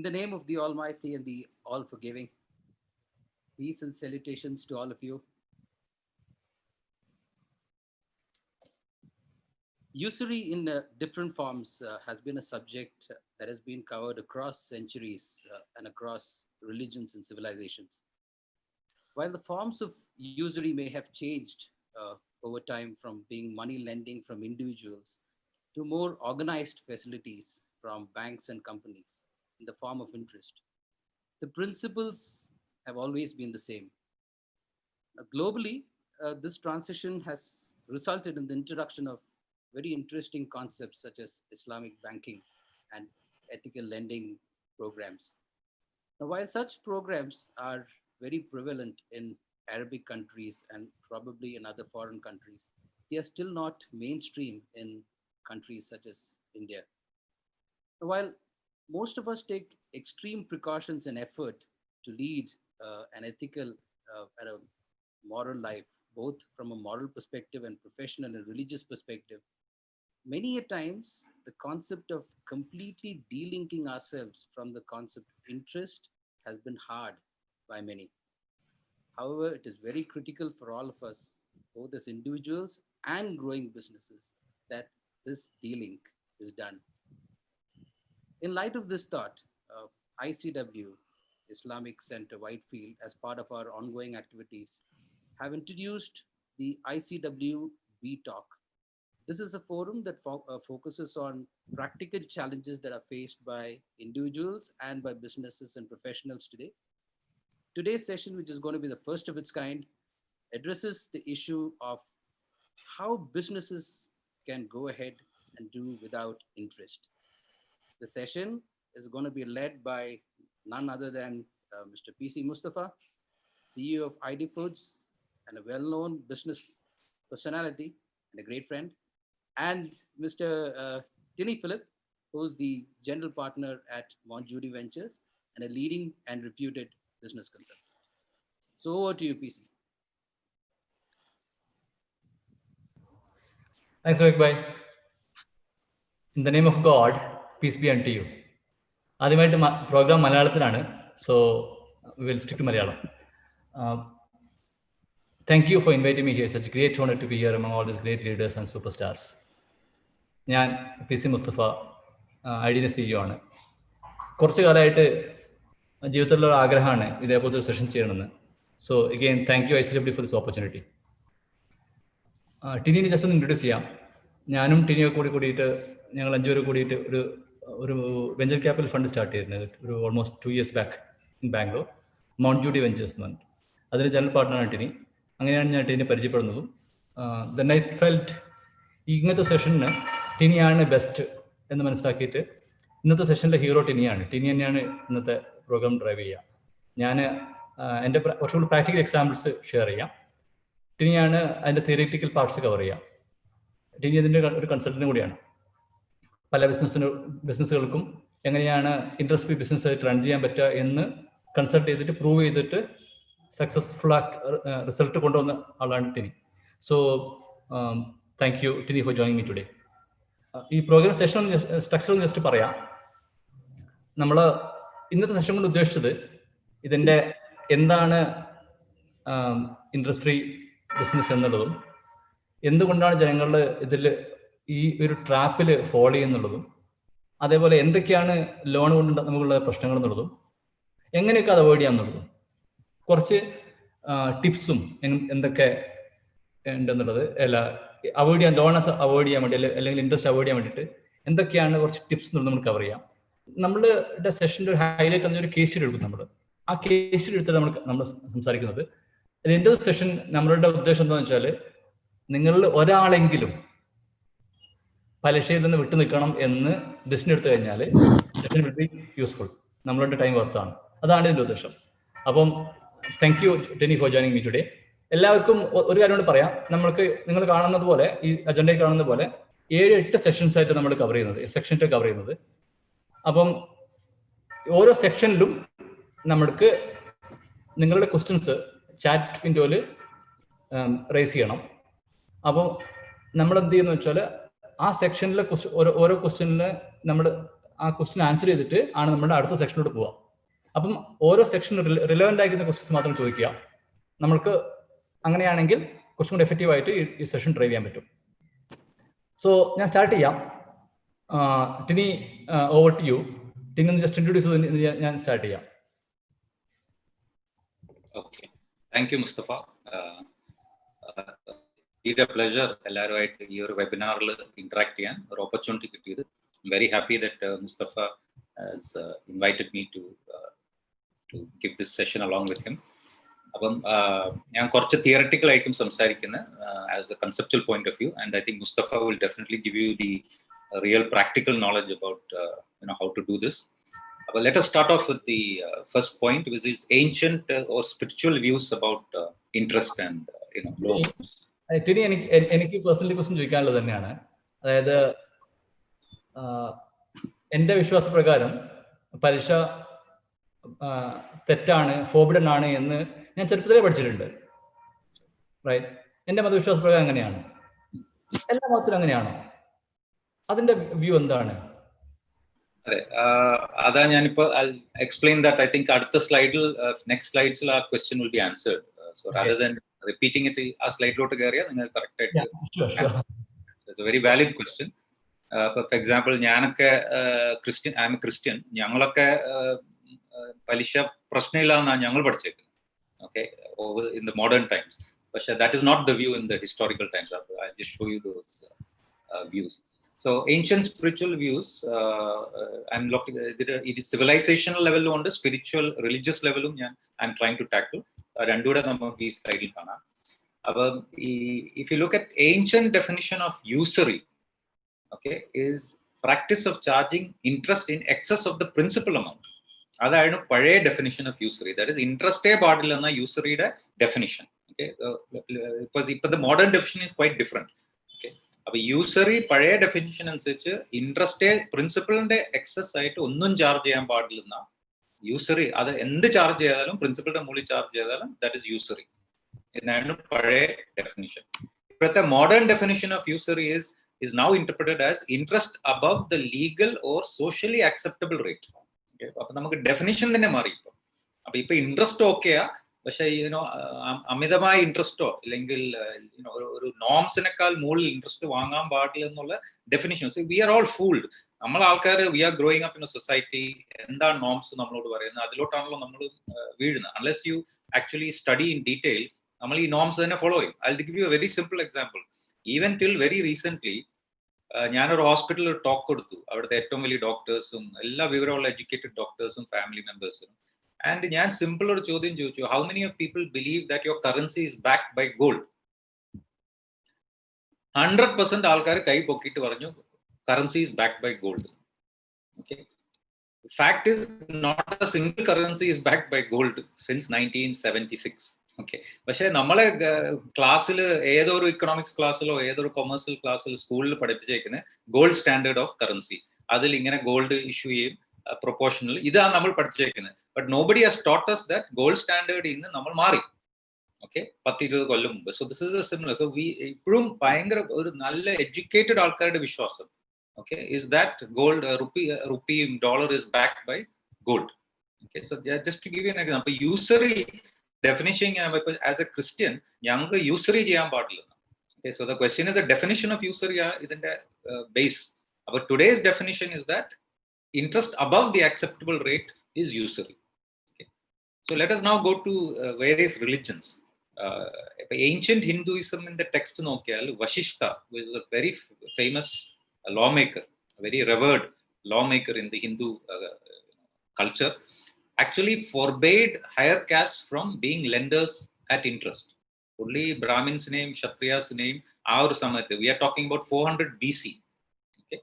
In the name of the Almighty and the All-Forgiving, peace and salutations to all of you. Usury in different forms has been a subject that has been covered across centuries and across religions and civilizations. While the forms of usury may have changed over time from being money lending from individuals to more organized facilities from banks and companies in the form of interest, the principles have always been the same. Globally, this transition has resulted in the introduction of very interesting concepts such as Islamic banking and ethical lending programs. Now, while such programs are very prevalent in Arabic countries and probably in other foreign countries, they are still not mainstream in countries such as India. Now, while most of us take extreme precautions and effort to lead an ethical and a moral life, both from a moral perspective and professional and religious perspective, many a times the concept of completely delinking ourselves from the concept of interest has been hard by many. However, it is very critical for all of us, both as individuals and growing businesses, that this delink is done. In light of this thought, ICW, Islamic Center Whitefield, as part of our ongoing activities, have introduced the ICW B-Talk. This is a forum that focuses on practical challenges that are faced by individuals and by businesses and professionals today. Today's session, which is going to be the first of its kind, addresses the issue of how businesses can go ahead and do without interest. The session is going to be led by none other than Mr. PC Musthafa, CEO of ID Foods and a well-known business personality and a great friend, and Mr. Tini Philip, who's the general partner at Mount Judy Ventures and a leading and reputed business consultant. So over to you, PC. Thanks, Rohit bhai. In the name of God, peace be unto you. ആദ്യമായിട്ട് programme മലയാളത്തിലാണ്, so we will stick to Malayalam. Thank you for inviting me here. Such a great honor to be here among all these great leaders and superstars. ഞാൻ PC Mustafa, ഐഡിയുടെ CEO ആണ്. കുറച്ച് കാലമായിട്ട് ജീവിതത്തിലുള്ള ആഗ്രഹമാണ് ഇതേപോലത്തെ ഒരു സെഷൻ ചെയ്യണമെന്ന്. So again thank you ICW for this opportunity. ടിനിനെ ജസ്റ്റ് ഒന്ന് ഇൻട്രൊഡ്യൂസ് ചെയ്യാം. ഞാനും ടിനിയൊക്കെ കൂടിയിട്ട് ഞങ്ങൾ 5 പേര് കൂടിയിട്ട് ഒരു വെഞ്ചർ ക്യാപിറ്റൽ ഫണ്ട് സ്റ്റാർട്ട് ചെയ്തിരുന്നത് ഒരു almost 2 years back in Bangalore, mount Judy ventures എന്ന് പറഞ്ഞിട്ട്. അതിന് ജനറൽ പാർട്ണറാണ് ടിനി. അങ്ങനെയാണ് ഞാൻ ടിനിയെ പരിചയപ്പെടുന്നതും. ദെൻ ഐ ഫെൽറ്റ് ഇങ്ങനത്തെ സെഷനിന് ടിനിയാണ് ബെസ്റ്റ് എന്ന് മനസ്സിലാക്കിയിട്ട് ഇന്നത്തെ സെഷനിലെ ഹീറോ ടിനിയാണ്. ടിനി തന്നെയാണ് ഇന്നത്തെ പ്രോഗ്രാം ഡ്രൈവ് ചെയ്യുക. ഞാൻ എൻ്റെ കുറച്ചുകൂടി പ്രാക്ടിക്കൽ എക്സാമ്പിൾസ് ഷെയർ ചെയ്യാം. ടിനിയാണ് അതിൻ്റെ തിയറിറ്റിക്കൽ പാർട്സ് കവർ ചെയ്യുക. ടിനി അതിൻ്റെ ഒരു കൺസൾട്ടൻ്റ് കൂടിയാണ്. പല ബിസിനസ്സുകൾക്കും എങ്ങനെയാണ് ഇൻട്രസ്റ്റ് ഫ്രീ ബിസിനസ് ആയിട്ട് റൺ ചെയ്യാൻ പറ്റുക എന്ന് കൺസൾട്ട് ചെയ്തിട്ട് പ്രൂവ് ചെയ്തിട്ട് സക്സസ്ഫുൾ റിസൾട്ട് കൊണ്ടുവന്ന ആളാണ് Tini. So thank you Tini for joining me today. ഈ പ്രോഗ്രാം സെഷൻ സ്ട്രക്ചർ ഒന്ന് ജസ്റ്റ് പറയാം. നമ്മൾ ഇന്നത്തെ സെഷൻ കൊണ്ട് ഉദ്ദേശിച്ചത് ഇതിൻ്റെ എന്താണ് ഇൻട്രസ്റ്റ് ഫ്രീ ബിസിനസ് എന്നുള്ളതും എന്തുകൊണ്ടാണ് ജനങ്ങൾ ഇതിൽ ഈ ഒരു ട്രാപ്പിൽ ഫോളോ ചെയ്യുന്നുള്ളതും അതേപോലെ എന്തൊക്കെയാണ് ലോൺ കൊണ്ട് നമുക്കുള്ള പ്രശ്നങ്ങൾ എന്നുള്ളതും എങ്ങനെയൊക്കെ അത് അവോയ്ഡ് ചെയ്യാമെന്നുള്ളതും കുറച്ച് ടിപ്സും എന്തൊക്കെ ഉണ്ടെന്നുള്ളത് അവോയ്ഡ് ചെയ്യാൻ ലോണസ് അവോയ്ഡ് ചെയ്യാൻ വേണ്ടി അല്ലെങ്കിൽ ഇൻട്രസ്റ്റ് അവോയ്ഡ് ചെയ്യാൻ വേണ്ടിയിട്ട് എന്തൊക്കെയാണ് കുറച്ച് ടിപ്സ് എന്നുള്ളത് നമ്മൾ കവർ ചെയ്യാം. നമ്മളുടെ സെഷൻ്റെ ഒരു ഹൈലൈറ്റ് എന്നൊരു കേസ് സ്റ്റഡി എടുക്കും. നമ്മൾ ആ കേസ് സ്റ്റഡി എടുത്തിട്ട് നമ്മൾ സംസാരിക്കുന്നത്. ഇതിൻ്റെ സെഷൻ നമ്മളുടെ ഉദ്ദേശം എന്താണെന്ന് വെച്ചാൽ നിങ്ങളിൽ ഒരാളെങ്കിലും പലിശയിൽ നിന്ന് വിട്ടു നിൽക്കണം എന്ന് ഡിസിഷൻ എടുത്തു കഴിഞ്ഞാൽ സെഷൻ വിൽ ബി യൂസ്ഫുൾ, നമ്മളുടെ ടൈം വർത്താണ്. അതാണ് ഇതിൻ്റെ ഉദ്ദേശം. അപ്പം thank you Tenny for joining me today. എല്ലാവർക്കും ഒരു കാര്യം കൂടി പറയാം. നിങ്ങൾ കാണുന്നത് പോലെ ഈ അജണ്ടയിൽ കാണുന്നത് പോലെ 7-8 സെഷൻസ് ആയിട്ട് നമ്മൾ കവർ ചെയ്യുന്നത്, സെക്ഷനായിട്ട് കവർ ചെയ്യുന്നത്. അപ്പം ഓരോ സെക്ഷനിലും നമ്മൾക്ക് നിങ്ങളുടെ ക്വസ്റ്റ്യൻസ് ചാറ്റ് വിൻഡോയിൽ റേസ് ചെയ്യണം. അപ്പോൾ നമ്മൾ എന്ത് ചെയ്യുന്നു വെച്ചാൽ ആ സെക്ഷനിലെ ഓരോ ക്വസ്റ്റ്യനിൽ നമ്മൾ ആ ക്വസ്റ്റ്യൻ ആൻസർ ചെയ്തിട്ട് ആണ് നമ്മുടെ അടുത്ത സെക്ഷനിലോട്ട് പോവുക. അപ്പം ഓരോ സെക്ഷൻ റിലവൻ്റ് ആയിരിക്കുന്ന ക്വസ്റ്റ്യൻസ് മാത്രം ചോദിക്കുക. നമ്മൾക്ക് അങ്ങനെയാണെങ്കിൽ കുറച്ചും കൂടി എഫക്റ്റീവായിട്ട് ഈ സെഷൻ ഡ്രൈവ് ചെയ്യാൻ പറ്റും. സോ ഞാൻ സ്റ്റാർട്ട് ചെയ്യാം. Tini, over to you. Tini ഒന്ന് ജസ്റ്റ് ഇൻട്രൊഡ്യൂസ് ചെയ്ത് ഞാൻ സ്റ്റാർട്ട് ചെയ്യാം. Okay. Thank you, Musthafa. It's a pleasure എല്ലാവരുമായിട്ട് ഈ ഒരു വെബിനാറിൽ ഇന്ററാക്ട് ചെയ്യാൻ ഒരു ഓപ്പർച്യൂണിറ്റി കിട്ടിയത്. I'm very happy that Musthafa has invited me to give this session along with him. അപ്പം ഞാൻ കുറച്ച് തിയററ്റിക്കൽ ആയിരിക്കും സംസാരിക്കുന്നത് as a conceptual point of view, and I think Mustafa will definitely give you the real practical knowledge about how to do this. Well, let us start off with the first point, which is ancient or spiritual views about interest and loans. Actually, എനിക്ക് personally question ചോദിക്കാനുള്ളത് തന്നെയാണ്. അതായത് എൻ്റെ വിശ്വാസപ്രകാരം പലിശ തെറ്റാണ്, forbidden ആണ് എന്ന് ഞാൻ ചെറുപ്പത്തിലേ പഠിച്ചിട്ടുണ്ട്. റൈറ്റ്? എൻ്റെ മതവിശ്വാസപ്രകാരം അങ്ങനെയാണ്. എല്ലാ മതത്തിലും അങ്ങനെയാണോ? അതിൻ്റെ വ്യൂ എന്താണ്? അതെ, അതാ ഞാനിപ്പോ എക്സ്പ്ലെയിൻ ദാറ്റ്. ഐ തിങ്ക് അടുത്ത സ്ലൈഡിൽ, നെക്സ്റ്റ് സ്ലൈഡ്സിൽ ആ question will be answered. So rather than repeating it, ആ സ്ലൈഡിലോട്ട് കയറിയാൽ നിങ്ങൾ കറക്റ്റ് ആയിട്ട്. It's a very valid question. For example, ഞാനൊക്കെ ക്രിസ്ത്യൻ, ഞങ്ങളൊക്കെ പലിശ പ്രശ്നമില്ലാന്നാണ് ഞങ്ങൾ പഠിച്ചേക്കുന്നത്. Okay, in the modern times. പക്ഷെ that is not the view in the historical times. I just show you those views. So ancient spiritual views, I'm looking at it is civilizational level on the spiritual religious level I'm trying to tackle. Randuda namak ee slide il kana. If you look at ancient definition of usury, okay, is practice of charging interest in excess of the principal amount. Adayanu pazhay definition of usury. That is interest e paadilla enna usury ide definition. Okay, because the modern definition is quite different. അപ്പൊ യൂസറി പഴയ definition അനുസരിച്ച് interest പ്രിൻസിപ്പളിന്റെ excess ആയിട്ട് ഒന്നും charge ചെയ്യാൻ പാടില്ലെന്ന യൂസറി. അത് എന്ത് charge ചെയ്താലും, പ്രിൻസിപ്പളിന്റെ മുകളിൽ ചാർജ് ചെയ്താലും ദാറ്റ് ഇസ് യൂസറി എന്നാണ് പഴയ ഡെഫിനിഷൻ. ഇപ്പോഴത്തെ modern definition of usury is now interpreted as interest above the legal or socially acceptable rate. അപ്പൊ നമുക്ക് ഡെഫിനിഷൻ തന്നെ മാറി. ഇപ്പൊ ഇൻട്രസ്റ്റ് ഓക്കെയാ, പക്ഷെ അമിതമായ ഇൻട്രസ്റ്റോ അല്ലെങ്കിൽ ഒരു നോംസിനേക്കാൾ മുകളിൽ ഇൻട്രസ്റ്റ് വാങ്ങാൻ പാടില്ല എന്നുള്ള definition. We are all fooled. നമ്മൾ ആൾക്കാർ, we are growing up in a society. എന്താണ് നോംസ് നമ്മളോട് പറയുന്നത്, അതിലോട്ടാണല്ലോ നമ്മൾ വീഴുന്നത്. Unless you actually study in detail, നമ്മൾ ഈ നോംസ് തന്നെ ഫോളോ ചെയ്യും. I give you a very simple example. Even till very recently ഞാനൊരു ഹോസ്പിറ്റലിൽ ടോക്ക് കൊടുത്തു. അവിടുത്തെ ഏറ്റവും വലിയ ഡോക്ടേഴ്സും എല്ലാ വിവരമുള്ള എഡ്യൂക്കേറ്റഡ് ഡോക്ടേഴ്സും ഫാമിലി മെമ്പേഴ്സും. And ഞാൻ സിമ്പിൾ ഒരു ചോദ്യം ചോദിച്ചു, how many of people believe that your currency is backed by gold? 100% ആൾക്കാർ കൈ പൊക്കിയിട്ട് പറഞ്ഞു currency is backed by gold. Okay, fact is not a single currency is backed by gold since 1976. Okay, പക്ഷെ നമ്മളെ ക്ലാസ്സിൽ ഏതോ ഒരു ഇക്കണോമിക്സ് ക്ലാസ്സിലോ ഏതൊരു കൊമേഴ്സ്യൽ ക്ലാസ്സിൽ സ്കൂളിൽ പഠിപ്പിച്ചേക്കുന്നത് ഗോൾഡ് സ്റ്റാൻഡേർഡ് ഓഫ് കറൻസി. അതിൽ ഇങ്ങനെ ഗോൾഡ് ഇഷ്യൂ ചെയ്യും പ്രൊപ്പോർഷണൽ. ഇതാണ് നമ്മൾ പഠിച്ചേക്കുന്നത്. But nobody has taught us that gold സ്റ്റാൻഡേർഡിൽ നിന്ന് നമ്മൾ മാറി. ഓക്കെ, 10-20 കൊല്ലം മുമ്പ്. So this is a similar. So ഇപ്പോഴും ഭയങ്കര ഒരു നല്ല എഡ്യൂക്കേറ്റഡ് ആൾക്കാരുടെ വിശ്വാസം, okay, is that gold, rupee dollar is backed by gold. Okay, so just to give you an example, usury definition, as a Christian, ഞങ്ങൾക്ക് usury ചെയ്യാൻ പാടില്ല. Okay, so the question is the definition of usury ഇതിന്റെ base. But today's definition is that interest above the acceptable rate is usury. Okay, so let us now go to various religions. Ancient Hinduism in the text നോക്കിയാൽ Vashishta, who is a very famous lawmaker, a very revered lawmaker in the Hindu culture, actually forbade higher castes from being lenders at interest. Only Brahmins name, Kshatriyas name, our samayathe. We are talking about 400 BC. Okay,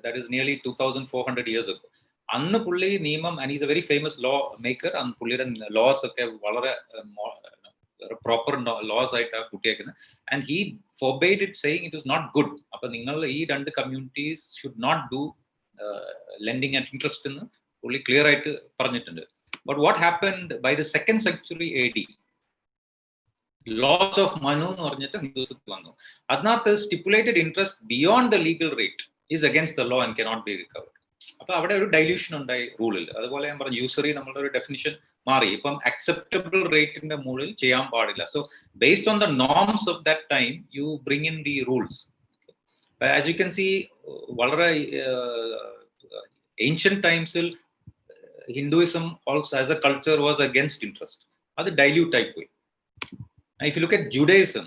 that is nearly 2400 years ago. അന്ന് പുള്ളി നിയമം, and he is a very famous law maker, and പുള്ളിയുടെ laws ഒക്കെ വളരെ proper laws ആയിട്ടാണ് കുട്ടിയേക്കുന്നത്. And he forbade it, saying it was not good. അപ്പൊ നിങ്ങൾ ഈ രണ്ട് communities should not do lending at interest എന്ന് പുള്ളി ക്ലിയർ ആയിട്ട് പറഞ്ഞിട്ടുണ്ട്. But what happened by the 2nd century AD? Laws of Manu എന്ന് പറഞ്ഞിട്ട് ഹിന്ദുസത്തിൽ വന്നു. അതിനകത്ത് stipulated interest beyond the legal rate. is against the law and cannot be recovered. അപ്പോൾ അവിടെ ഒരു ഡൈല്യൂഷൻ ഉണ്ടായി റൂളിൽ. അതുപോലെ ഞാൻ പറഞ്ഞു യൂസറി നമ്മളുടെ ഒരു ഡെഫിനിഷൻ മാറി. ഇപ്പം അക്സെപ്റ്റബിൾ റേറ്റിന്റെ മുകളിൽ ചെയ്യാൻ പാടില്ല. So based on the norms of that time you bring in the rules. As you can see വളരെ ഏൻഷ്യന്റ് ടൈംസിൽ Hinduism also as a culture was against interest. അത് ഡൈല്യൂട്ട് ആയി പോയി. If you look at Judaism,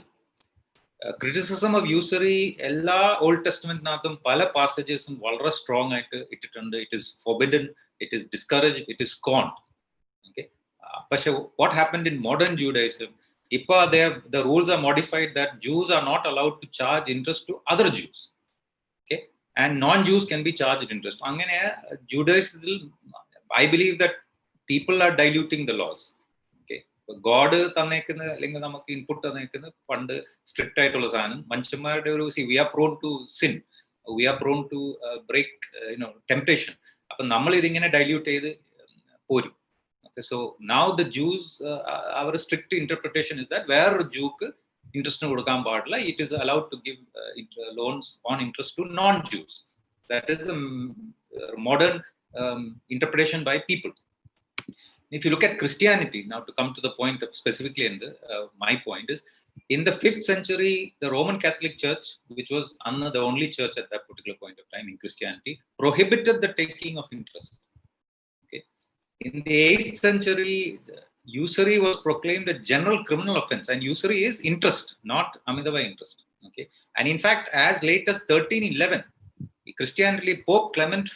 criticism of usury എല്ലാ old ടെസ്റ്റ്മെന്റിനകത്തും പല passages വളരെ strong ആയിട്ട് ഇട്ടിട്ടുണ്ട്. It is forbidden, it is discouraged, it is conned. Okay, പക്ഷെ what happened in modern Judaism, ഇപ്പൊ the rules are modified that Jews are not allowed to charge interest to other Jews. Okay, and non-Jews can be charged interest. അങ്ങനെ ജൂഡൈസത്തിൽ I believe that people are diluting the laws. God തന്നേക്കുന്ന അല്ലെങ്കിൽ നമുക്ക് input തന്നേക്കുന്ന പണ്ട് strict ആയിട്ടുള്ള സാധനം മനുഷ്യന്മാരുടെ ഒരു we are prone to sin, we are prone to break temptation. അപ്പൊ നമ്മൾ ഇതിങ്ങനെ ഡൈല്യൂട്ട് ചെയ്ത് പോരും. Okay, so now the Jews അവർ സ്ട്രിക്റ്റ് ഇന്റർപ്രിട്ടേഷൻ ഇസ് ദാറ്റ് വേറൊരു ജൂക്ക് ഇൻട്രസ്റ്റിന് കൊടുക്കാൻ പാടില്ല. It is allowed to give loans on interest to non Jews. That is the modern interpretation by people. If you look at Christianity, now to come to the point specifically, in my point is, in the 5th century, the Roman Catholic Church, which was the only church at that particular point of time in Christianity, prohibited the taking of interest. Okay. In the 8th century, usury was proclaimed a general criminal offense, and usury is interest, not Amidava interest. Okay. And in fact, as late as 1311, Christianity, Pope Clement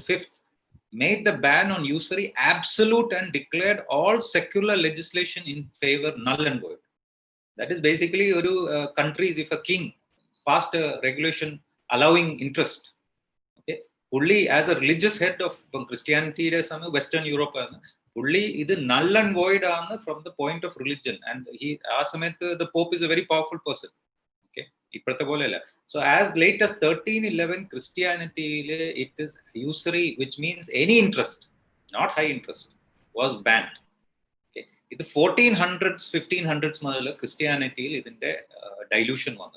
V made the ban on usury absolute and declared all secular legislation in favor null and void. That is basically countries, if a king passed a regulation allowing interest, okay, fully as a religious head of Christianity, Western Europe, fully is null and void from the point of religion. And the Pope is a very powerful person. So as late as 1311, Christianity, it is usury, which means any interest, not high interest, was banned. Okay, in the 1400s, 1500s, Christianity is in the dilution one.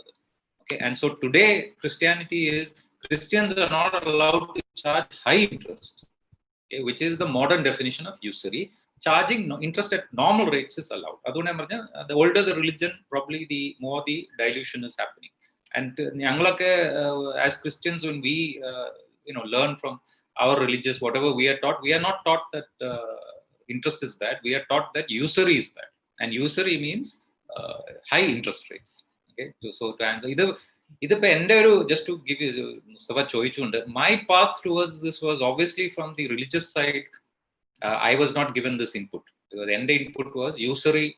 Okay, and so today Christianity is Christians are not allowed to charge high interest, okay, which is the modern definition of usury. Charging interest at normal rates is allowed. The older the religion, probably the more the dilution is happening. And as Christians, when we learn from our religious whatever we are taught, we are not taught that interest is bad. We are taught that usury is bad, and usury means high interest rates. Okay, so to answer just to give you Musthafa choichunde, my path towards this was obviously from the religious side. I was not given this input, because the end input was usury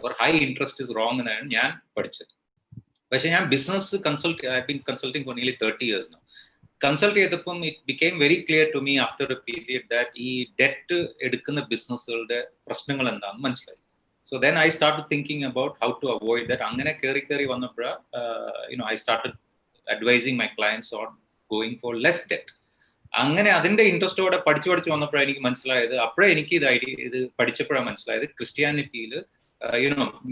or high interest is wrong and ഞാൻ പഠിച്ചത്. പക്ഷേ ഞാൻ business consult, I've been consulting for nearly 30 years now. Consult ചെയ്തപ്പം it became very clear to me after a period that ഈ debt എടുക്കുന്ന ബിസിനസ്സുകളുടെ പ്രശ്നങ്ങൾ എന്താണെന്ന് മനസ്സിലായി. So then I started thinking about how to avoid that. അങ്ങനെ കയറി വന്നപ്പോഴാണ് I started advising my clients on going for less debt. അങ്ങനെ അതിന്റെ ഇൻട്രസ്റ്റോടെ പഠിച്ചു വന്നപ്പോഴാണ് എനിക്ക് മനസ്സിലായത്, അപ്പോഴേ എനിക്ക് ഇത് പഠിച്ചപ്പോഴാണ് മനസ്സിലായത്, ക്രിസ്ത്യാനിറ്റിയിൽ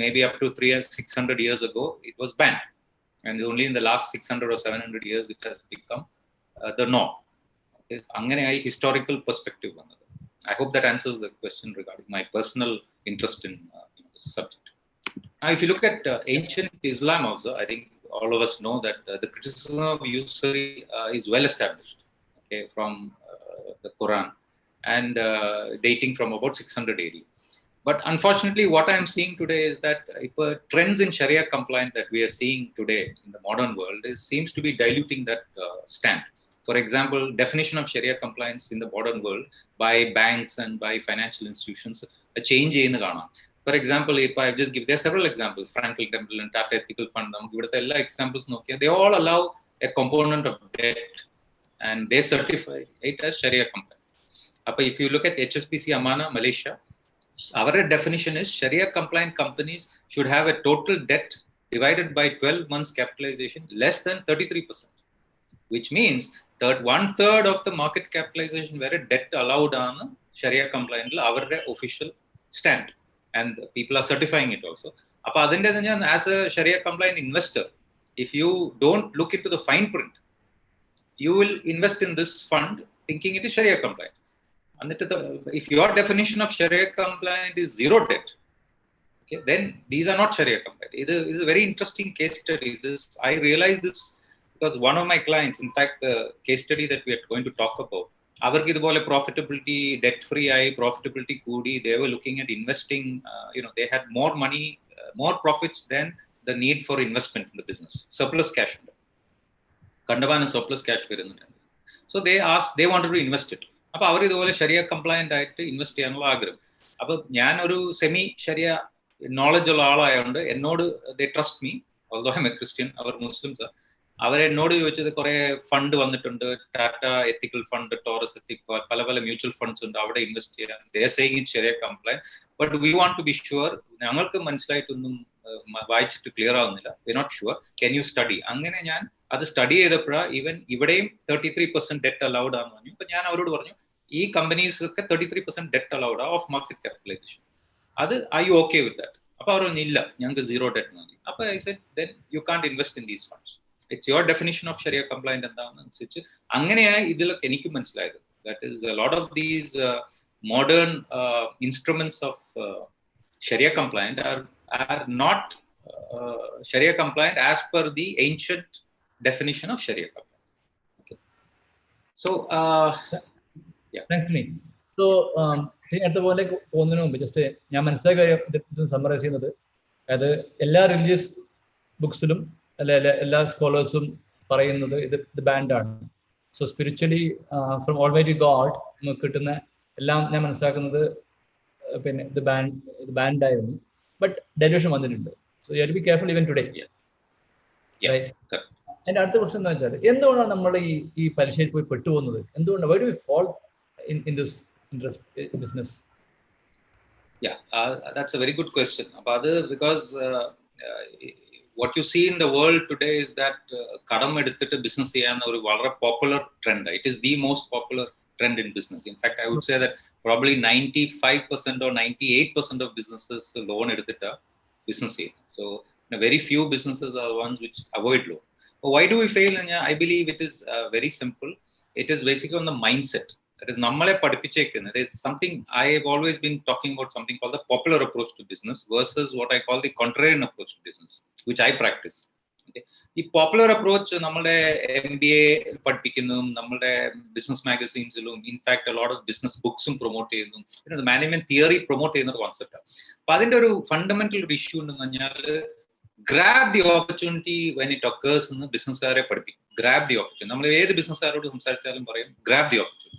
maybe up to 600 years ago it was banned, and only in the last 600 or 700 years it has become the norm. Okay, അങ്ങനെ ആയി historical perspective വന്നത്. I hope that answers the question regarding my personal interest in this subject. Now if you look at ancient Islam also, I think all of us know that the criticism of usury is well established. Okay, from the Quran, and dating from about 600 AD. But unfortunately, what I am seeing today is that trends in Sharia compliance that we are seeing today in the modern world seems to be diluting that stand. For example, definition of Sharia compliance in the modern world by banks and by financial institutions, a change in the Ghana. For example, if I just give, there are several examples, Franklin Templeton, Tata Ethical Fund, examples, they all allow a component of debt, and they certify it as Sharia compliant. If you look at HSBC Amana, Malaysia, our definition is Sharia compliant companies should have a total debt divided by 12 months capitalization less than 33%, which means that 1/3 of the market capitalization where debt allowed on Sharia compliant our official stand, and people are certifying it also. As a Sharia compliant investor, if you don't look into the fine print, you will invest in this fund thinking it is Sharia compliant. And if your definition of Sharia compliant is zero debt, okay, then these are not Sharia compliant. It is a very interesting case study. I realized this because one of my clients, in fact, the case study that we are going to talk about, അവർക്ക് ഇതുപോലെ profitability debt free ആയി profitability കൂടി they were looking at investing, they had more money, more profits than the need for investment in the business. Surplus cash ഉണ്ട്, കണ്ടവാനം surplus cash വരുന്നുണ്ട്. So they wanted to invest it. അപ്പോൾ അവർ ഇതുപോലെ sharia കംപ്ലയന്റ് ആയിട്ട് invest ചെയ്യാനുള്ള ആഗ്രഹം. അപ്പോൾ ഞാൻ ഒരു സെമി ഷരിയ നോളജ് ഉള്ള ആളായതുകൊണ്ട് എന്നോട് they trust me, although I'm a Christian, അവർ മുസ്ലിംസ്. അവരെന്നോട് ചോദിച്ചത് കുറെ ഫണ്ട് വന്നിട്ടുണ്ട്, Tata ethical fund, Taurus ethical, പല പല മ്യൂച്വൽ ഫണ്ട്സ് ഉണ്ട്, അവിടെ ഇൻവെസ്റ്റ് ചെയ്യാൻ. They saying it Sharia compliant, but we want to be sure. ഞങ്ങൾക്ക് മനസ്സിലായിട്ടൊന്നും വായിച്ചിട്ട് ക്ലിയർ ആവുന്നില്ല, we not sure, can you study. അങ്ങനെ ഞാൻ അത് സ്റ്റഡി ചെയ്തപ്പോഴാണ് ഈവൻ ഇവിടെയും 33% ഡെറ്റ് അലൗഡ് ആണെന്ന് പറഞ്ഞു. അപ്പൊ ഞാൻ അവരോട് പറഞ്ഞു, ഈ കമ്പനീസ് ഒക്കെ 33% ഡെറ്റ് അലൗഡ് ആ ഓഫ് മാർക്കറ്റ് ക്യാപിറ്റലൈസേഷൻ, അത് I you okay with that? അപ്പൊ അവർ പറഞ്ഞു ഇല്ല, ഞങ്ങൾക്ക് സീറോ ഡെറ്റ് മതി. അപ്പൊ I said then you can't invest in these funds. It's your definition of Sharia compliant എന്താണെന്നനുസരിച്ച് അങ്ങനെയായി ഇതിലൊക്കെ എനിക്ക് മനസ്സിലായത്. That is, a lot of these modern instruments of Sharia compliant are not Sharia compliant as per the ancient definition of Sharia compliant. Okay. So, yeah. Thanks to me. So, അടുത്ത പോലെ പോകുന്നതിന് മുമ്പ് just ഞാൻ മനസ്സിലാക്കിയ summarise ചെയ്യുന്നത്, അതായത് എല്ലാ religious ബുക്സിലും എല്ലാ സ്കോളേഴ്സും പറയുന്നത് ഇത് ബാൻഡാണ്. So spiritually from almighty God നമുക്ക് കിട്ടുന്ന എല്ലാം ഞാൻ മനസ്സിലാക്കുന്നത് പിന്നെ ഇത് ബാൻഡായിരുന്നു. ബട്ട് ഡെലിവേഷൻ വന്നിട്ടുണ്ട്. So you have to be careful even today. എൻ്റെ അടുത്ത ക്വസ്റ്റൻ എന്താ വെച്ചാൽ, എന്തുകൊണ്ടാണ് നമ്മൾ ഈ പരീക്ഷയിൽ പോയി പെട്ടുപോകുന്നത്? എന്തുകൊണ്ടാണ് why do we fall in this business? Yeah, that's a very good question. Because what you see in the world today is that kadam eduthittu business cheyan oru valare popular trend. It is the most popular trend in business. In fact, I would say that probably 95% or 98% of businesses loan eduthittu business cheyan. So very few businesses are ones which avoid loan. Why do we fail? I believe it is very simple. It is basically on the mindset. That is, nammale padippichekkunnu. There is something I have always been talking about, something called the popular approach to business versus what I call the contrarian approach to business, which I practice. Okay. The popular approach, nammale MBA padipikkunnu, nammale business magazines ilum, in fact a lot of business books promote cheyyunu, the management theory promote cheyyuna concept. Appo adinte oru fundamental issue ennu പറഞ്ഞാൽ grab the opportunity when it occurs എന്ന് ബിസിനസ്സുകാരെ പഠിപ്പിക്കും. grab the opportunity. നമ്മൾ ഏത് ബിസിനസ്സുകാരോട് സംസാരിച്ചാലും പറയും grab the opportunity.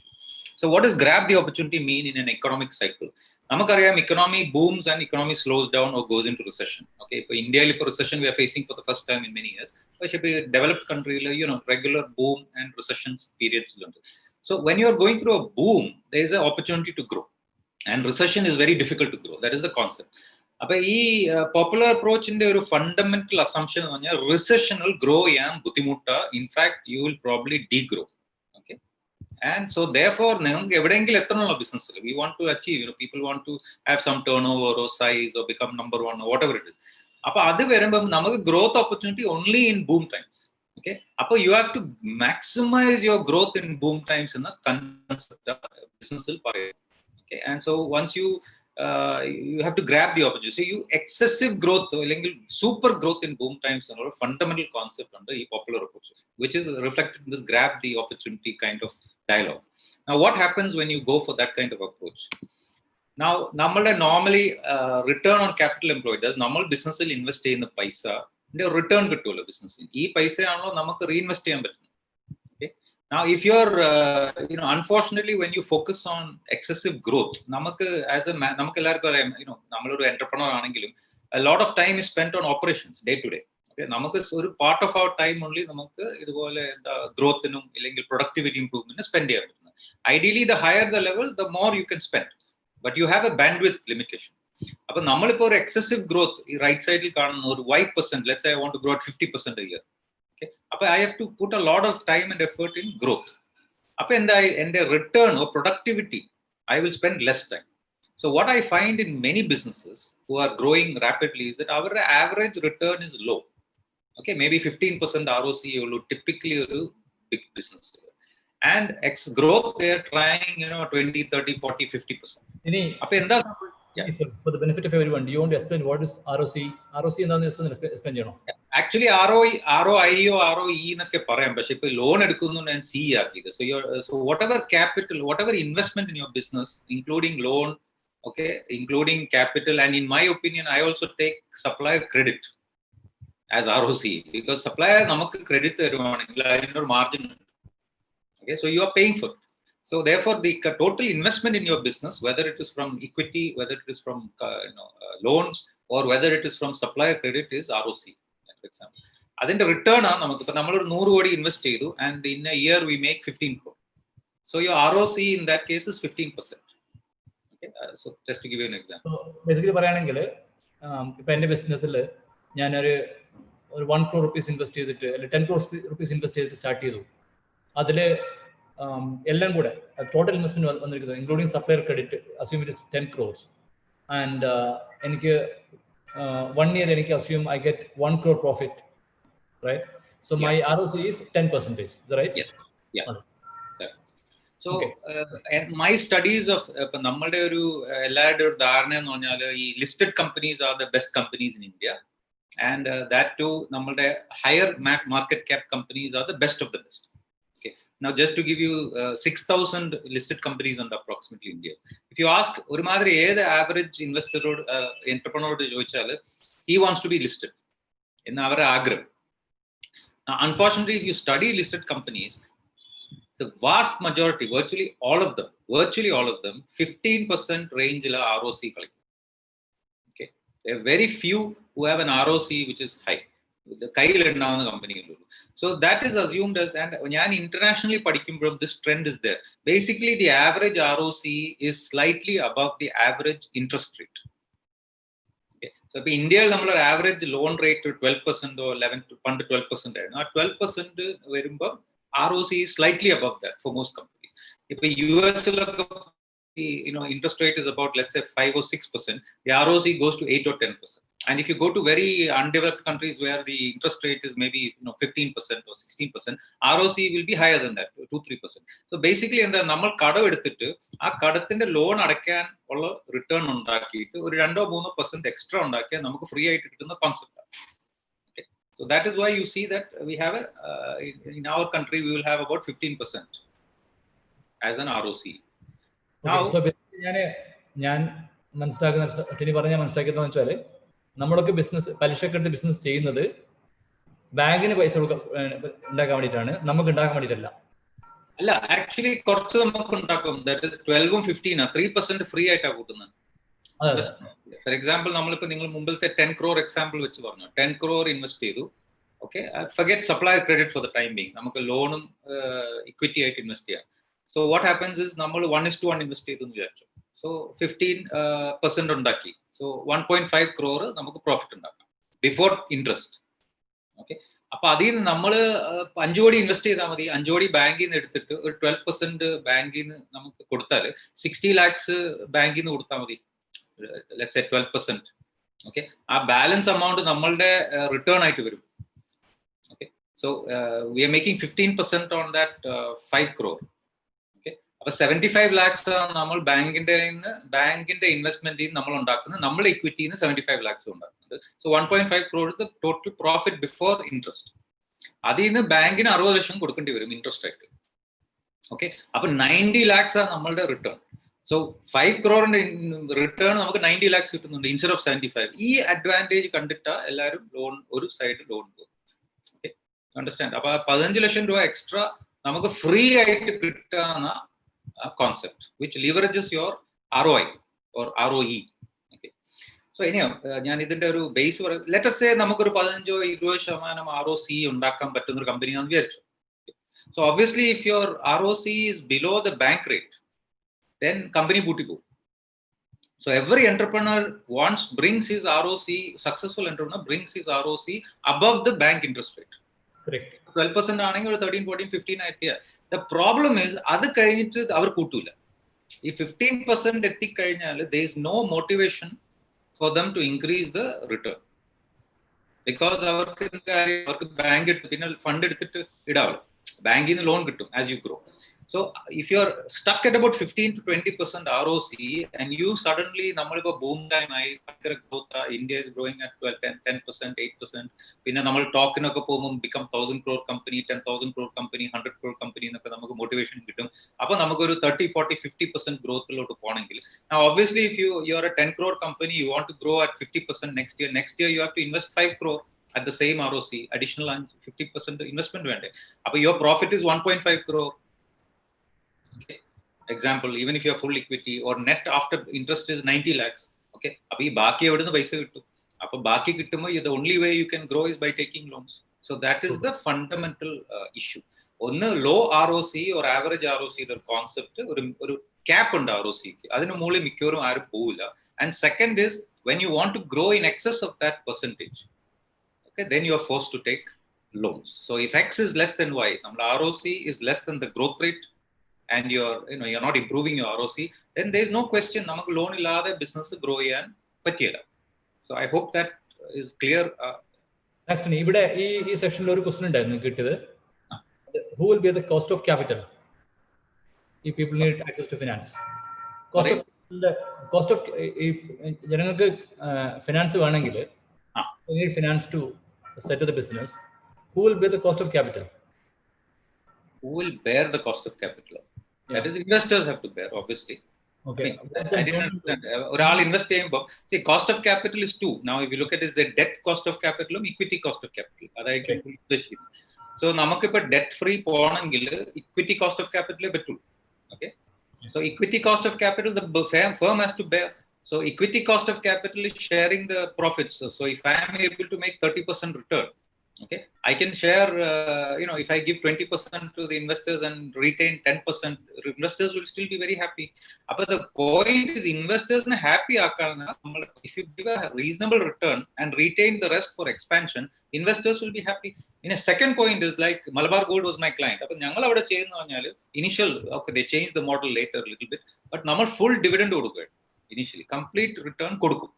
So what does grab the opportunity mean in an economic cycle? Namakariam economy booms and economy slows down or goes into recession. Okay, for India, recession we are facing for the first time in many years. But should be a developed country, regular boom and recession periods. So when you are going through a boom, there is an opportunity to grow, and recession is very difficult to grow. That is the concept. Appa ee popular approach inde oru fundamental assumption ennu പറഞ്ഞാൽ recession will grow yan buddhimutta. In fact, you will probably degrow. And so therefore evidengil ethanalla business we want to achieve, people want to have some turnover or size or become number one or whatever it is. Appo adu verumbam namakku growth opportunity only in boom times. Okay, appo you have to maximize your growth in boom times in the concept of business il parayum. Okay, and so once you have to grab the opportunity. So you excessive growth or super growth in boom times and a fundamental concept under the popular approach, which is reflected in this grab the opportunity kind of dialogue. Now what happens when you go for that kind of approach? Now normally return on capital employed, does normal business will invest in the paisa and return kittulla business in ee paisa aanlo namakku reinvest cheyan pattum. Okay, now if you're unfortunately when you focus on excessive growth, namakku as a namakku ellarku nammal oru entrepreneur aanengilum a lot of time is spent on operations day to day. നമുക്ക് ഒരു part of our time only നമുക്ക് ഇതുപോലെ ഗ്രോത്തിനും ഇല്ലെങ്കിൽ productivity ഇംപ്രൂവ്മെന്റിന് spend ചെയ്യാൻ പറ്റുന്നത്. Ideally the higher the level the more you can spend, but you have a band with limitation. അപ്പൊ നമ്മളിപ്പോ ഒരു എക്സസീവ് ഗ്രോത്ത് ഈ റൈറ്റ് സൈഡിൽ കാണുന്ന ഒരു 5%, let's I want to grow at 50% a year. Okay, അപ്പൊ I have to put a lot of time and effort in growth. അപ്പൊ എന്തായി എന്റെ return or productivity I will spend less time. So what I find in many businesses who are growing rapidly is that our average return is low. Okay, maybe 15% ROC typically big business. And X growth, they are trying, 20, 30, 40, 50%. Yeah. For the benefit of everyone, do you want to explain what is ROC? ROC is explain. Actually, ROI or ROE എന്നൊക്കെ പറയാം, പക്ഷെ ഇപ്പൊ loan എടുക്കുന്നു ഞാൻ C ആക്കിയത്. So whatever capital, whatever investment in your business, including loan, okay, including capital, and in my opinion, I also take supplier credit as ROC, because supplier നമുക്ക് credit തരുവാണെങ്കിൽ അതിനൊരു margin. Okay, so you are paying for it. So therefore, the total investment in your business, whether it is from equity, whether it is from loans, or whether it is from supplier credit, is ROC. For example, അതിന്റെ return ആണ് നമുക്ക്. ഇപ്പൊ നമ്മൾ ഒരു 100 കോടി invest ചെയ്തു, and in a year we make 15 crore. So your ROC in that case is 15%. Okay, so just to give you an example. So basically പറയുകയാണെങ്കിൽ ഇപ്പൊ എന്റെ ബിസിനസ്സിൽ ഞാനൊരു 1 crore rupees ഇൻവെസ്റ്റ് ചെയ്തിട്ട്, അല്ലെങ്കിൽ 10 crore rupees ഇൻവെസ്റ്റ് ചെയ്തിട്ട് start ചെയ്തു. അതിൽ എല്ലാം കൂടെ ടോട്ടൽ ഇൻവെസ്റ്റ്മെന്റ് വന്നിരിക്കുന്നത് including supplier credit, assume it is 10 crores, and എനിക്ക് 1 year എനിക്ക് assume I get 1 crore profit, right? So my ROC is 10%, is that right? Yes. Yeah. So and my studies of നമ്മളുടെ ഒരു എല്ലാവരുടെ ഒരു ധാരണ എന്ന് പറഞ്ഞാൽ ഈ listed companies are the best companies in India, and that to നമ്മളുടെ higher market cap companies are the best of the best. Okay. Now, just to give you 6,000 listed companies on approximately India. If you ask ഒരു മാതിരി ഏത് average ഇൻവെസ്റ്ററോട്, എന്റർപ്രണറോട് ചോദിച്ചാൽ, he wants to be listed എന്ന് അവരുടെ ആഗ്രഹം. Unfortunately, if you study listed companies, the vast majority, virtually all of them, 15% range la ROC കളിക്കും. Okay, there are very few who have an ROC which is high. കയ്യിൽ ഉണ്ടാവുന്ന കമ്പനികളുള്ളൂ. So that is assumed as, and ഞാൻ internationally പഠിക്കുമ്പോഴും this trend is there. Basically, the average ROC is slightly above the average interest rate. Okay. So ഇപ്പൊ ഇന്ത്യയിൽ നമ്മളൊരു average loan rate 12% or 11, പണ്ട് 12% ആയിരുന്നു. ആ 12% വരുമ്പോൾ ROC is slightly above that for most companies. ഇപ്പൊ US-ലൊക്കെ interest rate is about, let's say, 5 or 6%. The ROC goes to 8 or 10%. And if you go to very undeveloped countries where the interest rate is maybe 15% or 16%, ROC will be higher than that, 2-3%. So basically, നമ്മൾ കടം എടുത്തിട്ട് ആ കടത്തിന്റെ loan അടയ്ക്കാൻ ഉള്ള return ഉണ്ടാക്കിയിട്ട് ഒരു 2-3% extra ഉണ്ടാക്കിയാൽ നമുക്ക് ഫ്രീ ആയിട്ട് കിട്ടുന്ന concept. Okay. So that is why you see that we have in our country we will have about 15% as an ROC. Now, so ഞാൻ മനസ്സിലാക്കിയതെന്ന് വെച്ചാൽ, നമ്മളൊക്കെ ബിസിനസ് പലിശക്കെടുത്ത് ബിസിനസ് ചെയ്യുന്നത് ബാങ്കിന് പൈസ ഉണ്ടാക്കാൻ വേണ്ടിയിട്ടാണ്, നമുക്ക് ഉണ്ടാക്കാൻ വേണ്ടിയിട്ടല്ല. അല്ല, ആക്ച്വലി കുറച്ച് നമുക്ക് ഉണ്ടാക്കും. ദാറ്റ് ഇസ് 12ഉം 15 3% ഫ്രീ ആയിട്ടാണ് കൂട്ടുന്നത്. ഫോർ എക്സാമ്പിൾ, നമ്മളിപ്പോ നിങ്ങൾ മുമ്പിലത്തെ 10 crore എക്സാമ്പിൾ വെച്ച് പറഞ്ഞു, 10 crore ഇൻവെസ്റ്റ് ചെയ്തു. Okay, forget supply credit for the time being, നമുക്ക് ലോണും ഇക്വിറ്റി ആയിട്ട് ഇൻവെസ്റ്റ് ചെയ്യാം. സോ വാട്ട് ഹാപ്പൻസ് ഇസ്, നമ്മൾ 1:1 ഇൻവെസ്റ്റ് ചെയ്തു എന്ന് വിചാരിച്ചു. സോ 15% ഉണ്ടാക്കി. സോ 1.5 crore നമുക്ക് പ്രോഫിറ്റ് ഉണ്ടാക്കാം ബിഫോർ ഇൻട്രസ്റ്റ്. ഓക്കെ, അപ്പൊ അതിൽ നിന്ന് നമ്മൾ 5 കോടി ഇൻവെസ്റ്റ് ചെയ്താൽ മതി. 5 കോടി ബാങ്കിൽ നിന്ന് എടുത്തിട്ട് ഒരു 12% ബാങ്കിൽ നിന്ന് നമുക്ക് കൊടുത്താൽ 60 lakhs ബാങ്കിൽ നിന്ന് കൊടുത്താൽ മതി. Let's say 12%. ഓക്കെ, ആ ബാലൻസ് എമൗണ്ട് നമ്മളുടെ റിട്ടേൺ ആയിട്ട് വരും. Okay, so we are making 15% on that 5 crore. അപ്പൊ 75 lakhs ആണ് നമ്മൾ ബാങ്കിന്റെ ഇൻവെസ്റ്റ്മെന്റിൽ നമ്മൾ ഉണ്ടാക്കുന്നത്. നമ്മുടെ ഇക്വിറ്റിയിൽ നിന്ന് 75 lakhs ഉണ്ടാക്കുന്നത്. So 1.5 crore total profit before interest. അതിൽ നിന്ന് ബാങ്കിന് 60 ലക്ഷം കൊടുക്കേണ്ടി വരും ഇൻട്രസ്റ്റ് ആയിട്ട്. ഓക്കെ, അപ്പൊ 90 lakhs ആണ് നമ്മളുടെ റിട്ടേൺ. സോ 5 crore റിട്ടേൺ നമുക്ക് 90 lakhs കിട്ടുന്നുണ്ട് ഇൻസ്റ്റെഡ് ഓഫ് 75. ഈ അഡ്വാൻറ്റേജ് കണ്ടിട്ടാ എല്ലാവരും ലോൺ, ഒരു സൈഡ് ലോൺ പോകും. Okay, understand? അപ്പൊ 15 ലക്ഷം രൂപ എക്സ്ട്രാ നമുക്ക് ഫ്രീ ആയിട്ട് കിട്ടാവുന്ന concept which leverages your ROI or ROE. Okay, so anyhow, ഞാൻ ഇതിന്റെ ഒരു ബേസ് പറയും. ലെറ്റ് us say നമുക്കൊരു 15-20% ROC ഉണ്ടാക്കാൻ പറ്റുന്ന ഒരു കമ്പനിയാണെന്ന് വിചാരിച്ചു. So obviously, if your ROC is below the bank rate, then company പൂട്ടി പോകും. So every entrepreneur brings his ROC, successful entrepreneur brings his ROC above the bank interest rate. Correct. 12% ആണെങ്കിൽ ഒരു 13, 14, 15 എത്തിയ. The problem is അത് കഴിഞ്ഞിട്ട് അവർ കൂട്ടൂല. ഈ 15% എത്തിക്കഴിഞ്ഞാൽ there is no motivation for them to increase the return, because അവർക്ക് bank പിന്നെ ഫണ്ട് എടുത്തിട്ട് ഇടാവുള്ളൂ. Bank in the loan kittum as you grow. So if you're stuck at about 15 to 20% ROC and you suddenly nammalipo boom time I growth India is growing at 12 10% 8%, pinna nammal talk nokke povum become 1000 crore company, 10,000 crore company, 100 crore company ennokke namukku motivation kittum. Appo namukku oru 30 40 50% growth lotu ponengil, now obviously if you are a 10 crore company, you want to grow at 50% next year you have to invest 5 crore at the same ROC, additional 50% investment vende. Appo your profit is 1.5 crore. Okay. Example, even if you have full equity or net after interest is 90 lakhs. Okay. Appo ee baaki evidunnu paisa kittu. Appo baaki kittumo the only way you can grow is by taking loans. So that is the fundamental issue. One low ROC or average ROC the concept oru cap und ROC ku adinu moole mikkorum aaru povilla. And second is when you want to grow in excess of that percentage, okay, then you are forced to take loans. So if X is less than Y, nammal ROC is less than the growth rate, and you're not improving your ROC, then there is no question namakku loan illade business grow cheyan pattiyilla. So I hope that is clear. Next ഇവിടെ ഈ സെക്ഷനിൽ ഒരു question ഉണ്ടായിരുന്നു കിട്ടിയത്, who will bear the cost of capital if people need access to finance? cost of ജനങ്ങൾക്ക് finance വേണമെങ്കിൽ they need finance to set up the business. Who will bear the cost of capital? Who will bear the cost of capital? That is investors have to bear, obviously. Okay. I didn't understand. Oral invest cheyumbo, see, cost of capital is two. Now if you look at is the debt cost of capital, equity cost of capital. Adayikkum uddeshikkunnu. So namakku ipo debt free ponengil equity cost of capital bettu. Okay. So equity cost of capital the firm has to bear. So equity cost of capital is sharing the profits. So if I am able to make 30% return, okay, I can share, if I give 20% to the investors and retain 10%, investors will still be very happy. But the point is investors are happy. If you give a reasonable return and retain the rest for expansion, investors will be happy. In a second point is like Malabar Gold was my client. Initial, okay, they changed the model later a little bit, but normal full dividend initially, complete return kodukum.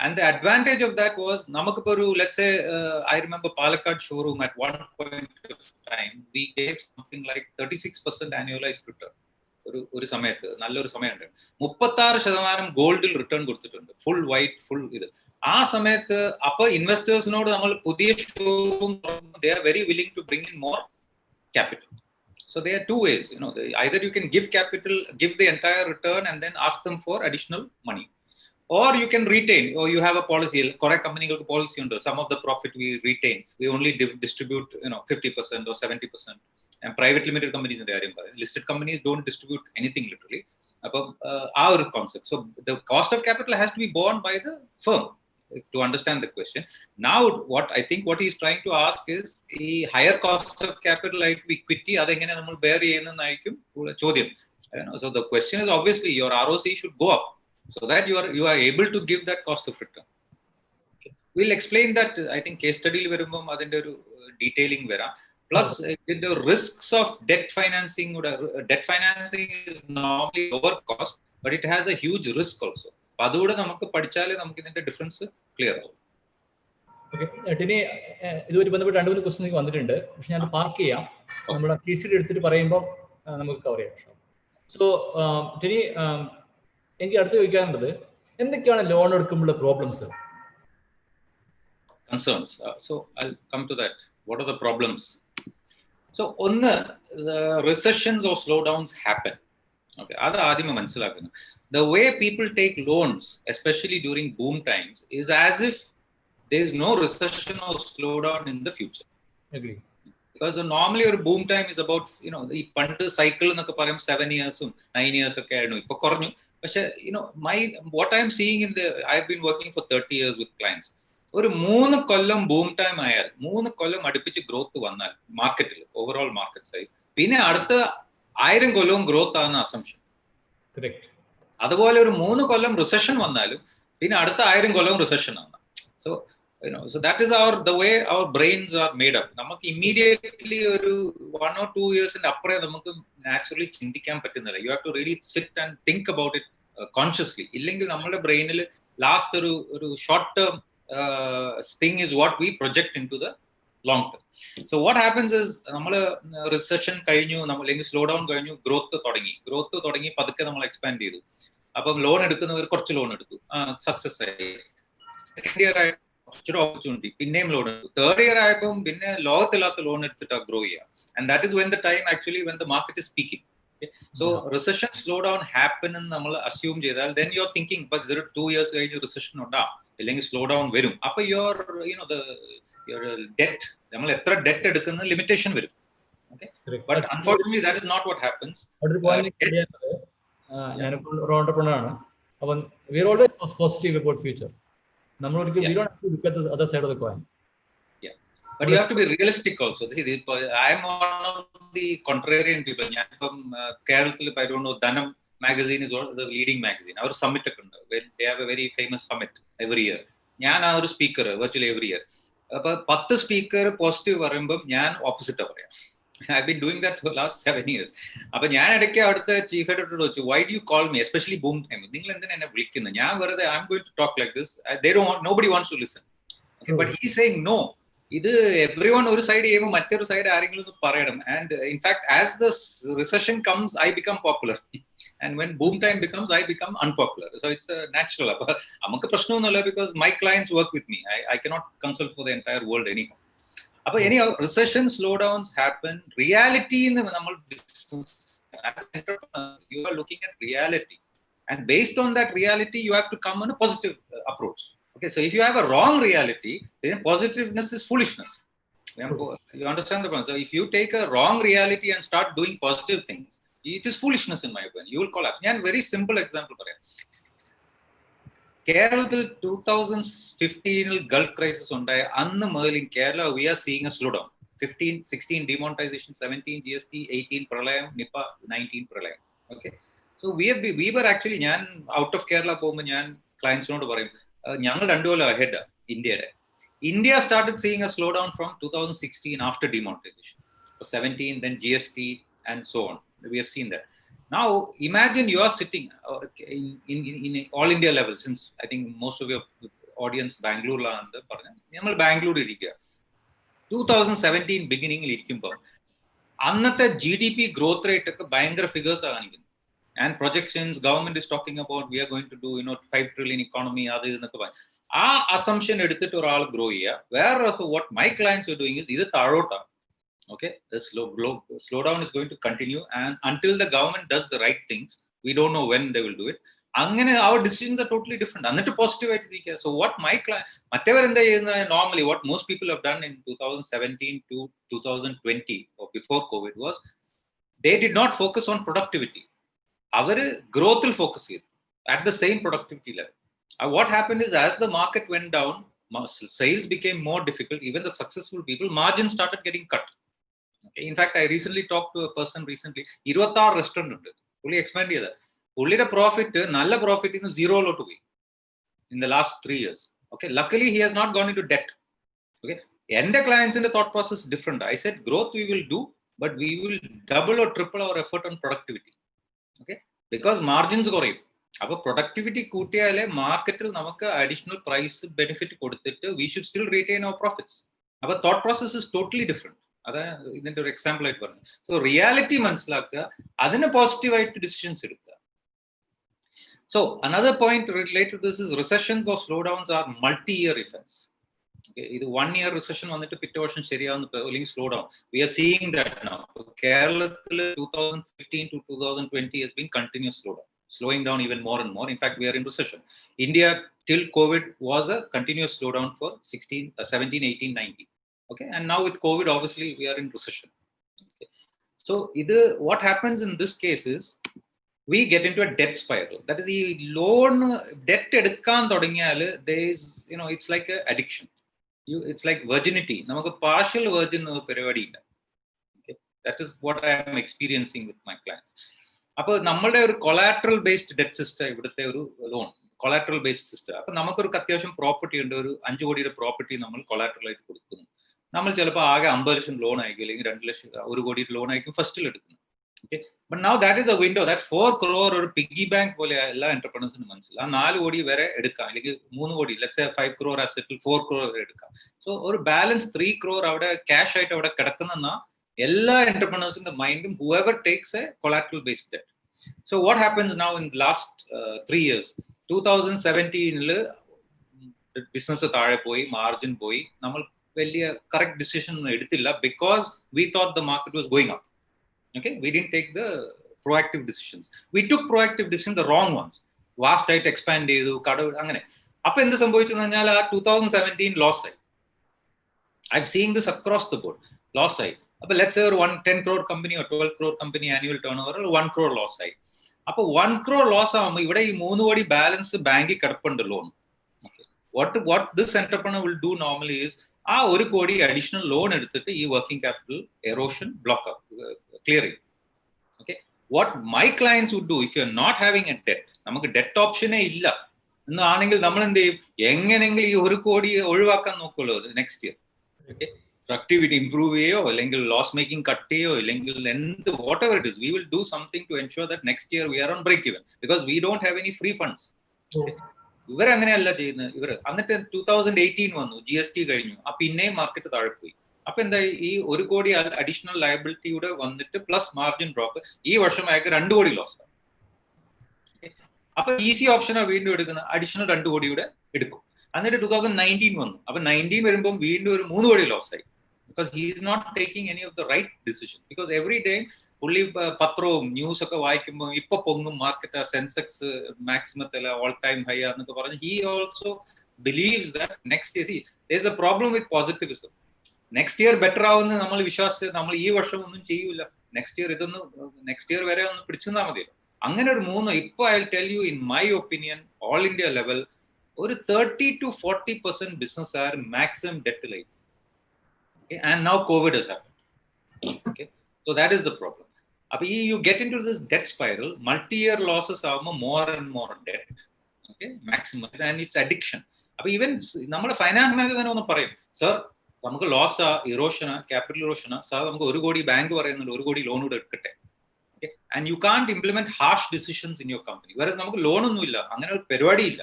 And the advantage of that was, let's say, I remember Palakkad showroom at one point of time, we gave something like 36% annualized return. ഒരു സമയത്ത് നല്ലൊരു സമയമുണ്ട് 36% ഗോൾഡിൽ return കൊടുത്തിട്ടുണ്ട്, full white full ഇത്. ആ സമയത്ത് അപ്പൊ ഇൻവെസ്റ്റേഴ്സിനോട് നമ്മൾ പുതിയ showroom they are very willing to bring in more capital. So there are two ways, either you can give capital, give the entire return and then ask them for additional money, or you can retain, or you have a policy. Correct company policy under some of the profit we retain, we only distribute 50% or 70%. And private limited companies in the area, listed companies don't distribute anything literally. Our concept, so the cost of capital has to be borne by the firm, to understand the question. Now what I think what he is trying to ask is a higher cost of capital like equity adengane nammal bear cheyyunnayikkum chodyam. So the question is obviously your ROC should go up, so that you are able to give that cost of return. Okay. We'll explain that, I think case study il varumbom adinte oru detailing vera. Plus the risks of debt financing is normally lower cost, but it has a huge risk also. Adude namukku padichale namukku idinte difference clear ആവും. Okay, Tini ഇതുമായിട്ട് ബന്ധപ്പെട്ട് 2-3 question വന്നിട്ടുണ്ട്, പക്ഷെ ഞാൻ park ചെയ്യാം, നമ്മുടെ case study എടുത്തിട്ട് പറയുമ്പോൾ നമുക്ക് കവർ ചെയ്യാം. സോ ടിനി, എനിക്ക് അടുത്ത് ചോദിക്കാനുള്ളത് എന്തൊക്കെയാണ് ലോൺ എടുക്കുമ്പോൾ problems? Concerns. So I'll come to that. What are the problems? So the recessions or slowdowns happen. Okay, adu adime manasilakkunu. The way people take loans, especially during boom times, is as if there is no recession or slowdown in the future. Agree. Because normally a boom time is about, the pand cycle ennokke parayum 7 years 9 years okke aanu ipo kornu. But what I am seeing I have been working for 30 years with clients. ഒരു 3 കൊല്ലം boom time ആയാൽ 3 കൊല്ലം അടുപ്പിച്ച് growth വന്നാൽ മാർക്കറ്റിൽ overall market size, പിന്നെ അടുത്ത 1000 കൊല്ലവും growth ആണ് assumption. അതുപോലെ ഒരു 3 കൊല്ലം റിസഷൻ വന്നാലും പിന്നെ അടുത്ത 1000 കൊല്ലവും റിസഷൻ ആണ്. So that is the way our brains are made up. നമുക്ക് immediately ഒരു 1 or 2 years അപ്പുറേ നമുക്ക് നാച്ചുറലി ചിന്തിക്കാൻ പറ്റുന്നില്ല. You have to really sit and think about it consciously. ഇല്ലെങ്കിൽ നമ്മുടെ ബ്രെയിനിൽ ലാസ്റ്റ് ഒരു short term thing is what we project into the long term. So what happens is നമ്മൾ റിസഷൻ കഴിഞ്ഞു, അല്ലെങ്കിൽ സ്ലോ ഡൗൺ കഴിഞ്ഞു, ഗ്രോത്ത് തുടങ്ങി പതുക്കെ നമ്മൾ എക്സ്പാൻഡ് ചെയ്തു. അപ്പം ലോൺ എടുക്കുന്നവർ കുറച്ച് ലോൺ എടുത്തു, സക്സസ് ആയി. സെക്കൻഡ് ഇയർ ആയ കുറച്ചൊരു ഓപ്പർച്യൂണിറ്റി, പിന്നെയും ലോൺ എടുത്തു. തേർഡ് ഇയർ ആയപ്പം പിന്നെ ലോകത്തില്ലാത്ത ലോൺ എടുത്തിട്ടാണ് ഗ്രോ ചെയ്യുക. And that is when the time actually when the market is peaking. So recession slow down happen എന്ന് നമ്മൾ അസ്യൂം ചെയ്താൽ then you are thinking but there are 2 years കഴിഞ്ഞ് recession ഉണ്ടാവും, അല്ലെങ്കിൽ സ്ലോ ഡൗൺ വരും. അപ്പൊ യുവർ ഡെറ്റ്, നമ്മൾ എത്ര ഡെറ്റ് എടുക്കുന്ന ലിമിറ്റേഷൻ വരും. But unfortunately that is not what happens. ഞാനിപ്പോൾ ഒരു ഓണ്ടർപ്രണർ ആണ്. അപ്പം we are always positive about future. നമ്മൾ ഒരിക്കലും we don't look at the other side of the coin. But you have to be realistic also. I am one of the contrarian people. ഞാനിപ്പം കേരളത്തിൽ, I don't know, Dhanam magazine is the leading magazine. Our summit ഒക്കെ ഉണ്ട്. They have a very famous summit every year. ഞാൻ ആ ഒരു speaker virtually every year. അപ്പൊ 10 speaker positive പറയുമ്പോൾ ഞാൻ ഓപ്പോസിറ്റ് പറയാം. I've been doing that for the last 7 years. അപ്പൊ ഞാൻ ഇടയ്ക്ക് അവിടുത്തെ ചീഫ് എഡിറ്ററോട് ചോദിച്ചു, why do you call me, especially boom time? നിങ്ങൾ എന്തിനാ എന്നെ വിളിക്കുന്നത്? ഞാൻ വെറുതെ I'm going to talk like this. Nobody wants to listen. Okay, but he is saying no. ഇത് എവ്രി വൺ ഒരു സൈഡ് ചെയ്യുമ്പോൾ മറ്റൊരു സൈഡ് ആരെങ്കിലും ഒന്ന് പറയണം. And in fact as the recession comes I become popular, and when boom time becomes I become unpopular. So it's natural. അപ്പൊ നമുക്ക് പ്രശ്നമൊന്നുമില്ല, because my clients work with me. I cannot consult for the entire world anyhow. അപ്പൊ ഇനി recession slow downs happen. റിയാലിറ്റിന്ന് നമ്മൾ you are looking at reality, and based on that reality U have to come on a positive approach. Okay, so if you have a wrong reality, then positiveness is foolishness. You understand the point? So if you take a wrong reality and start doing positive things, it is foolishness in my opinion. You will collapse. ഞാൻ very simple example പറയാം. കേരളത്തിൽ 2015 Gulf crisis ഉണ്ടായ അന്ന് മുതൽ in Kerala we are seeing a slowdown. 15, 16 demonetization, 17 GST, 18 പ്രളയം, Nipah, 19 പ്രളയം. Okay, so we were actually, ഞാൻ out of Kerala പോകുമ്പോൾ ഞാൻ ക്ലയൻസിനോട് പറയും, ഞങ്ങൾ 2 കൊല്ലം ahead ഇന്ത്യയുടെ. India started seeing a slowdown from 2016 after demonetization. 17, then GST and so on. We have seen that. Now imagine you are sitting in all India level, since I think most of your audience Bangalore la and parna നമ്മൾ ബാംഗ്ലൂർ ഇരിക്കുക. 2017 ബിഗിനിങ്ങിൽ ഇരിക്കുമ്പോൾ അന്നത്തെ GDP growth rate ഒക്കെ ഭയങ്കര figures ആണ് കാണിക്കുന്നത്. And projections, government is talking about we are going to do 5 trillion economy, adu എന്നൊക്കെ പറയും. ആ assumption എടുത്തിട്ട് ഒരാൾ ഗ്രോ ചെയ്യുക. വേറെ what my clients are doing is ഇത് താഴോട്ടാണ്. Okay, the slowdown is going to continue, and until the government does the right things, we don't know when they will do it. അങ്ങനെ our decisions are totally different. എന്നിട്ട് positive ആയിട്ട് ഇരിക്കുക. So what my client, മറ്റവർ എന്താ ചെയ്യുന്നത്, normally what most people have done in 2017 to 2020 or before COVID was they did not focus on productivity. അവര് ഗ്രോത്തിൽ focus ചെയ്തു at the same productivity level. What happened is as the market went down, sales became more difficult. Even the successful people, margins started getting cut. Okay, in fact I recently talked to a person recently, 26 restaurant ഉണ്ട്, പുള്ളി expand ചെയ്ത. പുള്ളിയുടെ profit, നല്ല profit ഇന്ന് സീറോയിലോട്ട് പോയി in the last 3 years. Okay, luckily he has not gone into debt. Okay, എന്റെ ക്ലയൻസിന്റെ thought process different. I said growth we will do, but we will double or triple our effort on productivity. Okay, because margins കുറയും. അപ്പൊ productivity കൂട്ടിയാലേ മാർക്കറ്റിൽ നമുക്ക് additional price benefit കൊടുത്തിട്ട് we should still retain our profits. അപ്പൊ thought process is totally different. അതാ ഇതിന്റെ ഒരു example ആയിട്ട് പറഞ്ഞു. സോ റിയാലിറ്റി മനസ്സിലാക്കുക, അതിന് പോസിറ്റീവായിട്ട് ഡിസിഷൻസ് എടുക്കുക. So another point related to this is recessions or slowdowns are multi-year effects. Okay, ഇത് 1 year recession വന്നിട്ട് പിറ്റേ വർഷം ശരിയാവുന്ന അല്ലെങ്കിൽ slow down. We are seeing that now. കേരളത്തിൽ 2015 to 2020 has been continuous slowdown, slowing down even more and more. In fact, we are in recession. India till COVID was a continuous slowdown for 16, 17, 18, 19. Okay, and now with COVID, obviously, we are in recession. Okay. So what happens in this case is we get into a debt spiral. That is, the loan debt edukkan thodangiyal, there is, it's like a addiction. It's like virginity. Namakku partial virgin പരിപാടി ഇല്ല. Okay, that is what I am experiencing with my clients. അപ്പോൾ നമ്മളുടെ ഒരു collateral based debt system ഇവിടുത്തെ ഒരു loan, collateral based system. അപ്പൊ നമുക്കൊരു അത്യാവശ്യം പ്രോപ്പർട്ടി ഉണ്ട്, ഒരു 5 കോടിയുടെ പ്രോപ്പർട്ടി നമ്മൾ കൊളാട്രൽ ആയിട്ട് കൊടുക്കുന്നു. നമ്മൾ ചിലപ്പോൾ ആകെ 50 ലക്ഷം ലോൺ ആയിരിക്കും, അല്ലെങ്കിൽ 2 ലക്ഷം 1 കോടി ലോൺ ആയിരിക്കും ഫസ്റ്റിൽ എടുക്കുന്നത്. Okay, but now that is a window, that 4 crore or piggy bank pole all entrepreneurs in months. ആ 4 കോടി വരെ എടുക്കാം, അല്ലെങ്കിൽ 3 കോടി, let's say 5 crore asset 4 crore വരെ എടുക്കാം. So ഒരു balance 3 crore അവിടെ cash ആയിട്ട് അവിടെ കിടക്കുന്ന എല്ലാ entrepreneursന്റെ മൈൻഡും whoever takes a collateral based debt. So what happens now in the last 3 years? 2017 business താഴെ പോയി, margin പോയി, നമ്മൾ വലിയ correct decision എടുത്തില്ല because we thought the market was going up. Okay, we didn't take the proactive decisions. We took proactive decisions, the wrong ones. Vast ആയിട്ട് expand ചെയ്തു, കടവ് അങ്ങനെ. അപ്പൊ എന്ത് സംഭവിച്ചെന്ന് പറഞ്ഞാൽ ആ 2017 ലോസ് ആയി. I'm seeing this across the board. Loss ആയി. അപ്പൊ let's say ഒരു 10 crore company or 12 crore company annual turnover 1 crore loss ആയി. അപ്പൊ 1 crore loss ആവുമ്പോൾ ഇവിടെ ഈ 3 കോടി ബാലൻസ് ബാങ്കിൽ കിടപ്പുണ്ട് loan. What this entrepreneur will do normally is ആ 1 കോടി അഡീഷണൽ ലോൺ എടുത്തിട്ട് ഈ working capital erosion block clearing. Okay, what my clients would do, if you are not having a debt, നമുക്ക് ഡെറ്റ് ഓപ്ഷനേ ഇല്ല എന്നാണെങ്കിൽ നമ്മൾ എന്ത് ചെയ്യും, എങ്ങനെയെങ്കിലും ഈ 1 കോടി ഒഴിവാക്കാൻ നോക്കുള്ളൂ next year. Okay, productivity improve ചെയ്യോ, അല്ലെങ്കിൽ ലോസ് മേക്കിംഗ് കട്ട് ചെയ്യോ, അല്ലെങ്കിൽ എന്ത് whatever it is, we will do something to ensure that next year we are on break even, because we don't have any free funds. ഇവരങ്ങനെയല്ല ചെയ്യുന്നത്. ഇവർ എന്നിട്ട് 2018 വന്നു, GST കഴിഞ്ഞു, ആ പിന്നെയും മാർക്കറ്റ് താഴെ പോയി. അപ്പൊ എന്തായി, ഈ 1 കോടി അഡീഷണൽ ലയബിലിറ്റിയുടെ വന്നിട്ട് പ്ലസ് മാർജിൻ ഡ്രോപ്പ്, ഈ വർഷം അയാൾക്ക് 2 കോടി ലോസ്. അപ്പൊ ഈസി ഓപ്ഷനാണ് വീണ്ടും എടുക്കുന്നത്, അഡീഷണൽ 2 കോടിയുടെ എടുക്കും. എന്നിട്ട് 2019 വന്നു, അപ്പൊ 19 വരുമ്പോൾ വീണ്ടും ഒരു 3 കോടി ലോസ് ആയി, because he is not taking any of the right decision. Because every day പുള്ളി പത്രവും ന്യൂസ് ഒക്കെ വായിക്കുമ്പോൾ ഇപ്പൊ പൊങ്ങും മാർക്കറ്റ്, സെൻസെക്സ് മാക്സിമത്തിൽ ഓൾ ടൈം ഹൈ എന്നൊക്കെ പറഞ്ഞ് he also believes that next year, there is a problem with positivism. Next year better ആവുമെന്ന് നമ്മൾ വിശ്വാസിച്ച് നമ്മൾ ഈ വർഷം ഒന്നും ചെയ്യൂല, നെക്സ്റ്റ് ഇയർ വരെ ഒന്ന് പിടിച്ചാൽ മതിയല്ലോ. അങ്ങനെ ഒരു 3, ഇപ്പൊ I will tell you in my opinion all India level ഒരു 30 to 40% ബിസിനസ് ആർ മാക്സിമം ഡെറ്റിലായി. And now Covid has happened. Okay, so that is the problem. അപ്പൊ ഈ you get in to this debt spiral, multi year losses ആവുമ്പോൾ more and more debt. Okay, maximise and it's addiction. അപ്പൊ even നമ്മുടെ finance manager തന്നെ ഒന്ന് പറയും, sir നമുക്ക് ലോസാ, ഇറോഷനാ, capital ഇറോഷനാ, sir നമുക്ക് 1 കോടി ബാങ്ക് പറയുന്നുണ്ട്, 1 കോടി ലോൺ കൂടെ എടുക്കട്ടെ. Okay, and you can't implement hash decisions in your company. വേറെ നമുക്ക് ലോണൊന്നും ഇല്ല, അങ്ങനെ ഒരു പരിപാടി ഇല്ല.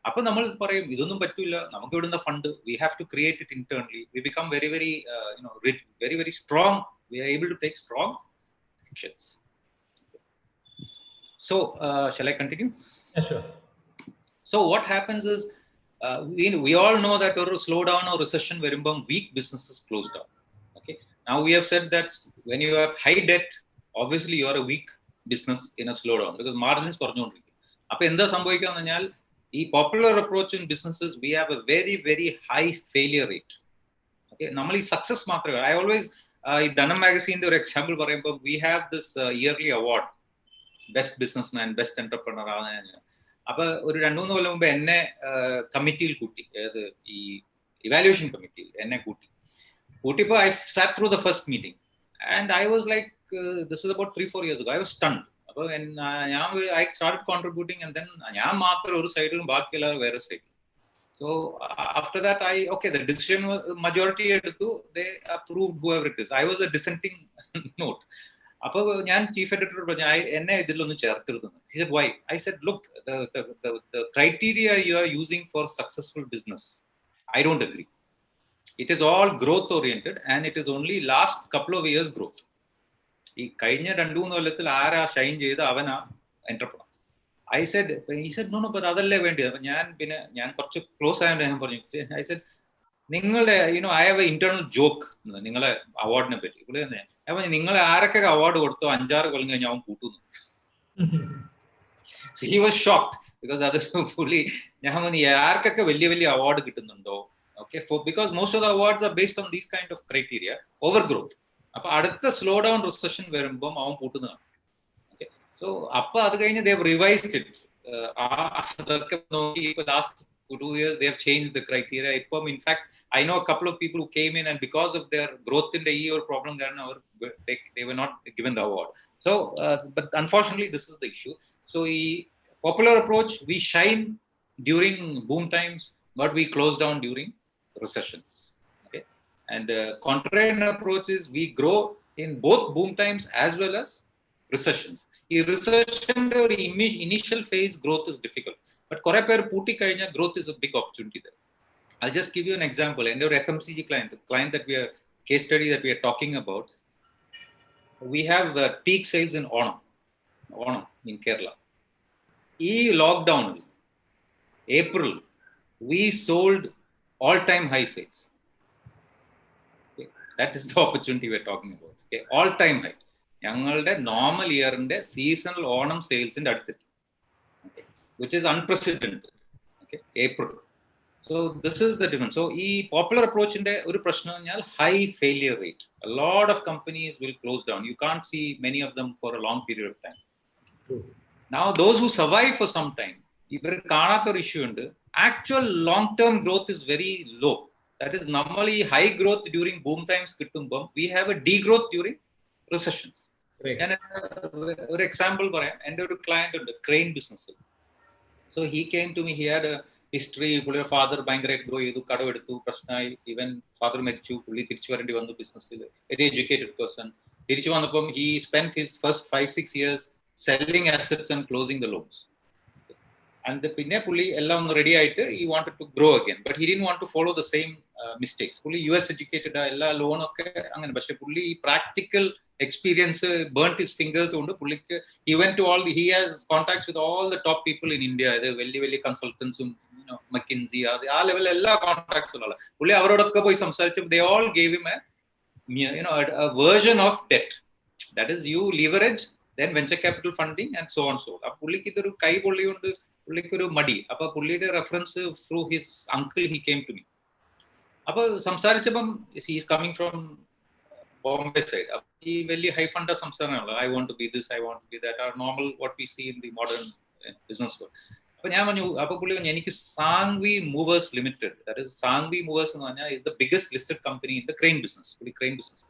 അപ്പൊ നമ്മൾ പറയും ഇതൊന്നും പറ്റില്ല, നമുക്ക് ഇവിടുന്ന fund, we have to create it internally. We become very very very very strong. We are able to take strong actions. So shall I continue? Yeah, sure. So what happens is we all know that or slowdown or recession verumbam weak businesses close down. Okay, now we have said that when you have high debt, obviously you are a weak business in a slowdown because margins kornondirikkum. appo endha sambhavikkannu പറഞ്ഞാൽ ഈ popular approach in businesses, we have a very very high failure rate. Okay, നമ്മൾ ഈ success മാത്രമേ, I always ഈ ധനം മാഗസീൻ്റെ ഒരു example പറയുമ്പോൾ we have this yearly award, best businessman, best entrepreneur ആണ്. അപ്പൊ ഒരു 2-3 കൊല്ലം മുമ്പ് എന്നെ കമ്മിറ്റിയിൽ കൂട്ടി, അതായത് ഈ ഇവാലുവേഷൻ കമ്മിറ്റിയിൽ എന്നെ കൂട്ടിയപ്പോൾ I sat through the first meeting and I was like, this is about 3-4 years ago. I was stunned. അപ്പൊ I started contributing and then ഞാൻ മാത്രം ഒരു സൈഡിലും ബാക്കി എല്ലാവരും വേറെ സൈഡിലും. So after that, the decision was majority eduthu, they approved whoever it is. I was a dissenting note. Appo njan chief editor പറഞ്ഞു, എന്നെ ഇതിലൊന്നും ചേർത്തിരുന്നു. He said, why? I said, look, the criteria you are using for successful business, I don't agree. It is all growth oriented and it is only last couple of years growth. ഈ കഴിഞ്ഞ 2-3 കൊല്ലത്തിൽ ആരാ ഷൈൻ ചെയ്ത് അവനാ entrepreneur. I said, he said, no, but അതല്ലേ വേണ്ടത്. അപ്പൊ ഞാൻ കുറച്ച് ക്ലോസ് ആയതുകൊണ്ട് ഞാൻ പറഞ്ഞു, I said, നിങ്ങളുടെ I have an internal joke നിങ്ങളെ അവാർഡിനെ പറ്റി. ഇവിടെ അപ്പൊ നിങ്ങൾ ആരൊക്കെ അവാർഡ് കൊടുത്തോ 6-6 കൊല്ലം കഴിഞ്ഞ് അവൻ കൂട്ടുന്നു. So he was shocked because അത് പുള്ളി, ഞാൻ പറഞ്ഞു ആർക്കൊക്കെ വലിയ വലിയ അവാർഡ് കിട്ടുന്നുണ്ടോ. Okay, because most of the awards are based on these kind of criteria, overgrowth. അപ്പൊ അടുത്ത സ്ലോ ഡൗൺ റിസഷൻ വരുമ്പോൾ അവൻ കൂട്ടുന്നതാണ്. So appa adu kayinju they have revised it. Adarke nokki last 2 years they have changed the criteria. Ippom in fact I know a couple of people who came in and because of their growth in the year problem they were not given the award. So but unfortunately this is the issue. So popular approach, we shine during boom times but we close down during recessions. Okay, and contrarian approach is we grow in both boom times as well as recessions. ഈ റിസഷന്റെ ഒരു initial phase growth is difficult. But കുറെ പേർ പൂട്ടിക്കഴിഞ്ഞാൽ growth is a big opportunity there. I'll just give you an example. And our FMCG client, the client that we are, case study that we are talking about, we have peak sales in Onam in Kerala. Lockdown, April, we sold all-time high sales. Okay. That is the opportunity we are talking about. Okay. All-time high. ഞങ്ങളുടെ normal year inde seasonal Onam sales in അടുത്ത്, okay, which is unprecedented. Okay. April. So this is the difference. So popular approach in oru prashna പറഞ്ഞാൽ high failure rate. A lot of companies will close down. You can't see many of them for a long period of time. Now those who survive for some time, ivar കാണാത്ത ഒരു issue ഉണ്ട്. Actual long term growth is very low. That is normally high growth during boom times kittumbam, we have a degrowth during recessions. ഞാൻ ഒരു example പറയാം. എൻ്റെ ഒരു client ഉണ്ട് crane business. So he came to me, he had a history. പുള്ളിയുടെ father ഭയങ്കരമായിട്ട് grow ചെയ്തു, കടമെടുത്തു, പ്രശ്നമായി, ഈവൻ ഫാദർ മരിച്ചു, പുള്ളി തിരിച്ചു വരേണ്ടി വന്നു ബിസിനസ്സിൽ. Very educated person. തിരിച്ചു വന്നപ്പം he spent his first 5-6 years selling assets and closing the loans. And പിന്നെ പുള്ളി എല്ലാം ഒന്ന് റെഡി ആയിട്ട് he wanted to grow again, but he didn't want to follow the same mistakes. പുള്ളി US എഡ്യൂക്കേറ്റഡ്, എല്ലാ ലോണൊക്കെ അങ്ങനെ. പക്ഷെ പുള്ളി ഈ practical experience burnt his fingers കൊണ്ട് പുള്ളിക്ക് he went to he has contacts with all the top people in India. അത് വലിയ വലിയ കൺസൾട്ടൻസും McKinsey ആ ലെവൽ എല്ലാ കോൺടാക്ട്സ് ഉള്ള പുള്ളി അവരോടൊക്കെ പോയി സംസാരിച്ചു. they all gave him a version of debt, that is you leverage then venture capital funding and so on. അപ്പൊ പുള്ളിക്ക് ഇതൊരു കൈ പൊള്ളിയുണ്ട്, പുള്ളിക്കൊരു മടി. അപ്പൊ പുള്ളിയുടെ reference through his uncle he came to me. അപ്പൊ സംസാരിച്ചപ്പം he is coming from Bombay side. ഈ വലിയ ഹൈ ഫണ്ട് സംസ്ഥാനമാണല്ലോ. I want to be this, I want to be that, are normal what we see in the modern business world. അപ്പൊ ഞാൻ പറഞ്ഞു, അപ്പൊ പുള്ളി പറഞ്ഞു എനിക്ക് Sanghvi movers limited, that is Sanghvi movers എന്ന് പറഞ്ഞാൽ is the biggest listed company in the crane business. പുള്ളി crane business.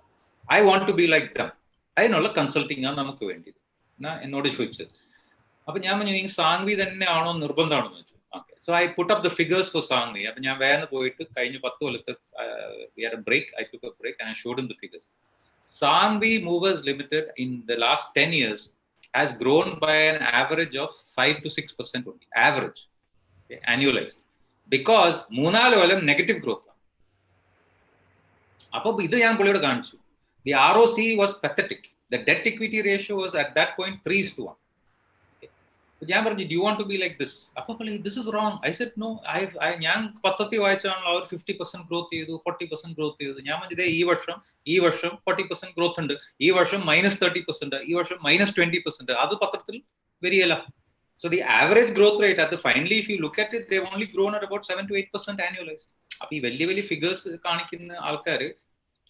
I want to be like them. അതിനുള്ള കൺസൾട്ടിങ് ആണ് നമുക്ക് വേണ്ടിയത് എന്നാ എന്നോട് ചോദിച്ചത്. അപ്പൊ ഞാൻ പറഞ്ഞു ഈ സാങ്വി തന്നെ ആണോ നിർബന്ധമാണോ എന്ന് വെച്ചു. Okay, so I put up the figures for Sanghvi. അപ്പൊ ഞാൻ വേഗം പോയിട്ട് കഴിഞ്ഞ 10 കൊല്ലത്തെ we had a break, I took a break and I showed him the figures. Sangvi Movers Limited in the last 10 years has grown by an average of 5 to 6% only, average, okay, annualized, because മൂന്നാല് കൊല്ലം negative growth. അപ്പൊ ഇത് ഞാൻ പുള്ളിയോട് കാണിച്ചു. The ROC was pathetic. The debt equity ratio was at that point 3:1. ഞാൻ പറഞ്ഞു, do you want to be like this? അപ്പൊ പുള്ളി this is wrong. I said no. ഞാൻ പത്രത്തിൽ വായിച്ചാണല്ലോ അവർ 50% ഗ്രോത്ത് ചെയ്തു, 40% ഗ്രോത്ത് ചെയ്തു. ഞാൻ പറഞ്ഞത് ഈ വർഷം 40% ഗ്രോത്ത് ഉണ്ട്, ഈ വർഷം -30%, ഈ വർഷം -20%. അത് പത്രത്തിൽ വരികയില്ല. So the average growth rate at the finally if you look at it, they've only grown at about 7 to 8% annualized. അപ്പൊ ഈ വലിയ ഫിഗേഴ്സ് കാണിക്കുന്ന ആൾക്കാർ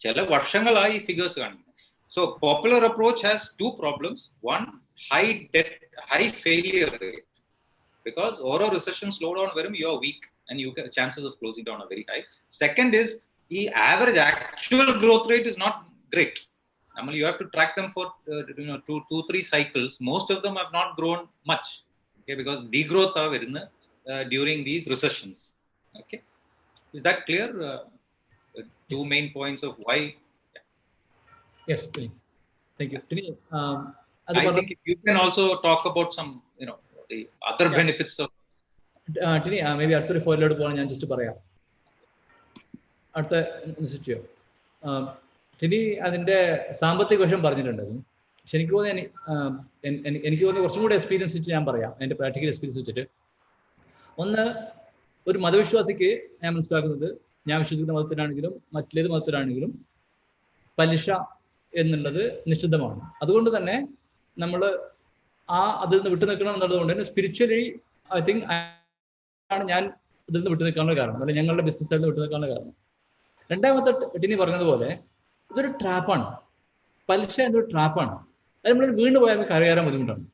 ചില വർഷങ്ങളായി ഈ ഫിഗേഴ്സ് കാണിക്കുന്നത്. So popular approach has two problems. One, high debt, high failure rate, because oral recession slowdown varum you are weak and you get chances of closing down are very high. Second is the average actual growth rate is not great. Normally you have to track them for 2-3 cycles. Most of them have not grown much, okay, because degrowth are during these recessions. Okay, is that clear? Two Yes. main points of why. Yes, thank you. I think you can also talk about some, the other benefits of. Maybe അടുത്തൊരു ഫോറിലോട്ട് പോകണം. ഞാൻ just പറയാം. അടുത്ത ചെയ്യോ ടിനി അതിന്റെ സാമ്പത്തിക വശം പറഞ്ഞിട്ടുണ്ടായിരുന്നു. പക്ഷെ എനിക്ക് തോന്നുന്നു കുറച്ചും കൂടെ എക്സ്പീരിയൻസ് വെച്ച് ഞാൻ പറയാം, എൻ്റെ പ്രാക്ടിക്കൽ എക്സ്പീരിയൻസ് വെച്ചിട്ട്. ഒന്ന്, ഒരു മതവിശ്വാസിക്ക് ഞാൻ മനസ്സിലാക്കുന്നത്, ഞാൻ വിശ്വസിക്കുന്ന മതത്തിലാണെങ്കിലും മറ്റേത് മതത്തിലാണെങ്കിലും പലിശ എന്നുള്ളത് നിശ്ചിതമാണ്. അതുകൊണ്ട് തന്നെ നമ്മൾ അതിൽ നിന്ന് വിട്ടു നിൽക്കണം എന്നുള്ളത് കൊണ്ട് തന്നെ സ്പിരിച്വലി ഐ തിങ്ക് ആണ് ഞാൻ ഇതിൽ നിന്ന് വിട്ടു നിൽക്കാനുള്ള കാരണം, അല്ലെങ്കിൽ ഞങ്ങളുടെ ബിസിനസ്സിൽ നിന്ന് വിട്ടു നിൽക്കാനുള്ള കാരണം. രണ്ടാമത്തെ ടിനി പറഞ്ഞതുപോലെ ഇതൊരു ട്രാപ്പാണ്. പലിശ എന്നൊരു ട്രാപ്പാണ്. അത് നമ്മൾ വീണ് പോയാൽ നമുക്ക് കരകയറാൻ ബുദ്ധിമുട്ടാണ്.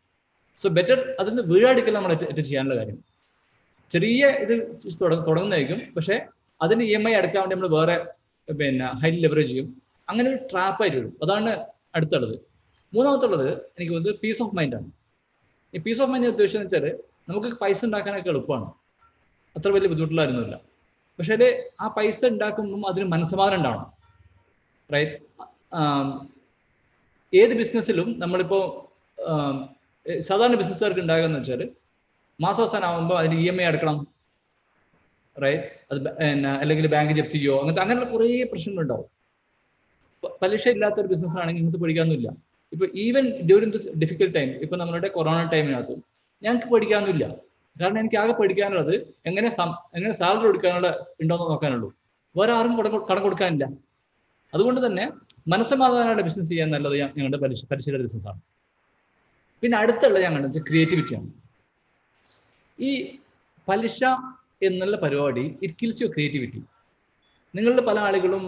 സോ ബെറ്റർ അതിൽ നിന്ന് വീഴാടിക്കൽ നമ്മൾ ഏറ്റവും ചെയ്യാനുള്ള കാര്യം. ചെറിയ ഇത് തുടങ്ങുന്നതായിരിക്കും, പക്ഷെ അതിന് EMI അടക്കാൻ വേണ്ടി നമ്മൾ വേറെ ഹൈ ലെവറേജ് ചെയ്യും. അങ്ങനെ ഒരു ട്രാപ്പായിട്ട് വരും. അതാണ് അടുത്തുള്ളത്. മൂന്നാമത്തുള്ളത് എനിക്ക് തോന്നുന്നത് പീസ് ഓഫ് മൈൻഡാണ്. ഈ പീസ് ഓഫ് മൈൻഡ് ഉദ്ദേശിച്ചെന്ന് വെച്ചാൽ നമുക്ക് പൈസ ഉണ്ടാക്കാനൊക്കെ എളുപ്പമാണ്, അത്ര വലിയ ബുദ്ധിമുട്ടുള്ളായിരുന്നില്ല. പക്ഷേ ആ പൈസ ഉണ്ടാക്കുമ്പം അതിന് മനസ്സമാധാനം ഉണ്ടാവണം, റൈറ്റ്? ഏത് ബിസിനസ്സിലും നമ്മളിപ്പോൾ സാധാരണ ബിസിനസ്സുകാർക്ക് ഉണ്ടാകുന്ന വെച്ചാൽ മാസാവസാനം ആകുമ്പോൾ അതിന് EMI അടക്കണം, റൈറ്റ്? അത് അല്ലെങ്കിൽ ബാങ്ക് ജപ്തി ചെയ്യോ, അങ്ങനെയുള്ള കുറേ പ്രശ്നങ്ങളുണ്ടാവും. പലിശ ഇല്ലാത്തൊരു ബിസിനസ്സിനാണെങ്കിൽ ഇങ്ങനത്തെ പഠിക്കാനൊന്നുമില്ല. ഇപ്പൊ even during this difficult time, ഇപ്പൊ നമ്മളുടെ കൊറോണ ടൈമിനകത്തും ഞങ്ങൾക്ക് പഠിക്കാനൊന്നുമില്ല. കാരണം എനിക്ക് ആകെ പഠിക്കാനുള്ളത് എങ്ങനെ സാലറി കൊടുക്കാനുള്ള ഉണ്ടോയെന്ന് നോക്കാനുള്ളൂ. വേറെ ആർക്കും കടം കൊടുക്കാനില്ല. അതുകൊണ്ട് തന്നെ മനസ്സമാധാനമുള്ള ബിസിനസ് ചെയ്യാൻ നല്ലത് ഞങ്ങളുടെ പലിശയുടെ ബിസിനസ്സാണ്. പിന്നെ അടുത്തുള്ള ഞാൻ കണ്ടത് ക്രിയേറ്റിവിറ്റിയാണ്. ഈ പലിശ എന്നുള്ള പരിപാടി ഇറ്റ് കിൽസ് യുവർ ക്രിയേറ്റിവിറ്റി. നിങ്ങളുടെ പല ആളുകളും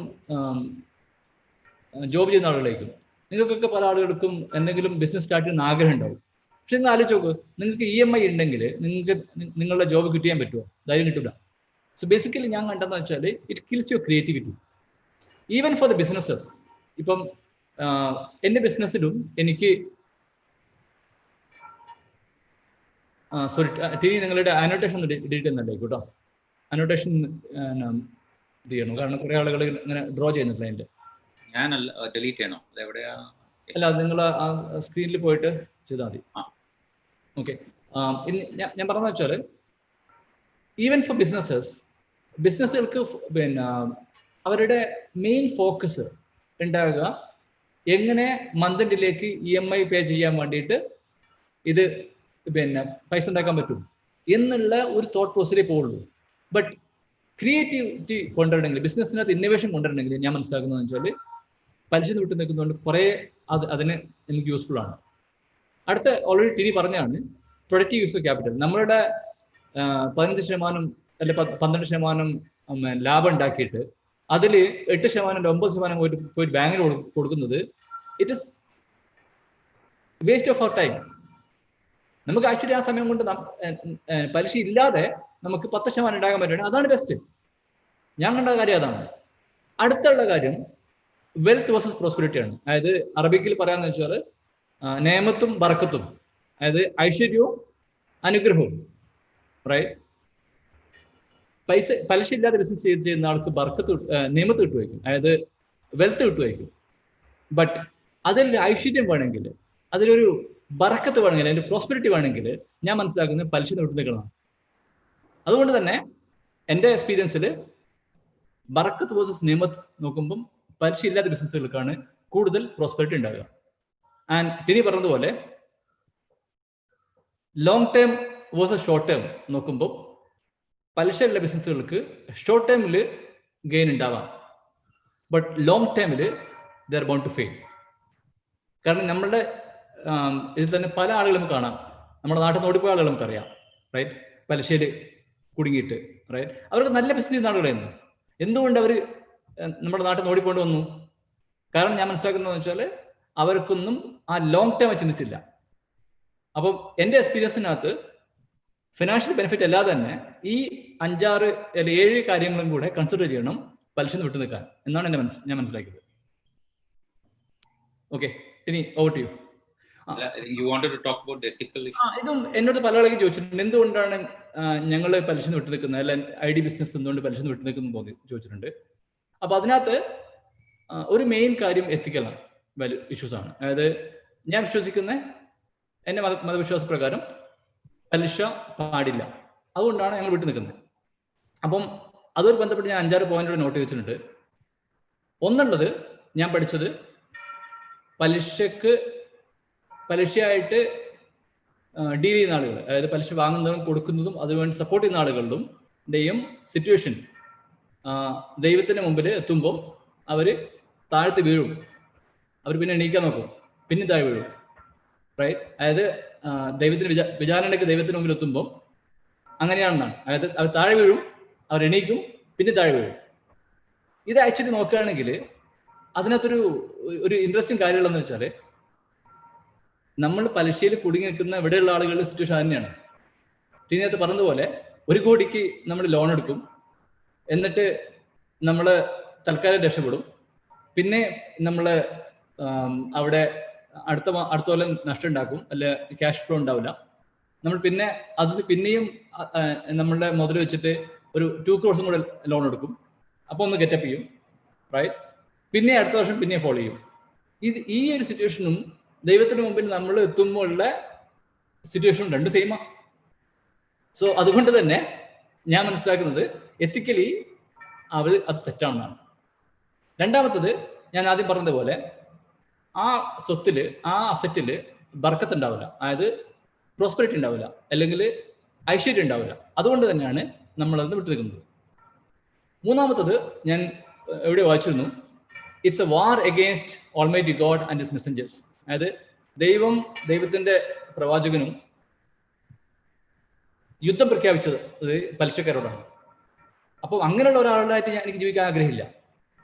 ജോബ് ചെയ്യുന്ന ആളുകളായിരിക്കും. നിങ്ങൾക്കൊക്കെ പല ആളുകൾക്കും എന്തെങ്കിലും ബിസിനസ് സ്റ്റാർട്ട് ചെയ്യുന്ന ആഗ്രഹം ഉണ്ടാവും. പക്ഷെ നിങ്ങൾ ആലോചിച്ച് നോക്ക്, നിങ്ങൾക്ക് EMI ഉണ്ടെങ്കിൽ നിങ്ങൾക്ക് നിങ്ങളുടെ ജോബ് കിട്ടിയാൻ പറ്റുമോ? ധൈര്യം കിട്ടില്ല. സോ ബേസിക്കലി ഞാൻ കണ്ടതെന്ന് വെച്ചാൽ it kills your creativity even for the businesses. ഇപ്പം എൻ്റെ ബിസിനസ്സിലും എനിക്ക് സോറി ടിനി, നിങ്ങളുടെ അനോട്ടേഷൻ ഒന്ന് ഡിലീറ്റ് ചെയ്യുന്നുണ്ടായി കേട്ടോ. അനോട്ടേഷൻ ഇത് ചെയ്യണം, കാരണം കുറെ ആളുകൾ ഇങ്ങനെ ഡ്രോ ചെയ്യുന്നുണ്ട് അതിൻ്റെ. ഡിലീറ്റ് ചെയ്യണോ? അല്ല, നിങ്ങൾ ആ സ്ക്രീനിൽ പോയിട്ട് ചെയ്താൽ മതി. ഓക്കെ, ഞാൻ പറഞ്ഞ വെച്ചാൽ ഈവൻ ഫോർ ബിസിനസ്സുകൾക്ക് പിന്നെ അവരുടെ മെയിൻ ഫോക്കസ് ഉണ്ടാകുക എങ്ങനെ മന്തിലേക്ക് EMI പേ ചെയ്യാൻ വേണ്ടിയിട്ട് ഇത് പിന്നെ പൈസ ഉണ്ടാക്കാൻ പറ്റും എന്നുള്ള ഒരു തോട്ട് പ്രോസസ്സിലേ പോകുള്ളൂ. ബട്ട് ക്രിയേറ്റിവിറ്റി കൊണ്ടുവരണമെങ്കിൽ, ബിസിനസ്സിനകത്ത് ഇന്നോവേഷൻ കൊണ്ടുവരണമെങ്കിൽ ഞാൻ മനസ്സിലാക്കുന്നതെന്ന് വെച്ചാൽ പലിശ വിട്ടു നിൽക്കുന്നതുകൊണ്ട് കുറേ അതിന് നമുക്ക് യൂസ്ഫുൾ ആണ്. അടുത്ത ഓൾറെഡി ടിനി പറഞ്ഞാണ് പ്രൊഡക്റ്റീവ് യൂസ് ഓഫ് ക്യാപിറ്റൽ. നമ്മളുടെ 15% അല്ലെ 12% ലാഭം ഉണ്ടാക്കിയിട്ട് അതിൽ 8% 9% പോയിട്ട് ബാങ്കിന് കൊടുക്കുന്നത് it is waste of our time. നമുക്ക് ആക്ച്വലി ആ സമയം കൊണ്ട് പലിശ ഇല്ലാതെ നമുക്ക് 10% ഉണ്ടാകാൻ പറ്റുകയാണെങ്കിൽ അതാണ് ബെസ്റ്റ്. ഞാൻ കണ്ട കാര്യം അതാണ്. അടുത്തുള്ള കാര്യം വെൽത്ത് വേഴ്സസ് പ്രോസ്പെരിറ്റി ആണ്. അതായത് അറബിക്കിൽ പറയാന്ന് വെച്ചാൽ നേമത്തും ബറക്കത്തും, അതായത് ഐശ്വര്യവും അനുഗ്രഹവും, റൈറ്റ്? പലിശ ഇല്ലാതെ ബിസിനസ് ചെയ്യുന്ന ആൾക്ക് നിയമത്ത് കിട്ടുമായിരിക്കും, അതായത് വെൽത്ത് കിട്ടുമായിരിക്കും. ബട്ട് അതിൽ ഐശ്വര്യം വേണമെങ്കിൽ, അതിലൊരു ബറക്കത്ത് വേണമെങ്കിൽ, അതിന്റെ പ്രോസ്പെരിറ്റി വേണമെങ്കിൽ ഞാൻ മനസ്സിലാക്കുന്നത് പലിശ വിട്ടു നിൽക്കണം. അതുകൊണ്ട് തന്നെ എൻ്റെ എക്സ്പീരിയൻസിൽ ബറക്കത്ത് വേഴ്സസ് നിയമത്ത് നോക്കുമ്പം പലിശ ഇല്ലാത്ത ബിസിനസ്സുകൾക്കാണ് കൂടുതൽ പ്രോസ്പെരിറ്റി ഉണ്ടാകുക. ആൻഡ് ടിനി പറഞ്ഞതുപോലെ long term versus short term നോക്കുമ്പോൾ പലിശയുള്ള ബിസിനസ്സുകൾക്ക് ഷോർട്ട് ടേമിൽ ഗെയിൻ ഉണ്ടാവാം, ബട്ട് ലോങ് ടേമിൽ they are bound to fail. കാരണം നമ്മളുടെ ഇതിൽ തന്നെ പല ആളുകളും കാണാം, നമ്മുടെ നാട്ടിൽ നിന്ന് ഓടിപ്പോയ ആളുകൾ നമുക്കറിയാം, റൈറ്റ്? പലിശയിൽ കുടുങ്ങിയിട്ട്, റൈറ്റ്? അവർക്ക് നല്ല ബിസിനസ് ചെയ്യുന്ന ആളുകളായിരുന്നു. എന്തുകൊണ്ട് അവർ നമ്മുടെ നാട്ടിൽ നിന്ന് ഓടിക്കൊണ്ട് വന്നു? കാരണം ഞാൻ മനസ്സിലാക്കുന്നതെന്ന് വെച്ചാൽ അവർക്കൊന്നും ആ ലോങ് ടേം ചിന്തിച്ചില്ല. അപ്പം എൻ്റെ എക്സ്പീരിയൻസിനകത്ത് ഫിനാൻഷ്യൽ ബെനിഫിറ്റ് അല്ലാതെ തന്നെ ഈ 5, 6 അല്ലെങ്കിൽ 7 കാര്യങ്ങളും കൂടെ കൺസിഡർ ചെയ്യണം പലിശ വിട്ടു നിൽക്കാൻ എന്നാണ് ഞാൻ മനസ്സിലാക്കിയത്. ഓക്കെ, ഇനി ഓവർ ടു യു. ഇതും എന്നോട് പല ആളുകളും ചോദിച്ചിട്ടുണ്ട്, എന്തുകൊണ്ടാണ് ഞങ്ങൾ പലിശ വിട്ടു നിൽക്കുന്നത്, അല്ല ID ബിസിനസ് എന്തുകൊണ്ട് പലിശ വിട്ടു നിൽക്കുന്നു ചോദിച്ചിട്ടുണ്ട്. അപ്പൊ അതിനകത്ത് ഒരു മെയിൻ കാര്യം എത്തിക്കലാണ്, വാല്യൂ ഇഷ്യൂസ് ആണ്. അതായത് ഞാൻ വിശ്വസിക്കുന്ന എൻ്റെ മതവിശ്വാസ പ്രകാരം പലിശ പാടില്ല, അതുകൊണ്ടാണ് ഞങ്ങൾ വിട്ടു നിൽക്കുന്നത്. അപ്പം അതൊരു ബന്ധപ്പെട്ട് ഞാൻ 5-6 പോയിന്റുകൾ നോട്ട് ചെയ്തിട്ടുണ്ട്. ഒന്നുള്ളത്, ഞാൻ പഠിച്ചത് പലിശയായിട്ട് ഡീൽ ചെയ്യുന്ന ആളുകൾ, അതായത് പലിശ വാങ്ങുന്നതും കൊടുക്കുന്നതും അതുവേണ്ടി സപ്പോർട്ട് ചെയ്യുന്ന ആളുകളുടെയും സിറ്റുവേഷൻ ദൈവത്തിന് മുമ്പിൽ എത്തുമ്പോൾ അവർ താഴ്ത്ത് വീഴും, അവർ പിന്നെ എണീക്കാൻ നോക്കും, പിന്നെ താഴെ വീഴും, റൈറ്റ്? അതായത് വിചാരണയ്ക്ക് ദൈവത്തിന് മുമ്പിൽ എത്തുമ്പോൾ അങ്ങനെയാണെന്നാണ്. അതായത് അവർ താഴെ വീഴും, അവർ എണീക്കും, പിന്നെ താഴെ വീഴും. ഇത് ആക്ച്വലി നോക്കുകയാണെങ്കിൽ അതിനകത്തൊരു ഇൻട്രസ്റ്റിംഗ് കാര്യമുള്ളതെന്ന് വെച്ചാൽ നമ്മൾ പലിശയിൽ കുടുങ്ങി നിൽക്കുന്ന ഇവിടെയുള്ള ആളുകളുടെ സിറ്റുവേഷൻ തന്നെയാണ്. ടീനകത്ത് പറഞ്ഞതുപോലെ 1 കോടിക്ക് നമ്മൾ ലോൺ എടുക്കും, എന്നിട്ട് നമ്മൾ തൽക്കാലം രക്ഷപ്പെടും, പിന്നെ നമ്മൾ അവിടെ അടുത്ത കൊല്ലം നഷ്ടം ഉണ്ടാക്കും, അല്ല ക്യാഷ് ഫ്ലോ ഉണ്ടാവില്ല. നമ്മൾ പിന്നെ പിന്നെയും നമ്മളുടെ മുതൽ വെച്ചിട്ട് ഒരു 2 crores കൂടെ ലോൺ എടുക്കും, അപ്പോൾ ഒന്ന് ഗെറ്റപ്പ് ചെയ്യും, റൈറ്റ്? പിന്നെ അടുത്ത വർഷം പിന്നെ ഫോളോ ചെയ്യും. ഈ ഒരു സിറ്റുവേഷനും ദൈവത്തിന് മുമ്പിൽ നമ്മൾ എത്തുമ്പോൾ ഉള്ള സിറ്റുവേഷൻ രണ്ട് സെയിമാ. സോ അതുകൊണ്ട് തന്നെ ഞാൻ മനസ്സിലാക്കുന്നത് എത്തിക്കലി അത് തെറ്റാണെന്നാണ്. രണ്ടാമത്തത് ഞാൻ ആദ്യം പറഞ്ഞതുപോലെ ആ സ്വത്തിൽ, ആ അസറ്റിൽ ബർക്കത്ത് ഉണ്ടാവില്ല, അതായത് പ്രോസ്പെരിറ്റി ഉണ്ടാവില്ല, അല്ലെങ്കിൽ ഐശ്വര്യം ഉണ്ടാവില്ല. അതുകൊണ്ട് തന്നെയാണ് നമ്മളത് വിട്ടു നിൽക്കുന്നത്. മൂന്നാമത്തത് ഞാൻ എവിടെ വായിച്ചിരുന്നു, it's a war against almighty God and his messengers. അതായത് ദൈവത്തിന്റെ പ്രവാചകനും യുദ്ധം പ്രഖ്യാപിച്ചത് പലിശക്കാരോടാണ്. അപ്പോൾ അങ്ങനെയുള്ള ഒരാളായിട്ട് എനിക്ക് ജീവിക്കാൻ ആഗ്രഹമില്ല,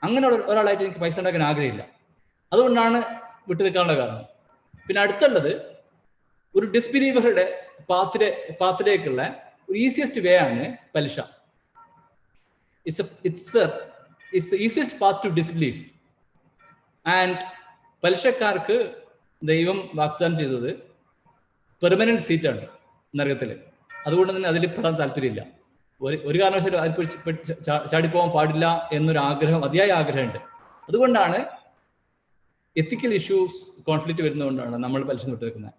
അങ്ങനെയുള്ള ഒരാളായിട്ട് എനിക്ക് പൈസ ഉണ്ടാക്കാൻ ആഗ്രഹമില്ല. അതുകൊണ്ടാണ് വിട്ടു നിൽക്കാനുള്ള കാരണം. പിന്നെ അടുത്തുള്ളത് ഒരു ഡിസ്ബിലീവറുടെ പാത്തിലേക്കുള്ള ഒരു ഈസിയസ്റ്റ് വേ ആണ് പലിശ. It's the easiest path to disbelief. And പലിശക്കാർക്ക് ദൈവം വാഗ്ദാനം ചെയ്തത് പെർമനന്റ് സീറ്റാണ് നരകത്തിൽ. അതുകൊണ്ട് തന്നെ അതിൽ പെടാൻ താല്പര്യമില്ല. ഒരു കാരണവശാലും അതിൽ ചാടിപ്പോകാൻ പാടില്ല എന്നൊരു ആഗ്രഹം, അതിയായ ആഗ്രഹമുണ്ട്. അതുകൊണ്ടാണ് എത്തിക്കൽ ഇഷ്യൂസ്, കോൺഫ്ലിക്റ്റ് വരുന്നതുകൊണ്ടാണ് നമ്മൾ പലിശ വിട്ടു നിൽക്കുന്നത്.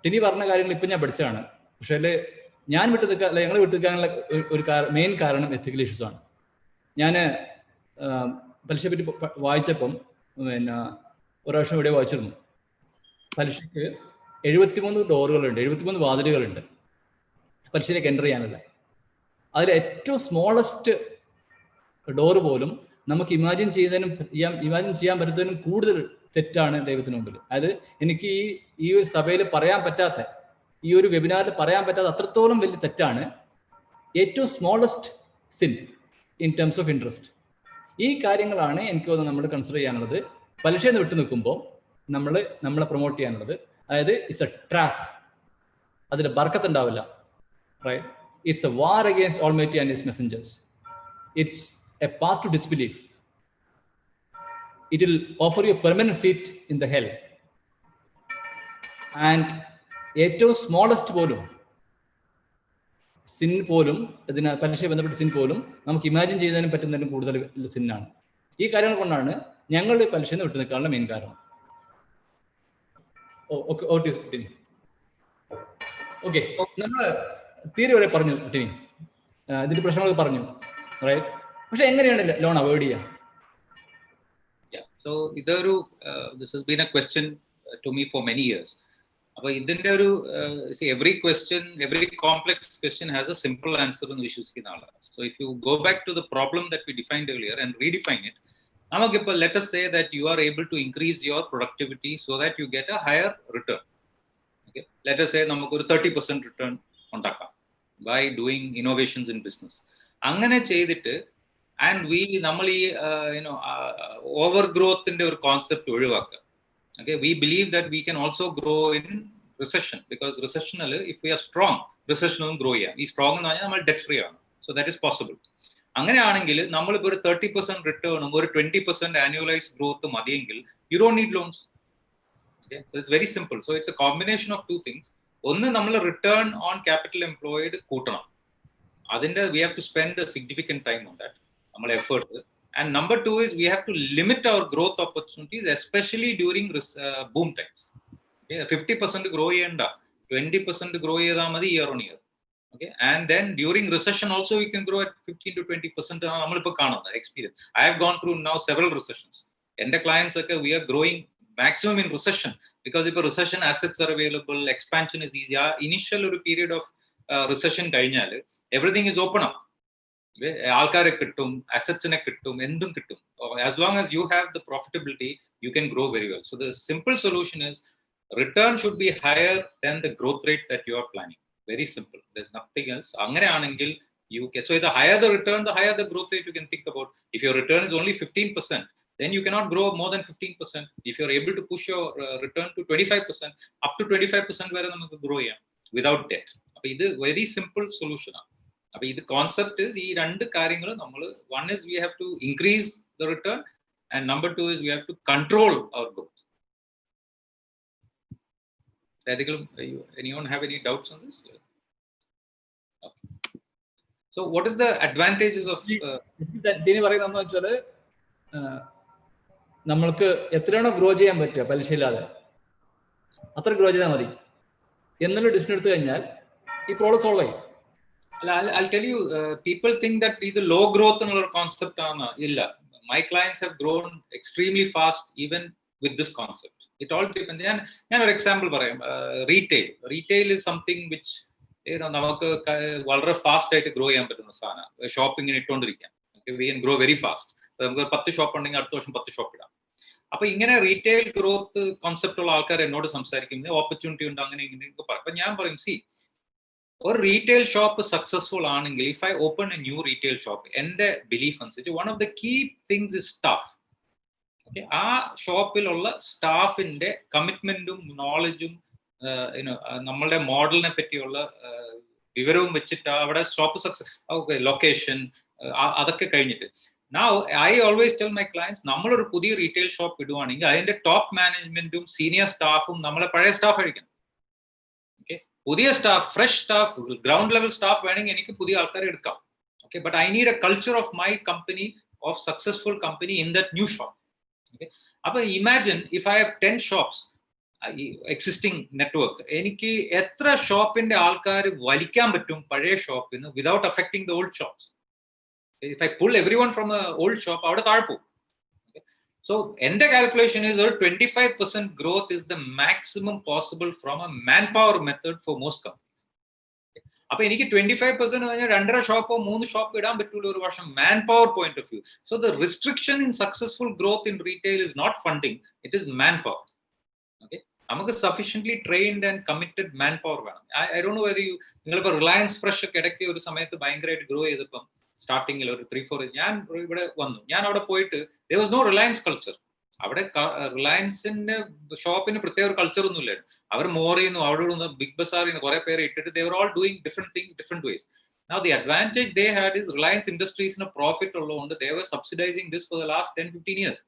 ടിനി പറഞ്ഞ കാര്യങ്ങൾ ഇപ്പം ഞാൻ പഠിച്ചതാണ്. പക്ഷേ ഞാൻ വിട്ടു നിൽക്കാൻ, അല്ല ഞങ്ങൾ വിട്ടു നിൽക്കാനുള്ള ഒരു മെയിൻ കാരണം എത്തിക്കൽ ഇഷ്യൂസ് ആണ്. ഞാൻ പലിശയെ പറ്റി വായിച്ചപ്പം പിന്നെ ഒരു പ്രാവശ്യം ഇവിടെ വായിച്ചിരുന്നു, പലിശയ്ക്ക് 73 ഡോറുകളുണ്ട്, 73 വാതിലുകളുണ്ട് പലിശയിലേക്ക് എൻ്റർ ചെയ്യാനുള്ള. അതിൽ ഏറ്റവും സ്മോളസ്റ്റ് ഡോറ് പോലും നമുക്ക് ഇമാജിൻ ചെയ്യാൻ പറ്റുന്നതിനും കൂടുതൽ തെറ്റാണ് ദൈവത്തിന് മുമ്പിൽ. അതായത് എനിക്ക് ഈ ഒരു സഭയിൽ പറയാൻ പറ്റാത്ത, ഈ ഒരു വെബിനാറിൽ പറയാൻ പറ്റാത്ത അത്രത്തോളം വലിയ തെറ്റാണ് ഏറ്റവും smallest sin in terms of interest. ഈ കാര്യങ്ങളാണ് എനിക്ക് തോന്നുന്നത് നമ്മൾ കൺസിഡർ ചെയ്യാനുള്ളത്. പലിശയിൽ നിന്ന് വിട്ടു നിൽക്കുമ്പോൾ നമ്മളെ പ്രൊമോട്ട് ചെയ്യാനുള്ളത്. അതായത് ഇറ്റ്സ് എ ട്രാപ്പ്, അതിൽ ബർക്കത്ത് ഉണ്ടാവില്ല. Right? It's a war against almighty and his messengers. It's a path to disbelief. It will offer you a permanent seat in the hell. And ഏറ്റവും സ്മോളസ്റ്റ് പോലും സിൻ പോലും, ഇതിന് പലിശയെ ബന്ധപ്പെട്ട സിൻ പോലും നമുക്ക് ഇമാജിൻ ചെയ്യുന്നതിനും പറ്റുന്നതിനും കൂടുതൽ സിന്നാണ്. ഈ കാര്യങ്ങൾ കൊണ്ടാണ് ഞങ്ങൾ പലിശയിൽ നിന്ന് വിട്ടു നിൽക്കാനുള്ള മെയിൻ കാരണം. ഓക്കെ, നമ്മൾ തീരെ വരെ പറഞ്ഞു ടിനി, ഇതിന്റെ പ്രശ്നങ്ങളൊക്കെ പറഞ്ഞു, റൈറ്റ്? പക്ഷെ എങ്ങനെയാണ് ലോൺ അവോയ്ഡ് ചെയ്യുക? So this has been a question to me for many years. Appo idinte see every complex question has a simple answer nu vishwasikkuna. So if you go back to the problem that we defined earlier and redefine it, namakku let us say that you are able to increase your productivity so that you get a higher return. Okay, let us say namakku oru 30% return undakam by doing innovations in business. Angane cheyidittu and നമ്മൾ ഈ over ഗ്രോത്തിന്റെ ഒരു concept ഒഴിവാക്കുക. Okay, we believe that we can also grow in recession, because recessional if we are strong, recessional grow ചെയ്യാം. ഈ strong എന്ന് പറഞ്ഞാൽ നമ്മൾ debt free ആണ്. So that is possible. അങ്ങനെയാണെങ്കിൽ നമ്മളിപ്പോൾ ഒരു 30% റിട്ടേണും ഒരു 20% ആനുവലൈസ് ഗ്രോത്ത് മതിയെങ്കിൽ you don't need loans. Okay, so it's very simple. So it's a combination of two things. ഒന്ന്, നമ്മൾ റിട്ടേൺ ഓൺ ക്യാപിറ്റൽ എംപ്ലോയിഡ് കൂട്ടണം. അതിന്റെ we have to spend a significant time on that. നമ്മൾ effort. And number two is we have to limit our growth opportunities, especially during boom times. Okay, 50% grow ചെയ്യണ്ട, 20% grow ചെയ്താൽ മതി year on year. Okay, and then during recession also we can grow at 15 to 20%. നമ്മളിപ്പോൾ കാണുന്ന experience. I have gone through now several recessions. എൻ്റെ clients ഒക്കെ we are growing maximum in recession, because ഇപ്പോൾ recession assets are available, expansion is easy. Initial ഒരു period of recession കഴിഞ്ഞാൽ everything is open up. ആൾക്കാരെ കിട്ടും, അസറ്റ്സിനെ കിട്ടും, എന്തും കിട്ടും. As long as you have the profitability, you can grow very well. So the simple solution is return should be higher than the growth rate that you are planning. Very simple. There's nothing else. അങ്ങനെയാണെങ്കിൽ you can, so the higher the return, the higher the growth rate you can think about. If your return is only 15%, then you cannot grow more than 15%. If you are able to push your return to 25%, up to 25% വരെ നമുക്ക് grow ചെയ്യാം without debt. അപ്പോൾ ഇത് very simple solution ആണ്. അപ്പോൾ ഇത് concept ഈ രണ്ട് കാര്യങ്ങൾ നമ്മൾ, one is we have to increase the return and number two is we have to control our growth. Anyone have any doubts on this? Okay. So what is the advantages of ഇതിന് പറയുന്നതെന്ന് വെച്ചാൽ നമ്മൾക്ക് എത്രയാണോ grow ചെയ്യാൻ പറ്റുക പലിശയില്ലാതെ, അത്ര grow ചെയ്താൽ മതി എന്നുള്ള ഡിസിഷൻ എടുത്തു കഴിഞ്ഞാൽ ഈ പ്രോബ്ലം സോൾവ് ആയി. I'll tell you, people think that ഇത് low growth എന്നുള്ള concept ആണ്. ഇല്ല. My clients have grown extremely fast even with this concept. It all depends. ഞാൻ ഒരു എക്സാമ്പിൾ പറയാം. Retail is something which നമുക്ക് വളരെ ഫാസ്റ്റ് ആയിട്ട് ഗ്രോ ചെയ്യാൻ പറ്റുന്ന സാധനമാണ്. ഷോപ്പിങ്ങിന് ഇട്ടുകൊണ്ടിരിക്കാം. We can grow very fast. നമുക്ക് 10 ഷോപ്പ് ഉണ്ടെങ്കിൽ അടുത്ത വർഷം 10 ഷോപ്പ് ഇടാം. അപ്പൊ ഇങ്ങനെ റീറ്റെയിൽ ഗ്രോത്ത് കോൺസെപ്റ്റ് ഉള്ള ആൾക്കാർ എന്നോട് സംസാരിക്കുന്നത് ഓപ്പർച്യൂണിറ്റി ഉണ്ട് അങ്ങനെ ഇങ്ങനെയൊക്കെ പറയും. അപ്പൊ ഞാൻ പറയും, സി, ഒരു റീറ്റെയിൽ ഷോപ്പ് സക്സസ്ഫുൾ ആണെങ്കിൽ, if I open a new retail shop, എന്റെ ബിലീഫ് അനുസരിച്ച് one of the key things is staff. Okay, ആ ഷോപ്പിലുള്ള സ്റ്റാഫിന്റെ കമ്മിറ്റ്മെന്റും നോളജും നമ്മളുടെ മോഡലിനെ പറ്റിയുള്ള വിവരവും വെച്ചിട്ട് അവിടെ ഷോപ്പ് സക്സസ്. ഓക്കെ, ലൊക്കേഷൻ അതൊക്കെ കഴിഞ്ഞിട്ട് now I always tell my clients, നമ്മളൊരു പുതിയ റീറ്റെയിൽ ഷോപ്പ് ഇടുവാണെങ്കിൽ അതിന്റെ ടോപ്പ് മാനേജ്മെന്റും സീനിയർ സ്റ്റാഫും നമ്മളെ പഴയ സ്റ്റാഫ് ആയിരിക്കണം. ഓക്കെ, പുതിയ staff, fresh staff, ground level staff വേണമെങ്കിൽ എനിക്ക് പുതിയ ആൾക്കാരെ എടുക്കാം. Okay, but I need a culture of my company, of successful company in that new shop. Okay, അപ്പൊ imagine if I have 10 shops existing network, എനിക്ക് എത്ര ഷോപ്പിന്റെ ആൾക്കാർ വലിക്കാൻ പറ്റും പഴയ ഷോപ്പിന് without affecting the old shops? If I pull everyone from an old shop, avada thaazhu. Okay, so ende calculation is 25% growth is the maximum possible from a manpower method for most companies. appo enikku 25% പറഞ്ഞാൽ 2.5 ഷോപ്പോ 3 shop ഇടാൻ പറ്റുള്ള ഒരു വർഷം manpower point of view. So the restriction in successful growth in retail is not funding, it is manpower. Okay, നമുക്ക് sufficiently trained and committed manpower വേണം. I don't know whether you നിങ്ങളിപ്പോൾ Reliance fresh ഒക്കെ ഇടയ്ക്ക് ഒരു സമയത്ത് ഭയങ്കരമായിട്ട് grow ചെയ്തപ്പം സ്റ്റാർട്ടിങ്ങിൽ ഒരു 3-4 ഞാൻ ഇവിടെ വന്നു, ഞാൻ അവിടെ പോയിട്ട് there was no Reliance culture. അവിടെ റിലയൻസിന്റെ ഷോപ്പിന് പ്രത്യേക ഒരു കൾച്ചർ ഒന്നും ഇല്ലായിരുന്നു. അവർ മോറിന്ന് അവിടെ നിന്ന് ബിഗ് ബസാറിന്ന് കുറെ പേരെ ഇട്ടിട്ട് they were all doing different things different ways. Now the advantage they had is Reliance Industries ന് പ്രോഫിറ്റ് ഉള്ളതുകൊണ്ട് they were subsidizing this for the last 10-15 years.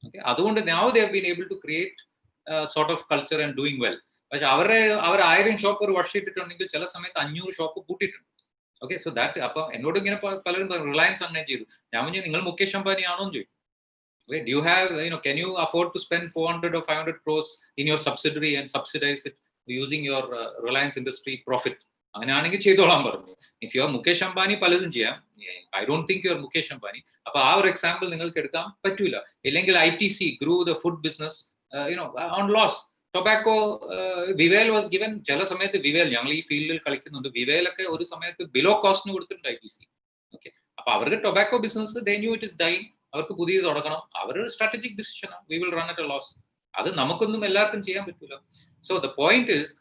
Okay, അതുകൊണ്ട് now they have been able to create sort of culture and doing well. പക്ഷെ അവർ 1000 shop ഒരു വർഷം ഇട്ടിട്ടുണ്ടെങ്കിൽ ചില സമയത്ത് 500 shop കൂട്ടിയിട്ടുണ്ട്. Okay, so that അപ്പൊ എന്നോട് ഇങ്ങനെ പലരും റിലയൻസ് അങ്ങനെ ചെയ്തു. ഞാൻ പറഞ്ഞു, നിങ്ങൾ മുകേഷ് അംബാനി ആണോ എന്ന് ചോദിക്കും. Okay, do you have, can you afford to spend 400 or 500 crores in your subsidiary and subsidize it using your Reliance Industry profit? അങ്ങനെയാണെങ്കിൽ ചെയ്തോളാൻ പറഞ്ഞു. If you R Mukesh Ambani പലതും ചെയ്യാം. I don't think you are Mukesh Ambani. അപ്പൊ ആ ഒരു എക്സാമ്പിൾ നിങ്ങൾക്ക് എടുക്കാൻ പറ്റൂല. ഇല്ലെങ്കിൽ ITC grew the food business on loss. Tobacco, Vivel was given. ചില സമയത്ത് വിവേൽ, ഞങ്ങൾ ഈ ഫീൽഡിൽ കളിക്കുന്നുണ്ട്, വിവേലൊക്കെ ഒരു സമയത്ത് ബിലോ കോസ്റ്റിന് കൊടുത്തിട്ടുണ്ട് ITC. ഓക്കെ, അപ്പൊ അവർക്ക് tobacco business they knew it is dying, അവർക്ക് പുതിയത് തുടങ്ങണം, അവരുടെ സ്ട്രാറ്റജിക് ഡിസിഷനാണ്. We will run at a loss. അത് നമുക്കൊന്നും എല്ലാവർക്കും ചെയ്യാൻ പറ്റില്ല. So the point is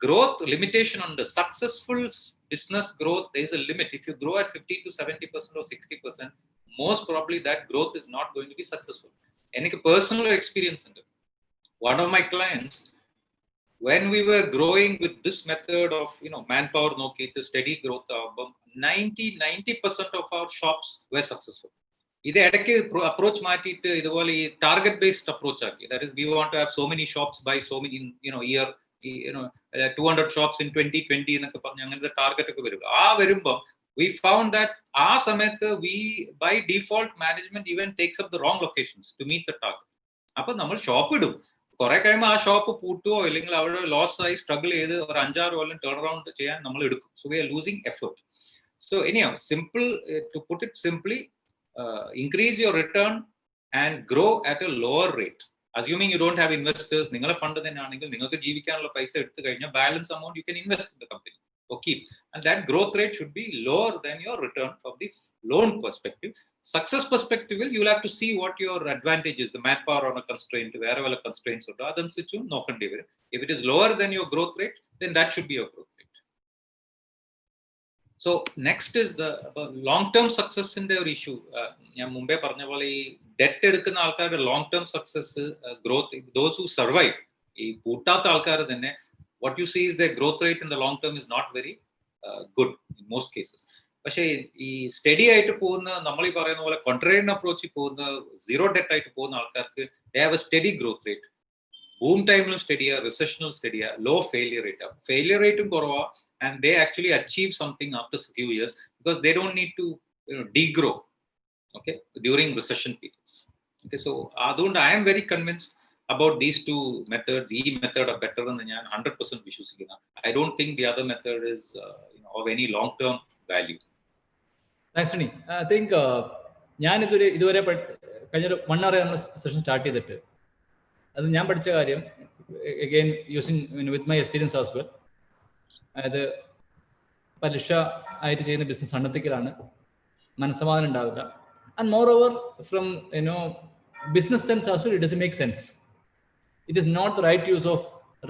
growth limitation ഉണ്ട്. Successful business growth there is a limit. If you grow at 50 to 70% or 60%, most probably that growth is not going to be successful. എനിക്ക് personal experience ഉണ്ട്. One of my clients, when we were growing with this method of manpower നോക്കിയിട്ട് steady growth ആകുമ്പം 90% of our shops were successful. ഇത് ഇടയ്ക്ക് approach മാറ്റിയിട്ട് ഇതുപോലെ ഈ target based approach ആക്കി. That is, we want to have so many shops by so many year, 200 shops in 2020 എന്നൊക്കെ പറഞ്ഞ് അങ്ങനത്തെ ടാർഗറ്റ് ഒക്കെ വരും. ആ വരുമ്പം we found that ആ സമയത്ത് we by default management even takes up the wrong locations to meet the target. അപ്പൊ നമ്മൾ ഷോപ്പ് ഇടും, കുറെ കഴിയുമ്പോൾ ആ ഷോപ്പ് പൂട്ടുവോ അല്ലെങ്കിൽ അവിടെ ലോസ് ആയി സ്ട്രഗിൾ ചെയ്ത് ഒരു 5-6 കൊല്ലം ടേൺ അറൗണ്ട് ചെയ്യാൻ നമ്മൾ എടുക്കും. So we are losing effort. So anyhow, simple, to put it simply, increase your return and grow at a lower rate. Assuming you don't have investors, നിങ്ങളെ fund തന്നെ ആണെങ്കിൽ നിങ്ങൾക്ക് ജീവിക്കാനുള്ള പൈസ എടുത്തു കഴിഞ്ഞാൽ balance amount you can invest in the company or keep, and that growth rate should be lower than your return from the loan perspective. Success perspective, you'll have to see what your advantage is, the manpower on a constraint, wherever the constraints are, അതനുസരിച്ച് നോക്കേണ്ടി വരും. If it is lower than your growth rate, then that should be your growth rate. So next is the long term success in the issue. ഞാൻ മുമ്പേ പറഞ്ഞ പോലെ ഈ debt എടുക്കുന്ന ആൾക്കാരുടെ long term success, growth, those who survive, ഈ പൂട്ടാത്ത ആൾക്കാർ തന്നെ, what you see is their growth rate in the long term is not very good in most cases. പക്ഷേ ഈ സ്റ്റഡി ആയിട്ട് പോകുന്ന, നമ്മൾ ഈ പറയുന്ന പോലെ കോൺട്രേറിയൻ അപ്രോച്ചിൽ പോകുന്ന, സീറോ ഡെറ്റ് ആയിട്ട് പോകുന്ന ആൾക്കാർക്ക് they have a steady growth rate. Boom ടൈമിലും സ്റ്റഡിയാ, റിസഷനിലും സ്റ്റഡിയാ, ലോ ഫെയിലിയർ റേറ്റ് ആണ്. ഫെയിലിയർ റേറ്റും കുറവാ, and they actually achieve something after a few years because they don't need to degrow, okay, during recession periods. Okay, so അതുകൊണ്ട് I am very convinced about these two methods, ഈ method are better എന്ന് ഞാൻ 100% വിശ്വസിക്കുന്നു. I don't think the other method is of any long-term value. Thanks Tony. I think ഞാൻ ഇതുവരെ കഴിഞ്ഞൊരു 1 hour നമ്മൾ session start ചെയ്തിട്ട് അത് ഞാൻ പഠിച്ച കാര്യം again using with my experience as well, അതായത് പലിശ ആയിട്ട് ചെയ്യുന്ന ബിസിനസ് അണ്ണത്തിക്കലാണ്, മനസ്സമാധാനം ഉണ്ടാവില്ല. And more over from business sense as well, it doesn't make sense. It is not the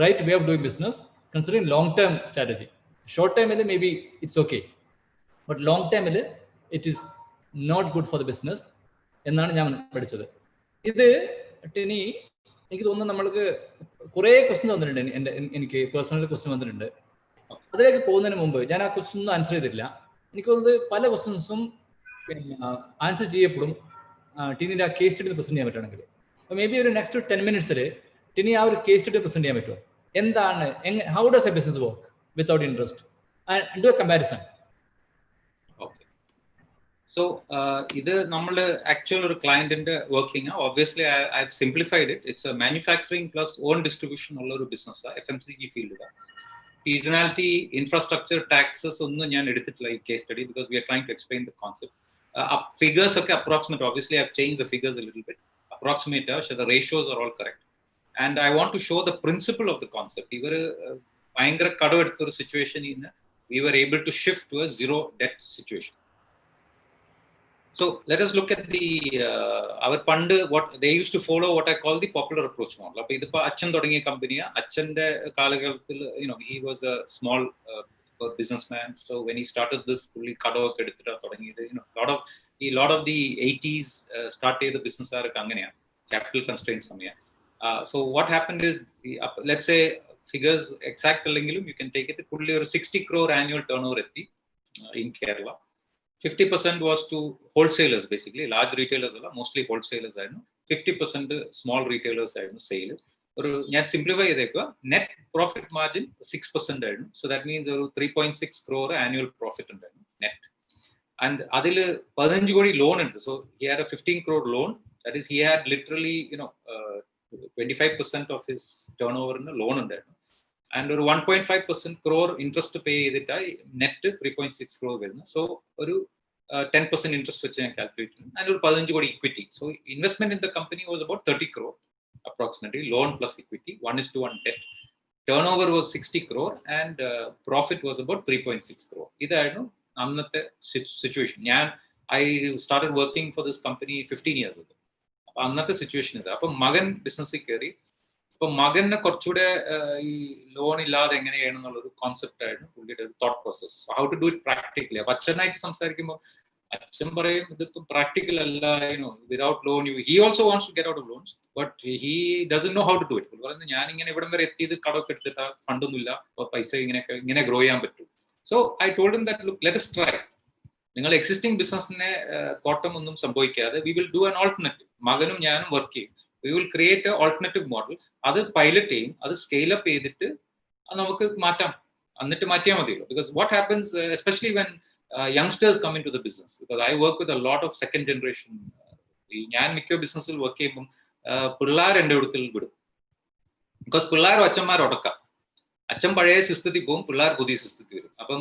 right way of doing business considering long-term strategy. Short term maybe it's okay, but long term it is not good for the business എന്നാണ് ഞാൻ പഠിച്ചത്. ഇത് ടിനി എനിക്ക് തോന്നുന്നു നമ്മൾക്ക് കുറേ question വന്നിട്ടുണ്ട്, എനിക്ക് പേഴ്സണൽ ക്വസ്റ്റ്യൻ വന്നിട്ടുണ്ട്. അതിലേക്ക് പോകുന്നതിന് മുമ്പ് ഞാൻ ആ ക്വസ്റ്റ്യൻ ഒന്നും ആൻസർ ചെയ്തിട്ടില്ല. എനിക്ക് തോന്നുന്നത് പല ക്വസ്റ്റ്യൻസും ആൻസർ ചെയ്യപ്പെടും ടിനിന്റെ ആ കേസ് സ്റ്റഡി പ്രസന്റ് ചെയ്യാൻ പറ്റുകയാണെങ്കിൽ. അപ്പോൾ മേ ബി ഒരു നെക്സ്റ്റ് 10 minutes ടിനി ആ ഒരു കേസ് സ്റ്റഡി പ്രസന്റ് ചെയ്യാൻ പറ്റുമോ? എന്താണ്, how does a business work without interest and do a comparison. Okay, so ഇത് നമ്മൾ ആക്ച്വൽ ഒരു ക്ലയന്റിന്റെ working. Obviously I have simplified it. It's a manufacturing plus on distribution ഉള്ള ഒരു ബിസിനസ്, FMCG ഫീൽഡിലാണ്. സീസണാലിറ്റി, ഇൻഫ്രാസ്ട്രക്ചർ, ടാക്സസ് ഒന്നും ഞാൻ എടുത്തിട്ടില്ല ഈ case study, because we are trying to explain the concept. Figures okay, approximate. Obviously, I've changed the figures a little bit. Approximate, so the ratios are all correct. And I want to show the principle of the concept. We were bhayangara kadu edutha oru situation in we were able to shift to a zero debt situation. So let us look at the our pand, what they used to follow, what I call the popular approach model. Appo idu achan thodangiya company a achande kalagathil, he was a small businessman. So when he started this fully kadok edutita thodangiyது, lot of the 80s start ചെയ്ത business ആർക്ക് അങ്ങനെയാണ്, capital constraints സമയം. So what happened is, let's say figures exact അല്ലെങ്കിലും you can take it, fully ഒരു 60 crore annual turnover എത്തി in Kerala. 50% was to wholesalers, basically large retailers അല്ല, mostly wholesalers ആയിരുന്നു. 50% small retailers ആയിരുന്നു sale. ഒരു ഞാൻ simplify ചെയ്തേക്കുക, നെറ്റ് പ്രോഫിറ്റ് മാർജിൻ 6% ആയിരുന്നു. സോ ദാറ്റ് മീൻസ് ഒരു 3.6 crore ആനുവൽ പ്രോഫിറ്റ് ഉണ്ടായിരുന്നു നെറ്റ്. ആൻഡ് അതിൽ 15 കോടി ലോൺ ഉണ്ട്. So he had a 15 crore loan. That is he had literally 25% of his ടേൺ ഓവറിന് ലോൺ ഉണ്ടായിരുന്നു. ആൻഡ് ഒരു 1.5% crore ഇൻട്രസ്റ്റ് പേ ചെയ്തിട്ടായി നെറ്റ് 3.6 crore വരുന്നു. സോ ഒരു 10% ഇൻട്രസ്റ്റ് വെച്ച് ഞാൻ കാൽക്കുലേറ്റ് ചെയ്തു. ആൻഡ് ഒരു 15 കോടി equity. So investment in the company was about 30 crore approximately, loan plus equity, 1:1 debt. Turnover was 60 crore and profit was about 3.6 crore. ഇതായിരുന്നു അന്നത്തെ situation. I started working for this company 15 years ago. അപ്പോൾ അന്നത്തെ situation ഇത്. അപ്പം മകൻ ബിസിനസ്സിൽ കയറി. അപ്പം മകനെ കുറച്ചുകൂടെ ഈ ലോൺ ഇല്ലാതെ എങ്ങനെയാണെന്നുള്ളൊരു കോൺസെപ്റ്റ് ആയിരുന്നു പുള്ളിയുടെ ഒരു thought process. How to do it practically. അപ്പൊ അച്ഛനായിട്ട് സംസാരിക്കുമ്പോൾ അച്ഛൻ പറയും ഇതിപ്പം പ്രാക്ടിക്കൽ അല്ല, without loan he also wants to get out of loans, but he doesn't know how to do it. പറയുന്നത് ഞാൻ ഇങ്ങനെ ഇവിടം വരെ എത്തിയത് കടമൊക്കെ എടുത്തിട്ട് ഫണ്ടൊന്നുമില്ല, അപ്പൊ പൈസ ഇങ്ങനെ ഗ്രോ ചെയ്യാൻ പറ്റും. So I told him that look, let us try. നിങ്ങൾ എക്സിസ്റ്റിംഗ് ബിസിനസിനെ കോട്ടം ഒന്നും സംഭവിക്കാതെ V will do an alternative. മകനും ഞാനും വർക്ക് ചെയ്യും. We will create A alternative model. അത് പൈലറ്റ് ചെയ്യും, അത് സ്കെയിൽ അപ്പ് ചെയ്തിട്ട് നമുക്ക് മാറ്റാം, എന്നിട്ട് മാറ്റിയാൽ മതിയല്ലോ. Because what happens especially when youngsters come into the business, because I work with a lot of second generation. ഞാൻ മിക്ക ബിസിനസ്സിൽ വർക്ക് ചെയ്യുമ്പോൾ പിള്ളേർ എൻ്റെ അടുത്തിൽ വിടും. ബിക്കോസ് പിള്ളേർ അച്ഛന്മാർ ഉടക്കാം. അച്ഛൻ പഴയ സിസ്റ്റത്തിൽ പോകും, പിള്ളേർ പുതിയ സിസ്റ്റത്തിൽ വരും. അപ്പം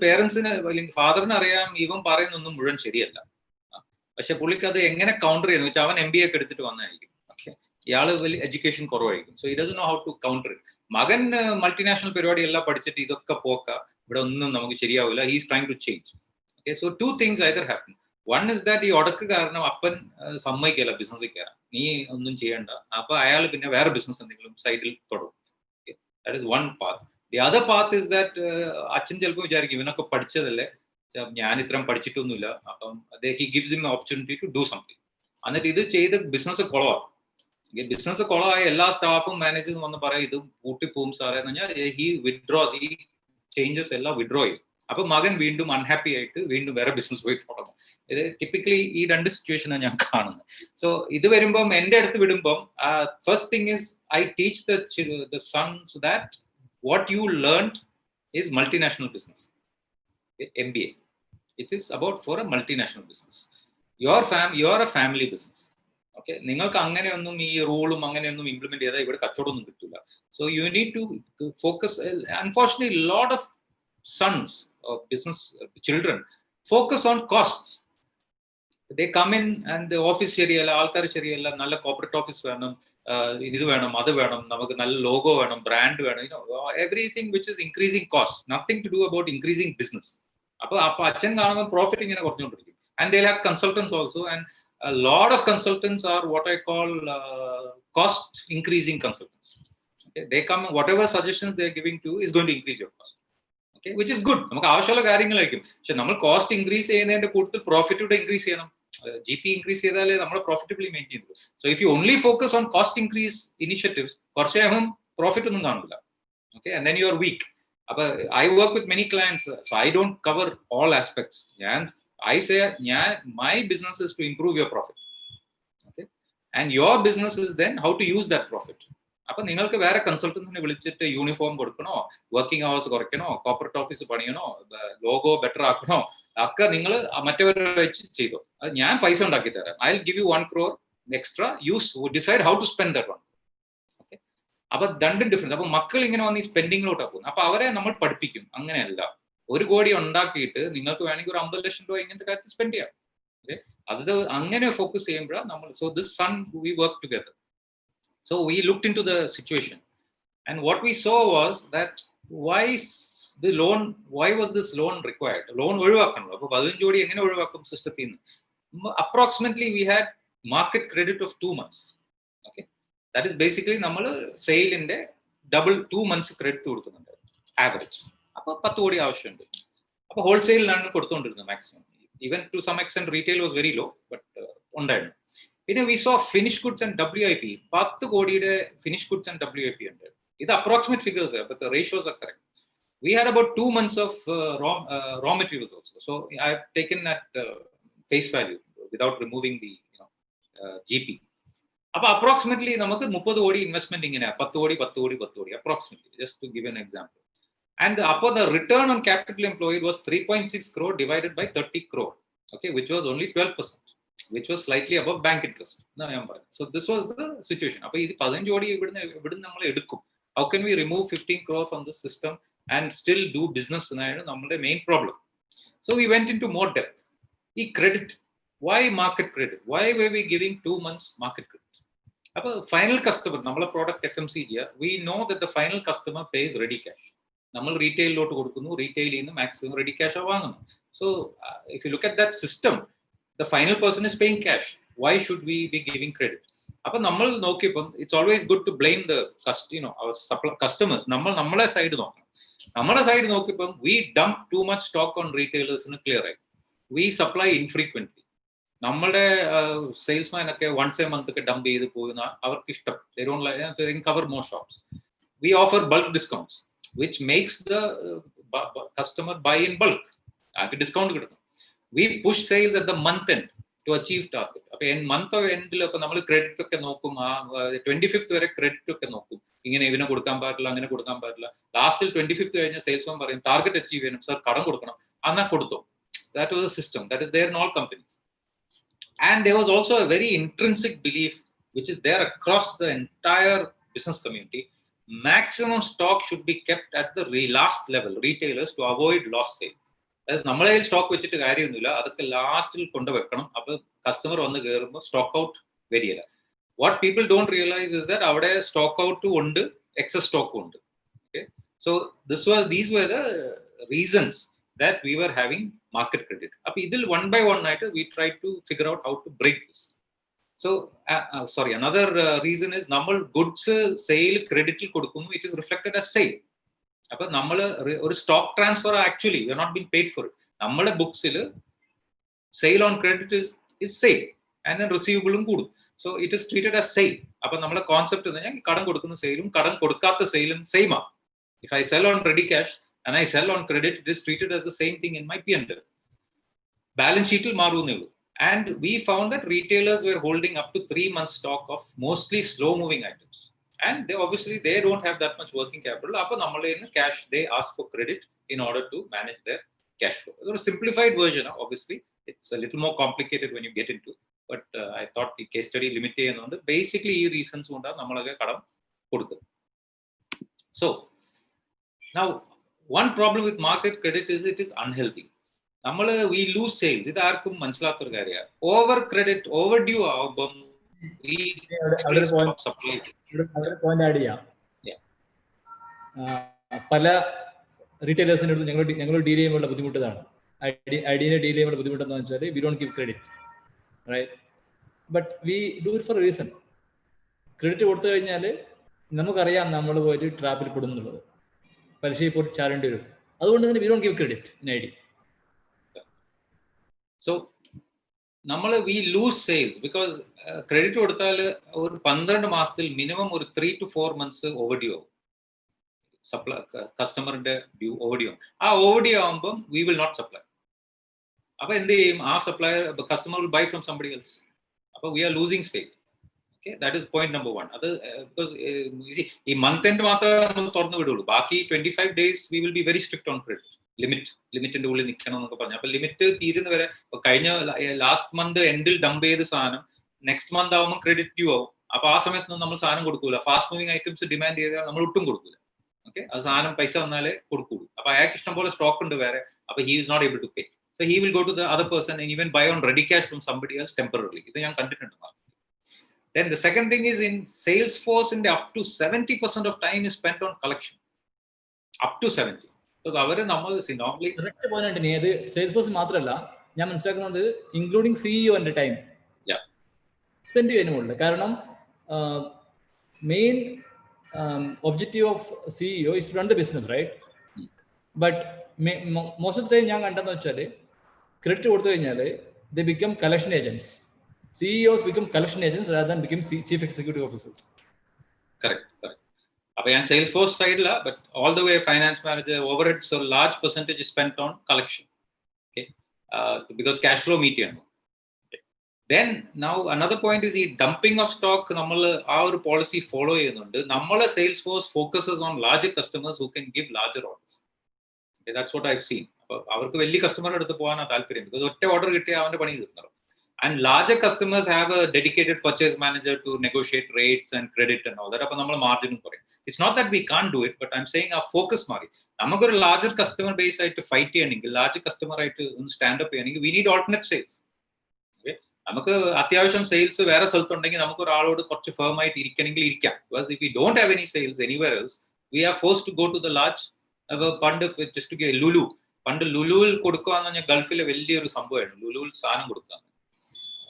പേരൻസിന് അല്ലെങ്കിൽ ഫാദറിന് അറിയാം ഇവൻ പറയുന്നൊന്നും മുഴുവൻ ശരിയല്ല, പക്ഷെ പുള്ളിക്ക് അത് എങ്ങനെ കൗണ്ടർ ചെയ്യുന്നു വെച്ചാൽ അവൻ MBA ഒക്കെ എടുത്തിട്ട് വന്നായിരിക്കും. ഓക്കെ, ഇയാള് വലിയ എഡ്യൂക്കേഷൻ കുറവായിരിക്കും. So it doesn't know how to counter it. മകൻ മൾട്ടിനാഷണൽ പരിപാടി എല്ലാം പഠിച്ചിട്ട് ഇതൊക്കെ പോക്ക, ഇവിടെ ഒന്നും നമുക്ക് ശരിയാവില്ല. He is trying to change. Okay, so 2 things either happen. One is that ഈ ഉടക്ക് കാരണം അപ്പൻ സമ്മതിക്കല്ല ബിസിനസ്സിൽ കയറാം, നീ ഒന്നും ചെയ്യണ്ട. അപ്പൊ അയാൾ പിന്നെ വേറെ ബിസിനസ് എന്തെങ്കിലും സൈഡിൽ തുടങ്ങും. That is one path. The other path is that അച്ഛൻ ചിലപ്പോൾ വിചാരിക്കും ഇവനൊക്കെ പഠിച്ചതല്ലേ, ഞാൻ ഇത്രയും പഠിച്ചിട്ടൊന്നുമില്ല, അപ്പം he gives him opportunity to do something. എന്നിട്ട് ഇത് ചെയ്ത് ബിസിനസ് കുളമാകും. ബിസിനസ് കുളമായ എല്ലാ സ്റ്റാഫും മാനേജേഴ്സും വന്ന് പറയാം ഇത് പൂട്ടിപ്പോവും സാറേ എന്ന് പറഞ്ഞാൽ ഹി വിഡ്രോസ്, ഈ ചേഞ്ചസ് എല്ലാം വിഡ്രോ ചെയ്യും. അപ്പൊ മകൻ വീണ്ടും അൺഹാപ്പി ആയിട്ട് വീണ്ടും വേറെ ബിസിനസ് പോയി തുടങ്ങും. ഇത് ടിപ്പിക്കലി ഈ 2 സിറ്റുവേഷനാണ് ഞാൻ കാണുന്നത്. സോ ഇത് വരുമ്പം എൻ്റെ അടുത്ത് വിടുമ്പം first thing is I teach the son so that what you learned is multinational business, MBA. It is about for a multinational business. You are a family business. Okay, നിങ്ങൾക്ക് അങ്ങനെയൊന്നും ഈ റൂളും അങ്ങനെയൊന്നും ഇംപ്ലിമെന്റ് ചെയ്താൽ ഇവിടെ കച്ചവടമൊന്നും കിട്ടില്ല. So you need to focus. Unfortunately lot of sons of business children focus on cost. They come in and the office ശരിയല്ല, ആൾക്കാർ ശരിയല്ല, നല്ല കോർപ്പറേറ്റ് ഓഫീസ് വേണം, ഇത് വേണം, അത് വേണം, നമുക്ക് നല്ല ലോഗോ വേണം, ബ്രാൻഡ് വേണം, everything which is increasing cost, nothing to do about increasing business. അപ്പൊ അച്ഛൻ കാണുമ്പോൾ പ്രോഫിറ്റ് ഇങ്ങനെ കുറഞ്ഞുകൊണ്ടിരിക്കും. And they have consultants also, and a lot of consultants are what I call cost increasing consultants. Okay, they come, whatever suggestions they are giving to is going to increase your cost. Okay, which is good. നമുക്ക് ആവശ്യമുള്ള കാര്യങ്ങളായിരിക്കും, പക്ഷെ നമ്മൾ cost increase ചെയ്യുന്നതിന്റെ കൂടുതൽ profit increase ചെയ്യണം. GP increase ചെയ്താലേ നമ്മൾ പ്രോഫിറ്റബിളി മെയിൻറ്റെയിൻ ചെയ്തു. So if you only focus on cost increase initiatives, കുറച്ച് കഴിയുമ്പോൾ പ്രോഫിറ്റ് ഒന്നും കാണില്ല. Okay, and then you are weak. അപ്പൊ I work with many clients, so I don't cover all aspects. I say, my business is to improve your profit. Okay, and your business is then how to use that profit. അപ്പൊ നിങ്ങൾക്ക് വേറെ കൺസൾട്ടൻസിനെ വിളിച്ചിട്ട് uniform കൊടുക്കണോ, working hours കുറയ്ക്കണോ, corporate office പണിയണോ, logo better ആക്കണോ, ഒക്കെ നിങ്ങൾ മറ്റവരെ വെച്ച് ചെയ്തോ. അത് ഞാൻ പൈസ ഉണ്ടാക്കി തരാം. I will give you 1 crore extra, use decide how to spend that 1 crore. Okay, അപ്പൊ രണ്ടും ഡിഫറൻസ്. അപ്പൊ മക്കൾ ഇങ്ങനെ വന്ന് ഈ സ്പെൻഡിങ്ങിലോട്ടാണ് പോകുന്നത്. അപ്പൊ അവരെ നമ്മൾ പഠിപ്പിക്കും, അങ്ങനെയല്ല. 1 കോടി ഉണ്ടാക്കിയിട്ട് നിങ്ങൾക്ക് വേണമെങ്കിൽ ഒരു 50 ലക്ഷം രൂപ ഇങ്ങനത്തെ കാര്യത്തിൽ സ്പെൻഡ് ചെയ്യാം. ഓക്കെ, അത് അങ്ങനെ ഫോക്കസ് ചെയ്യുമ്പോഴാണ് നമ്മൾ. So this son we work together. So we looked in to the situation, and what we saw was that why was this loan required? Loan ഒഴിവാക്കണല്ലോ. അപ്പൊ 15 കോടി എങ്ങനെ ഒഴിവാക്കും സിസ്റ്റത്തിൽ നിന്ന്? Approximately we had market credit of 2 months. Okay, that is basically നമ്മൾ സെയിലിന്റെ double 2 months credit കൊടുക്കുന്നുണ്ട് ആവറേജ്. അപ്പൊ 10 കോടി ആവശ്യമുണ്ട്. അപ്പൊ ഹോൾസെയിലാണ് കൊടുത്തുകൊണ്ടിരുന്നത് maximum. Even to some extent retail was very low, but ഉണ്ടായിരുന്നു. പിന്നെ we so finish goods and WIP. 10 കോടിയുടെ ഫിനിഷ് ഗുഡ്സ് ആൻഡ് WIP ഉണ്ട്. ഇത് approximate figures, but the ratios are correct. We had about 2 months of raw materials also. So I have taken at face value without removing the GP. അപ്പൊ approximately നമുക്ക് 30 കോടി investment ഇങ്ങനെ 10 crore 10 crore 10 crore approximately, just to give an example. And the return on capital employed was 3.6 crore divided by 30 crore, okay, which was only 12%, which was slightly above bank interest. So this was the situation. Appo idu 15 kodi ividun nammal edukkum. How can we remove 15 crore from the system and still do business? Enayanu nammade main problem. So we went into more depth. E credit, why market credit? Why were we giving 2 months market credit? Appo final customer, nammala product FMCG, we know that the final customer pays ready cash. നമ്മൾ റീറ്റെയിലോട്ട് കൊടുക്കുന്നു, റീറ്റെയിലിൽ നിന്ന് maximum ready cash വാങ്ങുന്നു. So if you look at that system, the final person is paying cash. Why should we be giving credit? അപ്പൊ നമ്മൾ നോക്കിയപ്പം it's always good to blame the customers. നമ്മളെ side നോക്കണം. നമ്മളെ സൈഡ് നോക്കിയപ്പം we dump too much stock on റീറ്റെയിലേഴ്സിന് clear ആയി. We supply infrequently. നമ്മുടെ സെയിൽസ്മാൻ ഒക്കെ വൺസ് എ മന്ത് ഒക്കെ ഡംപ് ചെയ്ത് പോകുന്ന അവർക്ക് ഇഷ്ടം. They don't like cover more shops. We offer bulk discounts, which makes the customer buy in bulk. Discount കിട്ടുന്നു. We push sales at the month end to achieve target. അപ്പൊ month എൻഡിൽ ഇപ്പൊ നമ്മൾ ക്രെഡിറ്റ് ഒക്കെ നോക്കും, 25th വരെ credit ഒക്കെ നോക്കും. ഇങ്ങനെ ഇവനെ കൊടുക്കാൻ പാടില്ല, അങ്ങനെ കൊടുക്കാൻ പാടില്ല. ലാസ്റ്റിൽ 25th കഴിഞ്ഞ സെയിൽസ്മാൻ പറയും ടാർഗറ്റ് അച്ചീവ് ചെയ്യണം സർ, കടം കൊടുക്കണം. എന്നാ കൊടുത്തോ. That was a system that is there in all companies. And there was also a very intrinsic belief which is there across the entire business community. Maximum stock should be kept at the last level, retailers, to avoid lost sale. That's നമ്മളെ stock വെച്ചിട്ട് കാര്യമൊന്നുമില്ല, അതൊക്കെ ലാസ്റ്റിൽ കൊണ്ടുവെക്കണം. അപ്പൊ customer വന്ന് കയറുമ്പോൾ stock out വരികയില്ല. What people don't realise is that അവിടെ സ്റ്റോക്ക് ഔട്ടും ഉണ്ട്, എക്സസ് സ്റ്റോക്കും ഉണ്ട്. Okay, so these were the reasons that we were having market credit. അപ്പൊ ഇതിൽ 1 by 1 ആയിട്ട് we tried to figure out how to break this. So another reason is നമ്മൾ goods sale ക്രെഡിറ്റിൽ കൊടുക്കുന്നു, it is reflected as sale. അപ്പൊ നമ്മൾ ഒരു stock transfer actually we are not been paid for it. നമ്മുടെ ബുക്സിൽ sale on credit is sale and then റിസീവബിളും കൂടും. So it is treated as sale. അപ്പൊ നമ്മുടെ കോൺസെപ്റ്റ് എന്ന് പറഞ്ഞാൽ കടം കൊടുക്കുന്ന സെയിലും കടം കൊടുക്കാത്ത സെയിലും സെയിം ആണ്. If I cell on ready cash and I sell on credit, it is treated as the same thing in my P&L. Balance sheet il marunne ullu. And we found that retailers were holding up to 3 months stock of mostly slow moving items, and they don't have that much working capital. Appo nammale in cash they ask for credit in order to manage their cash flow. It's a simplified version. Obviously it's a little more complicated when you get into, but I thought the case study limit ചെയ്യുന്നുണ്ട്. Basically ഈ reasons കൊണ്ടാണ് നമ്മളൊക്കെ കടം കൊടുക്കുന്നത്. So now one problem with market credit is it is unhealthy. We lose sales. ഇത് ആർക്കും മനസ്സിലാത്തൊരു കാര്യമാണ്. Over credit over due ആവുമ്പം പോയിന്റ് ആഡ് ചെയ്യാം. പല റീറ്റെയിലേഴ്സിൻ്റെ ഞങ്ങൾ ഡീൽ ചെയ്യുമ്പോൾ ബുദ്ധിമുട്ട് ഇതാണ്. ഐഡിയനെ ഡീൽ ചെയ്യുമ്പോൾ ബുദ്ധിമുട്ട് എന്താണെന്ന് വെച്ചാൽ we don't give credit, right? But we do it for a reason. Credit കൊടുത്തു കഴിഞ്ഞാൽ നമുക്കറിയാം നമ്മൾ പോയിട്ട് ട്രാപ്പിൽ പെടുന്നുള്ളത്, പലിശയിൽ പോയിട്ട് ചാരേണ്ടി വരും. അതുകൊണ്ട് തന്നെ V don't give credit in ID. So we lose sales because credit കൊടുത്താൽ ഒരു 12 മാസത്തിൽ മിനിമം ഒരു 3 to 4 months overdue ആവും. സപ്ലൈ കസ്റ്റമറിന്റെ overdue ആവും. ആ overdue ആവുമ്പം we will not supply. അപ്പോൾ എന്ത് ചെയ്യും? ആ supplier customer will buy from somebody else. അപ്പോൾ we are losing sale. Okay, that is point number 1. അത് because ഈ മന്ത് എൻഡ് മാത്രമേ നമ്മൾ തുറന്നു വിടുള്ളൂ. ബാക്കി 25 days we will be very strict on credit. ലിമിറ്റിന്റെ ഉള്ളിൽ നിൽക്കണം എന്നൊക്കെ പറഞ്ഞു. അപ്പൊ ലിമിറ്റ് തീരുന്ന വരെ കഴിഞ്ഞ ലാസ്റ്റ് മന്ത് എൻഡിൽ ഡംപ് ചെയ്ത സാധനം നെക്സ്റ്റ് മന്ത് ആവുമ്പോൾ ക്രെഡിറ്റ് ഡ്യൂ ആവും. അപ്പൊ ആ സമയത്തൊന്നും നമ്മൾ സാധനം കൊടുക്കൂല. ഫാസ്റ്റ് മൂവിങ് ഐറ്റംസ് ഡിമാൻഡ് ചെയ്താൽ നമ്മൾ ഒട്ടും കൊടുക്കൂല. ഓക്കെ, അത് സാധനം പൈസ വന്നാലേ കൊടുക്കുള്ളൂ. അപ്പൊ അയാൾക്ക് ഇഷ്ടം പോലെ സ്റ്റോക്ക് ഉണ്ട് വേറെ. അപ്പൊ he is not able to pay. So he will go to the other person and even buy on ready cash from somebody else temporarily. ഇത് ഞാൻ കണ്ടിട്ടുണ്ട്. Then the second thing is in Salesforce, in the up to 70% of time is spent on collection. Up to 70. സെയിൽസ്ഫോഴ്സ് മാത്രമല്ല, ഞാൻ മനസ്സിലാക്കുന്നത് including സിഇഒന്റെ time spend ചെയ്യുന്നുണ്ട്. കാരണം main objective of CEO is to run the business, right? But most of the time ഞാൻ കണ്ടെന്ന് വെച്ചാൽ credit കൊടുത്തു കഴിഞ്ഞാൽ they become collection agents. CEOs become collection agents rather than become chief executive officers. Correct. അപ്പോൾ ഞാൻ salesforce സൈഡില, but all the way finance manager overheads ഒരു large percentage spend on collection. Okay, because cash flow meet ചെയ്യണം. Then now another point is ഈ dumping of stock. നമ്മൾ ആ ഒരു policy follow ചെയ്യുന്നുണ്ട്. നമ്മളെ salesforce focuses on larger customers who can give larger orders. That's what I have seen. അപ്പോൾ അവർക്ക് വലിയ കസ്റ്റമറുടെ അടുത്ത് പോകാനാണ് താല്പര്യം. ബിക്കോസ് ഒറ്റ ഓർഡർ കിട്ടിയാൽ അവന്റെ പണി തീർന്നു. And larger customers have a dedicated purchase manager to negotiate rates and credit and all that. അപ്പോൾ നമ്മൾ മാർജിനും കുറയും. It's not that we can't do it, but I'm saying our focus മാറി. നമുക്കൊരു larger customer base ആയിട്ട് fight ചെയ്യണമെങ്കിൽ, larger customer ആയിട്ട് ഒന്ന് stand up ചെയ്യണമെങ്കിൽ we need alternate sales. Okay, നമുക്ക് അത്യാവശ്യം സെയിൽസ് വേറെ സ്ഥലത്തുണ്ടെങ്കിൽ നമുക്ക് ഒരാളോട് കുറച്ച് ഫേം ആയിട്ട് ഇരിക്കണമെങ്കിൽ ഇരിക്കാം. Because if we don't have any sales anywhere else, we are forced to go to the large. പണ്ട് just to get ലുലു, പണ്ട് ലുലുവിൽ കൊടുക്കുക എന്ന് പറഞ്ഞാൽ ഗൾഫിലെ വലിയൊരു സംഭവമായിരുന്നു. ലുലുവിൽ സാധനം കൊടുക്കുക.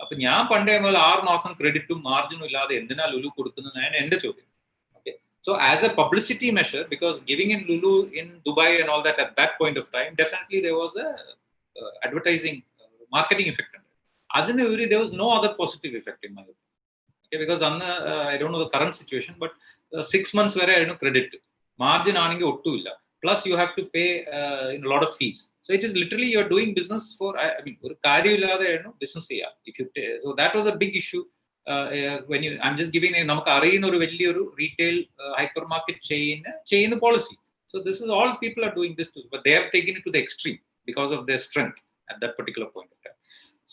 അപ്പൊ ഞാൻ പണ്ടേ മുതൽ 6 മാസം ക്രെഡിറ്റും മാർജിനും ഇല്ലാതെ എന്തിനാ ലുലു കൊടുക്കുന്നതാണ് എന്റെ ചോദ്യം. Okay, so as A publicity measure, because giving in Lulu in Dubai and all that at that point of time, definitely there was a advertising marketing effect. അതിന് ഒരു there was no other positive effect in my opinion. Okay, because അന്ന് I don't know the current situation, but 6 months വരെ ആയിരുന്നു credit. Margin ആണെങ്കിൽ ഒട്ടുമില്ല. Plus you have to pay a lot of fees. So it is literally you're doing business for, I mean, ഒരു കാര്യമില്ലാതെ business ചെയ്യാം. If you so that was a big issue when you, I'm just giving നമുക്ക് അറിയുന്ന ഒരു വലിയൊരു retail hyper market chain policy. So this is all people are doing this too, but they have taken it to the extreme because of their strength at that particular point of time.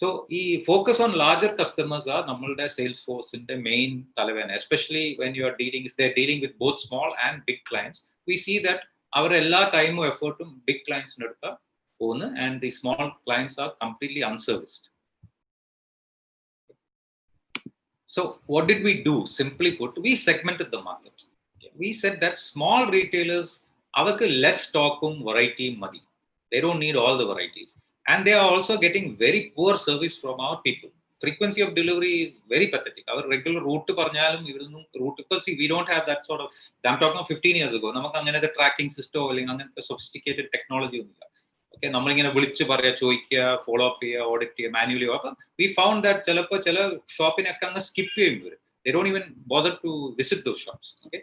So ഈ focus on larger customers are നമ്മളുടെ sales ഫോഴ്സിന്റെ main തലവേദന, especially when you are dealing, if they are dealing with both small and big clients. We see that അവർ എല്ലാ ടൈമും എഫേർട്ടും big ക്ലയൻസിന് എടുത്താൽ പോകുന്നു, and the small clients are completely unserviced. So what did we do? Simply put, we segmented the market. We said that small retailers, അവർക്ക് less stockum variety മതി. They don't need all the varieties, and they are also getting very poor service from our people. Frequency of delivery is very pathetic. Our regular route പറഞ്ഞാലും ഇവരൊന്നും route, because we don't have that sort of, I'm talking of 15 years ago, നമുക്ക് അങ്ങനത്തെ tracking സിസ്റ്റോ അല്ലെങ്കിൽ അങ്ങനത്തെ sophisticated technology ഒന്നുമില്ല. Okay, നമ്മളിങ്ങനെ വിളിച്ച് പറയുക, ചോദിക്കുക, ഫോളോ അപ്പ് ചെയ്യുക, ഓഡിറ്റ് ചെയ്യുക, മാനുവലി. അപ്പം വി ഫൗണ്ട് ദാറ്റ് ചിലപ്പോൾ ചില ഷോപ്പിനൊക്കെ അങ്ങ് സ്കിപ്പ് ചെയ്യും ഇവർ. They don't even bother to visit those shops. Okay,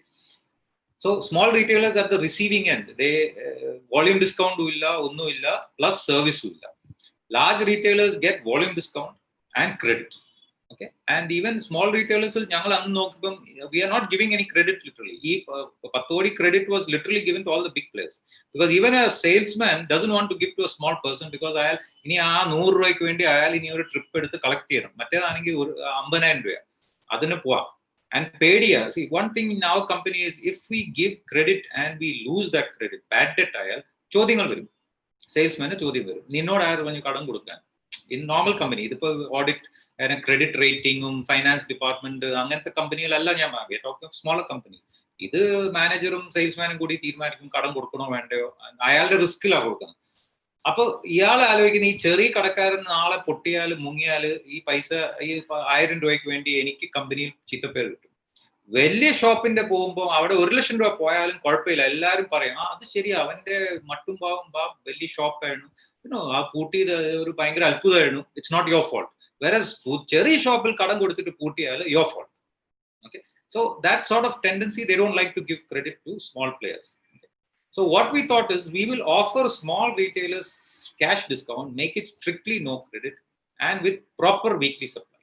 so small retailers at the receiving end, they volume discount illa, onnu illa, plus service illa. Large retailers get volume discount and credit. Okay, and even small retailers, we are not giving any credit literally. Pathodi credit was literally given to all the big players, because even a salesman doesn't want to give to a small person, because അയാൾ ഇനി ആ 100 രൂപയ്ക്ക് വേണ്ടി അയാൾ ഇനി ഒരു trip എടുത്ത് collect ചെയ്യണം. മറ്റേതാണെങ്കിൽ 50,000 രൂപ അതിന് പോവാം. And പേടിയാ. See, one thing in our company is, if we give credit and we lose that credit, bad debt ആയാൽ ചോദ്യങ്ങൾ വരും. സെയിൽസ്മാന് ചോദ്യം വരും, നിന്നോട് ആര് പറഞ്ഞു കടം കൊടുക്കാൻ? ഇൻ നോർമൽ കമ്പനി, ഇതിപ്പോ ഓഡിറ്റ് ക്രെഡിറ്റ് റേറ്റിംഗും ഫൈനാൻസ് ഡിപ്പാർട്ട്മെന്റ് അങ്ങനത്തെ കമ്പനികളല്ല ഞാൻ വാങ്ങിയ, ടോക്ക് ഓഫ് സ്മോളർ കമ്പനീസ്. ഇത് മാനേജറും സെയിൽസ്മാനും കൂടി തീരുമാനിക്കും കടം കൊടുക്കണോ വേണ്ടയോ, അയാളുടെ റിസ്കിലാണ് കൊടുക്കുന്നത്. അപ്പൊ ഇയാൾ ആലോചിക്കുന്ന, ഈ ചെറിയ കടക്കാരൻ നാളെ പൊട്ടിയാൽ മുങ്ങിയാൽ ഈ പൈസ, ഈ 1000 രൂപയ്ക്ക് വേണ്ടി എനിക്ക് കമ്പനിയിൽ ചീത്തപ്പേര് കിട്ടും. വലിയ ഷോപ്പിന്റെ പോകുമ്പോൾ അവിടെ 1,00,000 രൂപ പോയാലും കുഴപ്പമില്ല, എല്ലാവരും പറയും അത് ശരി, അവന്റെ മട്ടും പാവും വലിയ ഷോപ്പായിരുന്നു, ആ പൂട്ടിയത് ഒരു ഭയങ്കര അത്ഭുതമായിരുന്നു, it's not your fault. Whereas ചെറിയ ഷോപ്പിൽ കടം കൊടുത്തിട്ട് പൂട്ടിയാൽ your fault. Okay, so that sort of tendency, they don't like to give credit to small players. Okay. So what we thought is, we will offer small retailers cash discount, make it strictly no credit, and with proper weekly supply.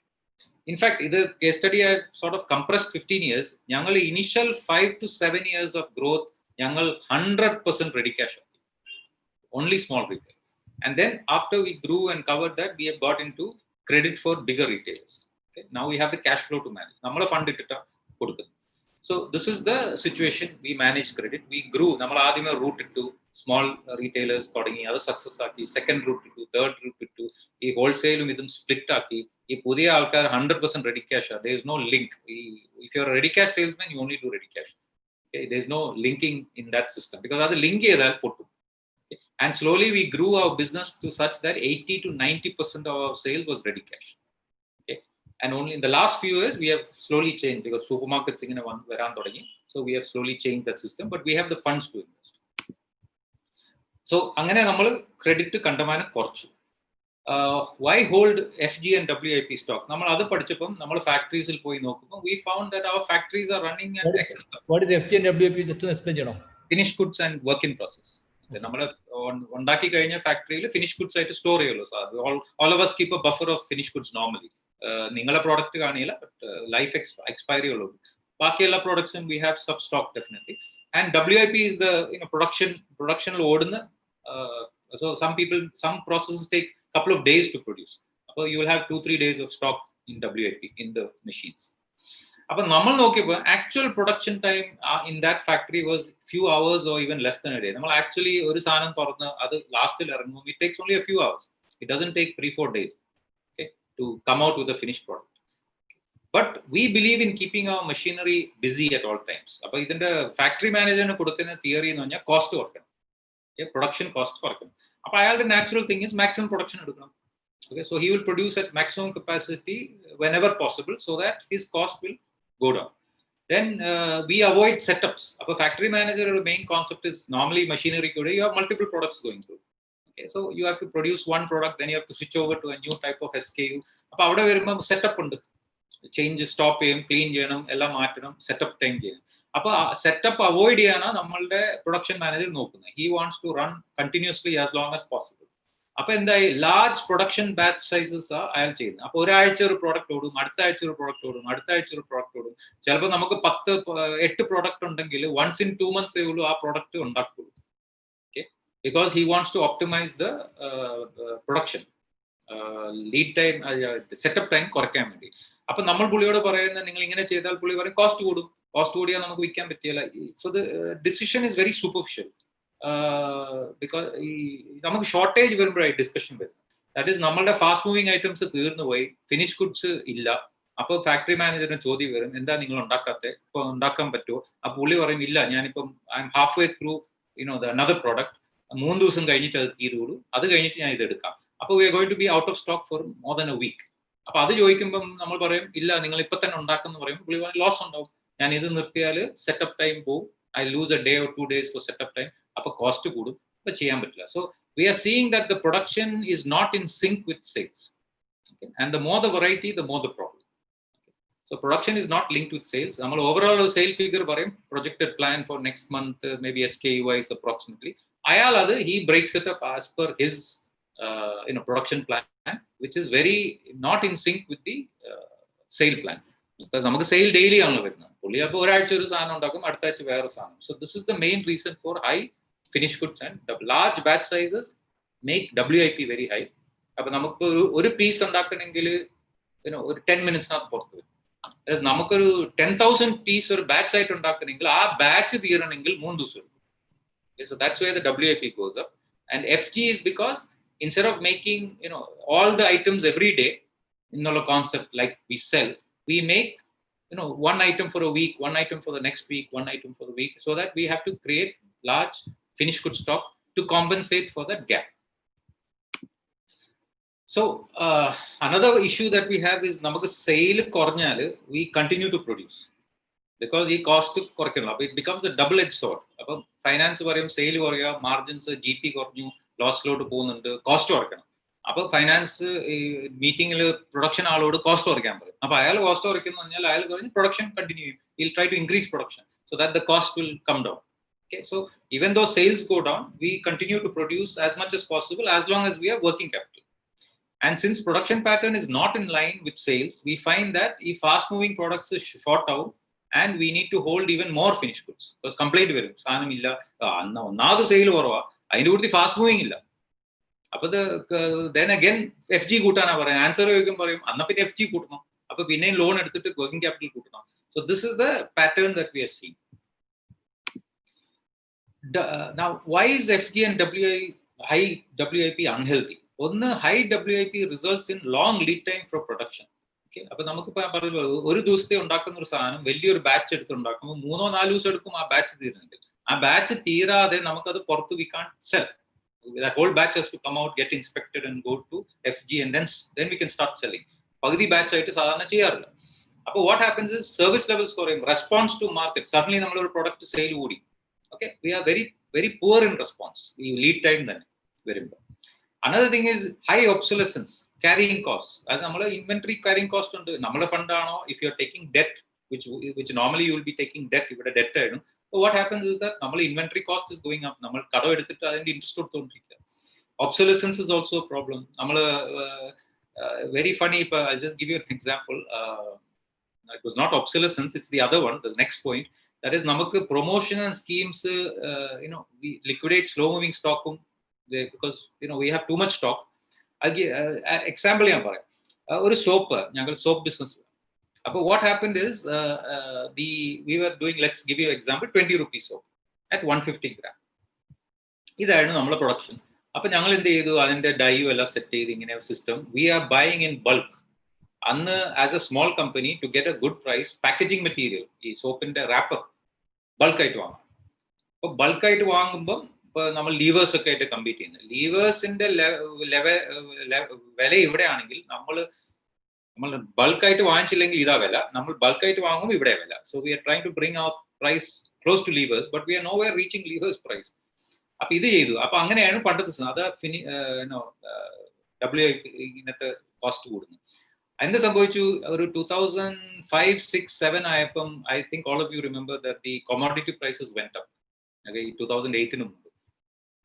In fact, this case study I sort of compressed 15 years. Yangal initial 5 to 7 years of growth, yangal 100% ready cash. Only small retailers. And then after we grew and covered that, we have got into credit for bigger retailers. Okay. Now we have the cash flow to manage. Namala fund itta kodukku. So this is the situation. We manage credit. We grew. Namala adime route to small retailers thodangi, adu success aaki, second route to, third route to, ee wholesale idum split aaki. Ee pudhiya aalkar 100% ready cash. There is no link. If you are a ready cash salesman, you only do ready cash. Okay. There is no linking in that system, because adu link edal pottu. And slowly we grew our business to such that 80 to 90% of our sales was ready cash. Okay. And only in the last few years, we have slowly changed, because supermarkets in varan thodangi. So we have slowly changed that system, but we have the funds to invest. So angane nammal credit kandamana korchu. Why hold FG and WIP stock? Nammal adu padichappom nammal factories il poi nokkumbom we found that our factories are running at excess. What is FG and WIP? Just to explain cheyano. Finished goods and work in process. നമ്മൾ ഉണ്ടാക്കി കഴിഞ്ഞ ഫാക്ടറിയിൽ finish goods ആയിട്ട് store ചെയ്യുള്ളൂ sir. All of us keep a buffer of finish goods normally. നിങ്ങളെ product കാണില്ല, but life expiry ഉള്ളൂ. ബാക്കി എല്ലാ പ്രോഡക്ട്സും we have sub stock definitely. And WIP is the പ്രൊഡക്ഷനിൽ ഓടുന്ന. So some processes take couple of days to produce. So you will have 2-3 days of stock in WIP in the machines. അപ്പൊ നമ്മൾ നോക്കിയപ്പോൾ actual production time in that factory was few hours or even less than A day. നമ്മൾ actually ഒരു സാധനം തുറന്ന് അത് ലാസ്റ്റിൽ ഇറങ്ങും, it takes only A few hours. It doesn't take 3-4 days to come out with a finished product. But we believe in keeping our machinery busy at all times. അപ്പോൾ ഇതിന്റെ factory മാനേജറിന് കൊടുക്കുന്ന തിയറി എന്ന് പറഞ്ഞാൽ കോസ്റ്റ് കുറയ്ക്കണം, production cost കുറയ്ക്കണം. അപ്പോൾ അയാളുടെ natural thing is maximum production എടുക്കണം. Okay, so he will produce at maximum capacity whenever possible, so that his cost will go down. Then we avoid setups. A factory manager, the main concept is normally machinery code, you have multiple products going through. Okay, so you have to produce one product, then you have to switch over to a new type of SKU. Appo avade varumba setup undu, change stop cheyum, clean cheyanam, ella maatanam, setup time cheyanam. Appo setup avoid cheyana nammalde production manager nokkunna. He wants to run continuously as long as possible. അപ്പൊ എന്തായി, large production batch sizes അയാൾ ചെയ്യുന്നത്. അപ്പൊ ഒരാഴ്ച ഒരു product ഓടും, അടുത്ത ആഴ്ച ഒരു പ്രോഡക്റ്റ് ഓടും, അടുത്ത ആഴ്ച ഒരു പ്രോഡക്റ്റ് ഓടും. ചിലപ്പോൾ നമുക്ക് 10-8 പ്രോഡക്റ്റ് ഉണ്ടെങ്കിൽ once in 2 months ഉള്ളൂ ആ പ്രോഡക്റ്റ് ഉണ്ടാക്കുള്ളൂ. Okay, because he wants to optimise the production lead time, setup time കുറയ്ക്കാൻ വേണ്ടി. അപ്പൊ നമ്മൾ പുള്ളിയോട് പറയുന്നത്, നിങ്ങൾ ഇങ്ങനെ ചെയ്താൽ പുള്ളി പറയും കോസ്റ്റ് കൂടും, കോസ്റ്റ് കൂടിയാൽ നമുക്ക് വിൽക്കാൻ പറ്റില്ല. So the decision is very superficial. Because ഈ നമുക്ക് ഷോർട്ടേജ് വരുമ്പോഴായി ഡിസ്കഷൻ വരും. ദാറ്റ് ഈസ് നമ്മളുടെ ഫാസ്റ്റ് മൂവിങ് ഐറ്റംസ് തീർന്നു പോയി, ഫിനിഷ് ഗുഡ്സ് ഇല്ല. അപ്പോൾ ഫാക്ടറി മാനേജറിന് ചോദ്യം വരും, എന്താ നിങ്ങൾ ഉണ്ടാക്കാത്തത്, ഇപ്പൊ ഉണ്ടാക്കാൻ പറ്റുമോ? അപ്പോൾ പുള്ളി പറയും, ഇല്ല, ഞാനിപ്പം I M half way through another product, 3 ദിവസം കഴിഞ്ഞിട്ട് അത് തീരുള്ളൂ, അത് കഴിഞ്ഞിട്ട് ഞാൻ ഇത് എടുക്കാം. അപ്പോൾ we are going to be out of stock for more than a week. അപ്പൊ അത് ചോദിക്കുമ്പോൾ നമ്മൾ പറയും, ഇല്ല, നിങ്ങൾ ഇപ്പൊ തന്നെ ഉണ്ടാക്കുന്ന പറയുമ്പോൾ പുള്ളി പറയും ലോസ് ഉണ്ടാവും, ഞാൻ ഇത് നിർത്തിയാൽ സെറ്റപ്പ് ടൈം പോകും, I lose a day or 2 days for setup time. Appo cost കൂടും, appo cheyan pattilla. So we are seeing that the production is not in sync with sales. Okay, and the more the variety, the more the problem. Okay. So production is not linked with sales. Namal overall sale figure parayum, projected plan for next month, maybe SKU wise approximately. Ayal adu he breaks it up as per his production plan, which is very not in sync with the sale plan. Because നമുക്ക് sale daily ആണല്ലോ വരുന്നത്. പുള്ളി അപ്പോൾ ഒരാഴ്ച ഒരു സാധനം ഉണ്ടാക്കും, അടുത്ത ആഴ്ച വേറെ സാധനം. So this is the main reason for high finish goods and large batch sizes make WIP very high. അപ്പൊ നമുക്ക് ഒരു പീസ് ഉണ്ടാക്കണമെങ്കിൽ ഒരു 10 മിനിറ്റ്സിനകത്ത് പുറത്ത് വരും. നമുക്കൊരു 10,000 പീസ് ഒരു ബാച്ച് ആയിട്ട് ഉണ്ടാക്കണമെങ്കിൽ ആ ബാച്ച് തീരണമെങ്കിൽ 3 ദിവസം എടുക്കും. So that's where the WIP goes up. And FG is because instead of making all the items every day in a concept like we sell, we make one item for a week, one item for the next week, one item for the week, so that we have to create large finished good stock to compensate for that gap. So another issue that we have is namakku sale kornal we continue to produce because ee cost korkkanam. It becomes a double edged sword. Appo finance parayum sale korya, margins GP kornu, loss load പോകുന്നുണ്ട്, cost korkkanam. Appo finance meeting il production aalodu cost korkkan parayum. Appo ayal cost korkkunnu പറഞ്ഞാൽ ayal പറഞ്ഞു production continue, he'll try to increase production so that the cost will come down. Okay, so even though sales go down, we continue to produce as much as possible as long as we have working capital. And since production pattern is not in line with sales, we find that if fast moving products is short out and we need to hold even more finished goods because complaint varum saanam illa onnaadu sale korva adinte kurthi fast moving illa. Appo then again FG kootana parayam, answer ചോദിക്കും പറയും anna pinne FG കൂട്ടണം, appo pinne loan എടുത്തിട്ട് working capital കൂട്ടണം. So this is the pattern that we are seeing. Now why is FG and high WIP unhealthy? ഒന്ന്, high WIP results in long lead time for production. Okay, അപ്പൊ നമുക്ക് ഒരു ദിവസത്തെ ഉണ്ടാക്കുന്ന ഒരു സാധനം വലിയൊരു ബാച്ച് എടുത്ത് ഉണ്ടാക്കുമ്പോൾ 3-4 ദിവസം എടുക്കും ആ ബാച്ച് തീരുന്നെങ്കിൽ. ആ ബാച്ച് തീരാതെ നമുക്കത് പുറത്ത് we can sell. That whole batch has to come out, get inspected and go to FG and then we can start selling. പകുതി ബാച്ച് ആയിട്ട് സാധാരണ ചെയ്യാറില്ല. അപ്പോൾ what happens is service levels കുറയും, റെസ്പോൺസ് ടു മാർക്കറ്റ്. സഡൻലി നമ്മളൊരു product sale കൂടി. Okay, we are very very poor in response. ഈ lead time തന്നെ വരുമ്പോൾ. Another thing is high obsolescence, carrying costs. As namala inventory carrying cost undu, namala fund aano, if you are taking debt, which normally you will be taking debt, if it a debt aayinu. So what happens is that namala inventory cost is going up. Namal kado edutittu adinte interest kodutondrikka. Obsolescence is also a problem. Namala very funny, I'll just give you an example. It was not obsolescence, it's the other one, the next point. That is namakku promotion and schemes, we liquidate slow moving stock because we have too much stock. I'll give example ഞാൻ പറയാം. ഒരു soap, ഞങ്ങൾ soap business. അപ്പോൾ what happened is we were doing, let's give you example, 20 rupees soap at 150 gram. ഇതായിരുന്നു നമ്മുടെ production. അപ്പൊ ഞങ്ങൾ എന്ത് ചെയ്തു, അതിന്റെ ഡൈയും എല്ലാം സെറ്റ് ചെയ്ത് ഇങ്ങനെ system. We are buying in bulk. അന്ന് as a small company to get a good price packaging material, ഈ സോപ്പിന്റെ റാപ്പർ ബൾക്കായിട്ട് വാങ്ങാം. അപ്പൊ ബൾക്കായിട്ട് വാങ്ങുമ്പം ഇപ്പൊ നമ്മൾ ലീവേഴ്സ് ഒക്കെ ആയിട്ട് കമ്പീറ്റ് ചെയ്യുന്നത്. ലീവേഴ്സിന്റെ വില ഇവിടെയാണെങ്കിൽ നമ്മൾ ബൾക്കായിട്ട് വാങ്ങിച്ചില്ലെങ്കിൽ ഇതാ വില, നമ്മൾ ബൾക്കായിട്ട് വാങ്ങുമ്പോൾ ഇവിടെ വില. So we are trying to bring our price close to Lever's, but we are nowhere reaching Lever's price. അപ്പൊ ഇത് ചെയ്തു. അപ്പൊ അങ്ങനെയാണ് പണ്ടത്തെ അത് WIP ഇങ്ങനത്തെ കോസ്റ്റ് കൂടുന്നത്. എന്ത് സംഭവിച്ചു, ഒരു 2005, 6, 7 ആയപ്പം I think all of you remember that the commodity prices went up. ഈ 2008 മുമ്പ്.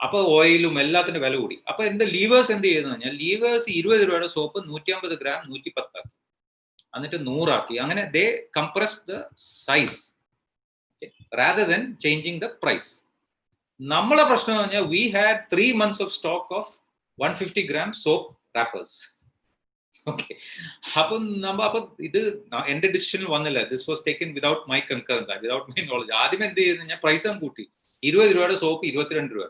അപ്പൊ ഓയിലും എല്ലാത്തിന്റെ വില കൂടി. അപ്പൊ എന്താ ലീവേഴ്സ് എന്ത് ചെയ്യുന്നത് പറഞ്ഞാൽ, ലീവേഴ്സ് 20 രൂപയുടെ സോപ്പ് 150 ഗ്രാം 110 ആക്കി, എന്നിട്ട് 100 ആക്കി. അങ്ങനെ they compress the size rather than changing the price. നമ്മളെ പ്രശ്നം എന്ന് പറഞ്ഞാൽ we had 3 months of stock of 150 gram soap wrappers. Okay, അപ്പൊ ഇത് എന്റെ ഡിസിഷനിൽ വന്നില്ല. This was taken without my concurrence, without my knowledge. ആദ്യം എന്ത് ചെയ്യുന്നത്, ഞാൻ പ്രൈസ് കൂട്ടി. 20 രൂപയുടെ സോപ്പ് 22 രൂപ,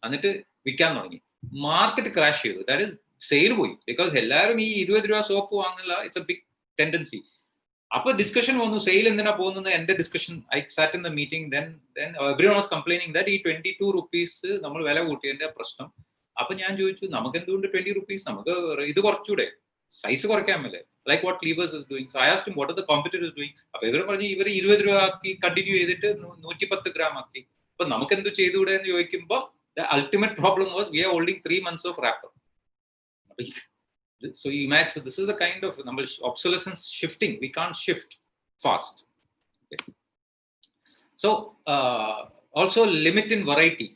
എന്നിട്ട് വിൽക്കാൻ തുടങ്ങി. മാർക്കറ്റ് ക്രാഷ് ചെയ്തു. ദാറ്റ് ഇസ് സെയിൽ പോയി. ബിക്കോസ് എല്ലാവരും ഈ 20 രൂപ സോപ്പ് വാങ്ങില്ല. It's a big tendency. അപ്പൊ ഡിസ്കഷൻ വന്നു, സെയിൽ എന്തിനാ പോകുന്നത്. എന്റെ discussion, I sat in the meeting. Then everyone was complaining that ഈ 22 rupees നമ്മൾ വില കൂട്ടിയതിന്റെ പ്രശ്നം. അപ്പൊ ഞാൻ ചോദിച്ചു, നമുക്ക് എന്തുകൊണ്ട് 20 rupees, നമുക്ക് ഇത് കുറച്ചുകൂടെ, സൈസ് കുറയ്ക്കാൻ മേലെ, like what leaves is doing. So I asked him what are the competitors doing. അപ്പൊ ഇവർ പറഞ്ഞു, ഇവർ 20 രൂപ ആക്കി കണ്ടിന്യൂ ചെയ്തിട്ട് 110 gram ആക്കി. അപ്പൊ നമുക്ക് എന്ത് ചെയ്തുകൂടെ എന്ന് ചോദിക്കുമ്പോൾ the ultimate problem was we are holding 3 months of wrapper. So you imagine, so this is the kind of obsolescence shifting. We can't shift fast. Okay. So also limit in variety.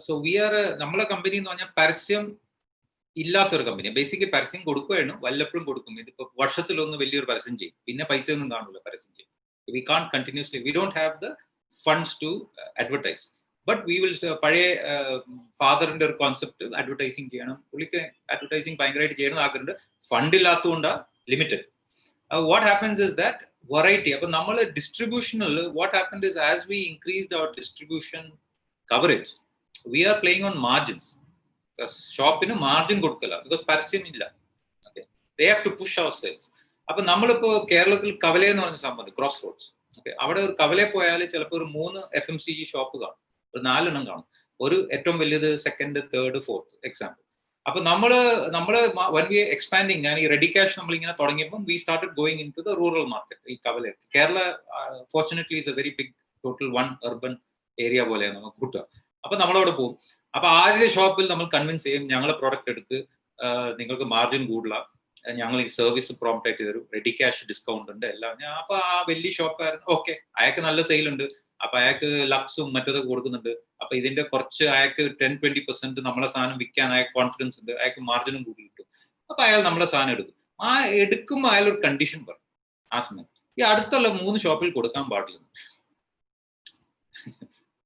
So we are nammala company എന്ന് പറഞ്ഞാൽ പരസ്യം ഇല്ലാത്തൊരു company. Basically പരസ്യം കൊടുക്കുകയായിരുന്നു, വല്ലപ്പോഴും കൊടുക്കും. ഇതിപ്പോൾ വർഷത്തിലൊന്ന് വലിയൊരു പരസ്യം ചെയ്യും, പിന്നെ പൈസയൊന്നും കാണില്ല പരസ്യം ചെയ്യും. We can't continuously, we don't have the funds to advertise. But we will, പഴയ ഫാദറിന്റെ ഒരു കോൺസെപ്റ്റ് അഡ്വർടൈസിങ് ചെയ്യണം, പുള്ളിക്ക് അഡ്വർടൈസിങ് ഭയങ്കരമായിട്ട് ചെയ്യണം ആഗ്രഹമുണ്ട്. ഫണ്ട് ഇല്ലാത്തതുകൊണ്ടാണ് limited. What happens is that variety. അപ്പൊ നമ്മൾ ഡിസ്ട്രിബ്യൂഷനിൽ what happens is as we increased our distribution coverage, we are playing on margins. ഷോപ്പിന് മാർജിൻ കൊടുക്കില്ല, ബിക്കോസ് പരസ്യം ഇല്ല. Okay, they have to push our sales. അപ്പൊ നമ്മളിപ്പോ കേരളത്തിൽ കവല എന്ന് പറഞ്ഞ സംഭവം, ക്രോസ് റോഡ്സ്, ഓക്കെ, അവിടെ ഒരു കവലയിൽ പോയാൽ ചിലപ്പോൾ ഒരു 3 FMCG ഷോപ്പ് കാണും, ഒരു 4 എണ്ണം കാണും, ഒരു ഏറ്റവും വലുത്, സെക്കൻഡ്, തേർഡ്, ഫോർത്ത് എക്സാമ്പിൾ. അപ്പൊ നമ്മള് വൺ വി എക്സ്പാൻഡിങ്, ഞാൻ ഈ റെഡി ക്യാഷ് നമ്മളിങ്ങനെ തുടങ്ങിയപ്പോൾ we started going in to the rural market. ഈ കവല, Kerala fortunately is a very big total 1 urban area പോലെയാണ് നമുക്ക് കൂട്ടുക. അപ്പൊ നമ്മളവിടെ പോകും. അപ്പൊ ആദ്യ ഷോപ്പിൽ നമ്മൾ കൺവിൻസ് ചെയ്യും, ഞങ്ങളെ പ്രോഡക്റ്റ് എടുത്ത് നിങ്ങൾക്ക് മാർജിൻ കൂടില്ല, ഞങ്ങൾ ഈ സർവീസ് പ്രോംപ്റ്റ് ആയിട്ട് തരും, റെഡി ക്യാഷ് ഡിസ്കൗണ്ട് ഉണ്ട്, എല്ലാം. അപ്പൊ ആ വലിയ ഷോപ്പായിരുന്നു, ഓക്കെ, അയാൾക്ക് നല്ല സെയിൽ ഉണ്ട്, അപ്പൊ അയാൾക്ക് ലക്സും മറ്റൊക്കെ കൊടുക്കുന്നുണ്ട്, അപ്പൊ ഇതിന്റെ കുറച്ച് അയാൾക്ക് 10-20% നമ്മളെ സാധനം വിൽക്കാൻ അയാൾക്ക് കോൺഫിഡൻസ് ഉണ്ട്, അയാൾക്ക് മാർജിനും കൂടി കിട്ടും. അപ്പൊ അയാൾ നമ്മളെ സാധനം എടുക്കും. ആ എടുക്കുമ്പോൾ അയാൾ ഒരു കണ്ടീഷൻ പറയും, ആ സമയം ഈ അടുത്തുള്ള 3 ഷോപ്പിൽ കൊടുക്കാൻ പാടില്ല,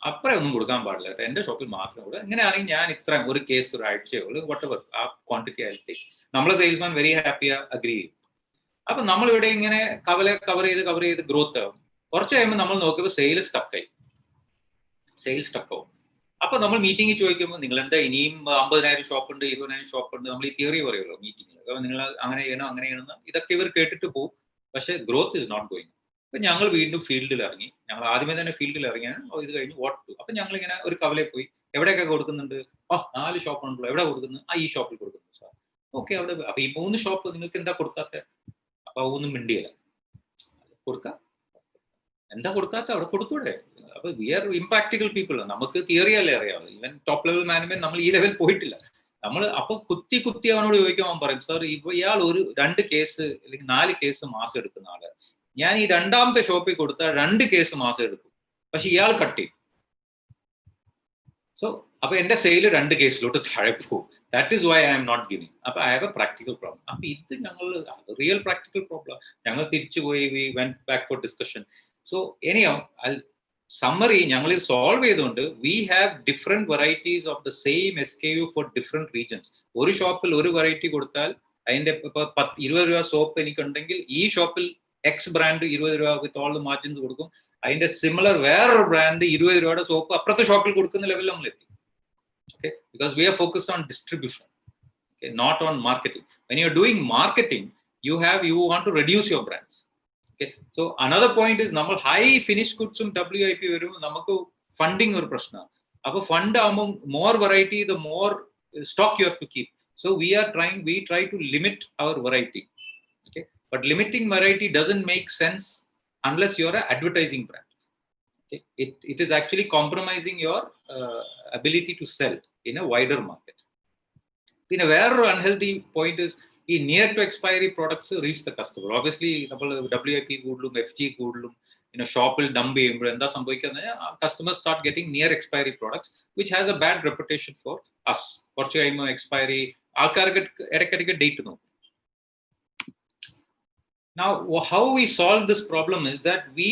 അപ്പറേ ഒന്നും കൊടുക്കാൻ പാടില്ല കേട്ടോ, എന്റെ ഷോപ്പിൽ മാത്രമേ ഉള്ളൂ. ഇങ്ങനെയാണെങ്കിൽ ഞാൻ ഇത്ര ഒരു കേസ് ഒരു ആഴ്ചയോ വട്ടവർ ആ ക്വാണ്ടിറ്റി ആയിട്ട് നമ്മളെ സെയിൽസ്മാൻ വെരി ഹാപ്പിയാ അഗ്രി ചെയ്യും. അപ്പൊ നമ്മളിവിടെ ഇങ്ങനെ കവർ ചെയ്ത് ഗ്രോത്ത് ആവും. കുറച്ച് കഴിയുമ്പോൾ നമ്മൾ നോക്കുമ്പോൾ സെയിൽ സ്റ്റക്കായി. അപ്പൊ നമ്മൾ മീറ്റിംഗിൽ ചോദിക്കുമ്പോൾ നിങ്ങൾ എന്താ ഇനിയും 50,000 ഷോപ്പ് ഉണ്ട്, 20,000 ഷോപ്പ് ഉണ്ട്, നമ്മൾ ഈ തിയറി പറയുമല്ലോ മീറ്റിംഗിൽ, നിങ്ങൾ അങ്ങനെ ചെയ്യണം, ഇതൊക്കെ ഇവർ കേട്ടിട്ട് പോകും. പക്ഷെ ഗ്രോത്ത് ഇസ് നോട്ട് ഗോയിങ്. അപ്പൊ ഞങ്ങൾ വീണ്ടും ഫീൽഡിൽ ഇറങ്ങി. ഞങ്ങൾ ആദ്യമേ തന്നെ ഫീൽഡിൽ ഇറങ്ങിയാണ്. ഇത് കഴിഞ്ഞ് വാട്ട് ടു. അപ്പൊ ഞങ്ങൾ ഇങ്ങനെ ഒരു കവലയിൽ പോയി, എവിടെയൊക്കെ കൊടുക്കുന്നുണ്ട്, 4 ഷോപ്പ് ഉണ്ടല്ലോ, എവിടെ കൊടുക്കുന്നു, ഈ ഷോപ്പിൽ കൊടുക്കുന്നു സാർ. ഓക്കെ, അവിടെ. അപ്പൊ ഈ 3 ഷോപ്പ് നിങ്ങൾക്ക് എന്താ കൊടുക്കാത്ത? അപ്പൊ ഒന്നും മിണ്ടിയല്ല. കൊടുക്കാം, എന്താ കൊടുക്കാത്ത? അവിടെ കൊടുത്തൂടെ? അപ്പൊ വി ആർ ഇംപ്രാക്ടിക്കൽ പീപ്പിൾ, നമുക്ക് തിയറി അല്ലേ അറിയാം. ഈവൻ ടോപ്പ് ലെവൽ മാനേജ്മെന്റ് നമ്മൾ ഈ ലെവൽ പോയിട്ടില്ല. നമ്മൾ അപ്പൊ കുത്തി അവനോട് ചോദിക്കാൻ പറയും, സാർ ഇപ്പൊ ഇയാൾ ഒരു 2 കേസ് അല്ലെങ്കിൽ 4 കേസ് മാസം എടുക്കുന്ന ആള്, ഞാൻ ഈ 2ാമത്തെ ഷോപ്പിൽ കൊടുത്താൽ 2 കേസ് മാസം എടുക്കും, പക്ഷെ ഇയാൾ കട്ട് ചെയ്യും. സോ അപ്പൊ എന്റെ സെയിൽ 2 കേസിലോട്ട് താഴെ പോകും. That is why I am not giving. അപ്പൊ I have a practical problem. അപ്പൊ ഇത് ഞങ്ങൾ റിയൽ പ്രാക്ടിക്കൽ പ്രോബ്ലം. ഞങ്ങൾ തിരിച്ചു പോയി, we went back for discussion. So anyhow summary, ഞങ്ങൾ ഇത് സോൾവ് ചെയ്തുകൊണ്ട് we have different varieties of the same SKU for different regions. ഒരു ഷോപ്പിൽ ഒരു വെറൈറ്റി കൊടുത്താൽ അതിന്റെ ഇപ്പൊ 20 രൂപ സോപ്പ് എനിക്കുണ്ടെങ്കിൽ ഈ ഷോപ്പിൽ എക്സ് ബ്രാൻഡ് 20 രൂപ വിത്ത് ഓൾ ദ മാർജിൻസ് കൊടുക്കും. അതിന്റെ സിമിലർ വേറൊരു ബ്രാൻഡ് 20 രൂപയുടെ സോപ്പ് അപ്പുറത്തെ ഷോപ്പിൽ കൊടുക്കുന്ന ലെവലിൽ നമ്മൾ എത്തി. Okay, because we are focused on distribution, okay, not on marketing. When you're doing marketing, you want to reduce your brands. Okay, so another point is നമ്മൾ high finished goods WIP വരുമ്പോൾ നമുക്ക് funding ഒരു പ്രശ്നമാണ്. അപ്പോൾ fund ആകുമ്പോൾ more variety, the more stock you have to keep. So we try to limit our variety. Okay, but limiting variety doesn't make sense unless you're an advertising brand. Okay, it is actually compromising your ability to sell in a wider market. In a very unhealthy point is ഈ near to expiry products reach the customer. Obviously നമ്മൾ WIP കൂടുതലും FG കൂടുതലും ഷോപ്പിൽ dump ചെയ്യുമ്പോൾ എന്താ സംഭവിക്കുന്നത്, customers start getting near expiry products which has a bad reputation for us. കുറച്ച് കഴിയുമ്പോൾ എക്സ്പയറി ആൾക്കാർക്ക് ഇടയ്ക്കിടയ്ക്ക് ഡേറ്റ് നോക്കും. Now how we solve this problem is that we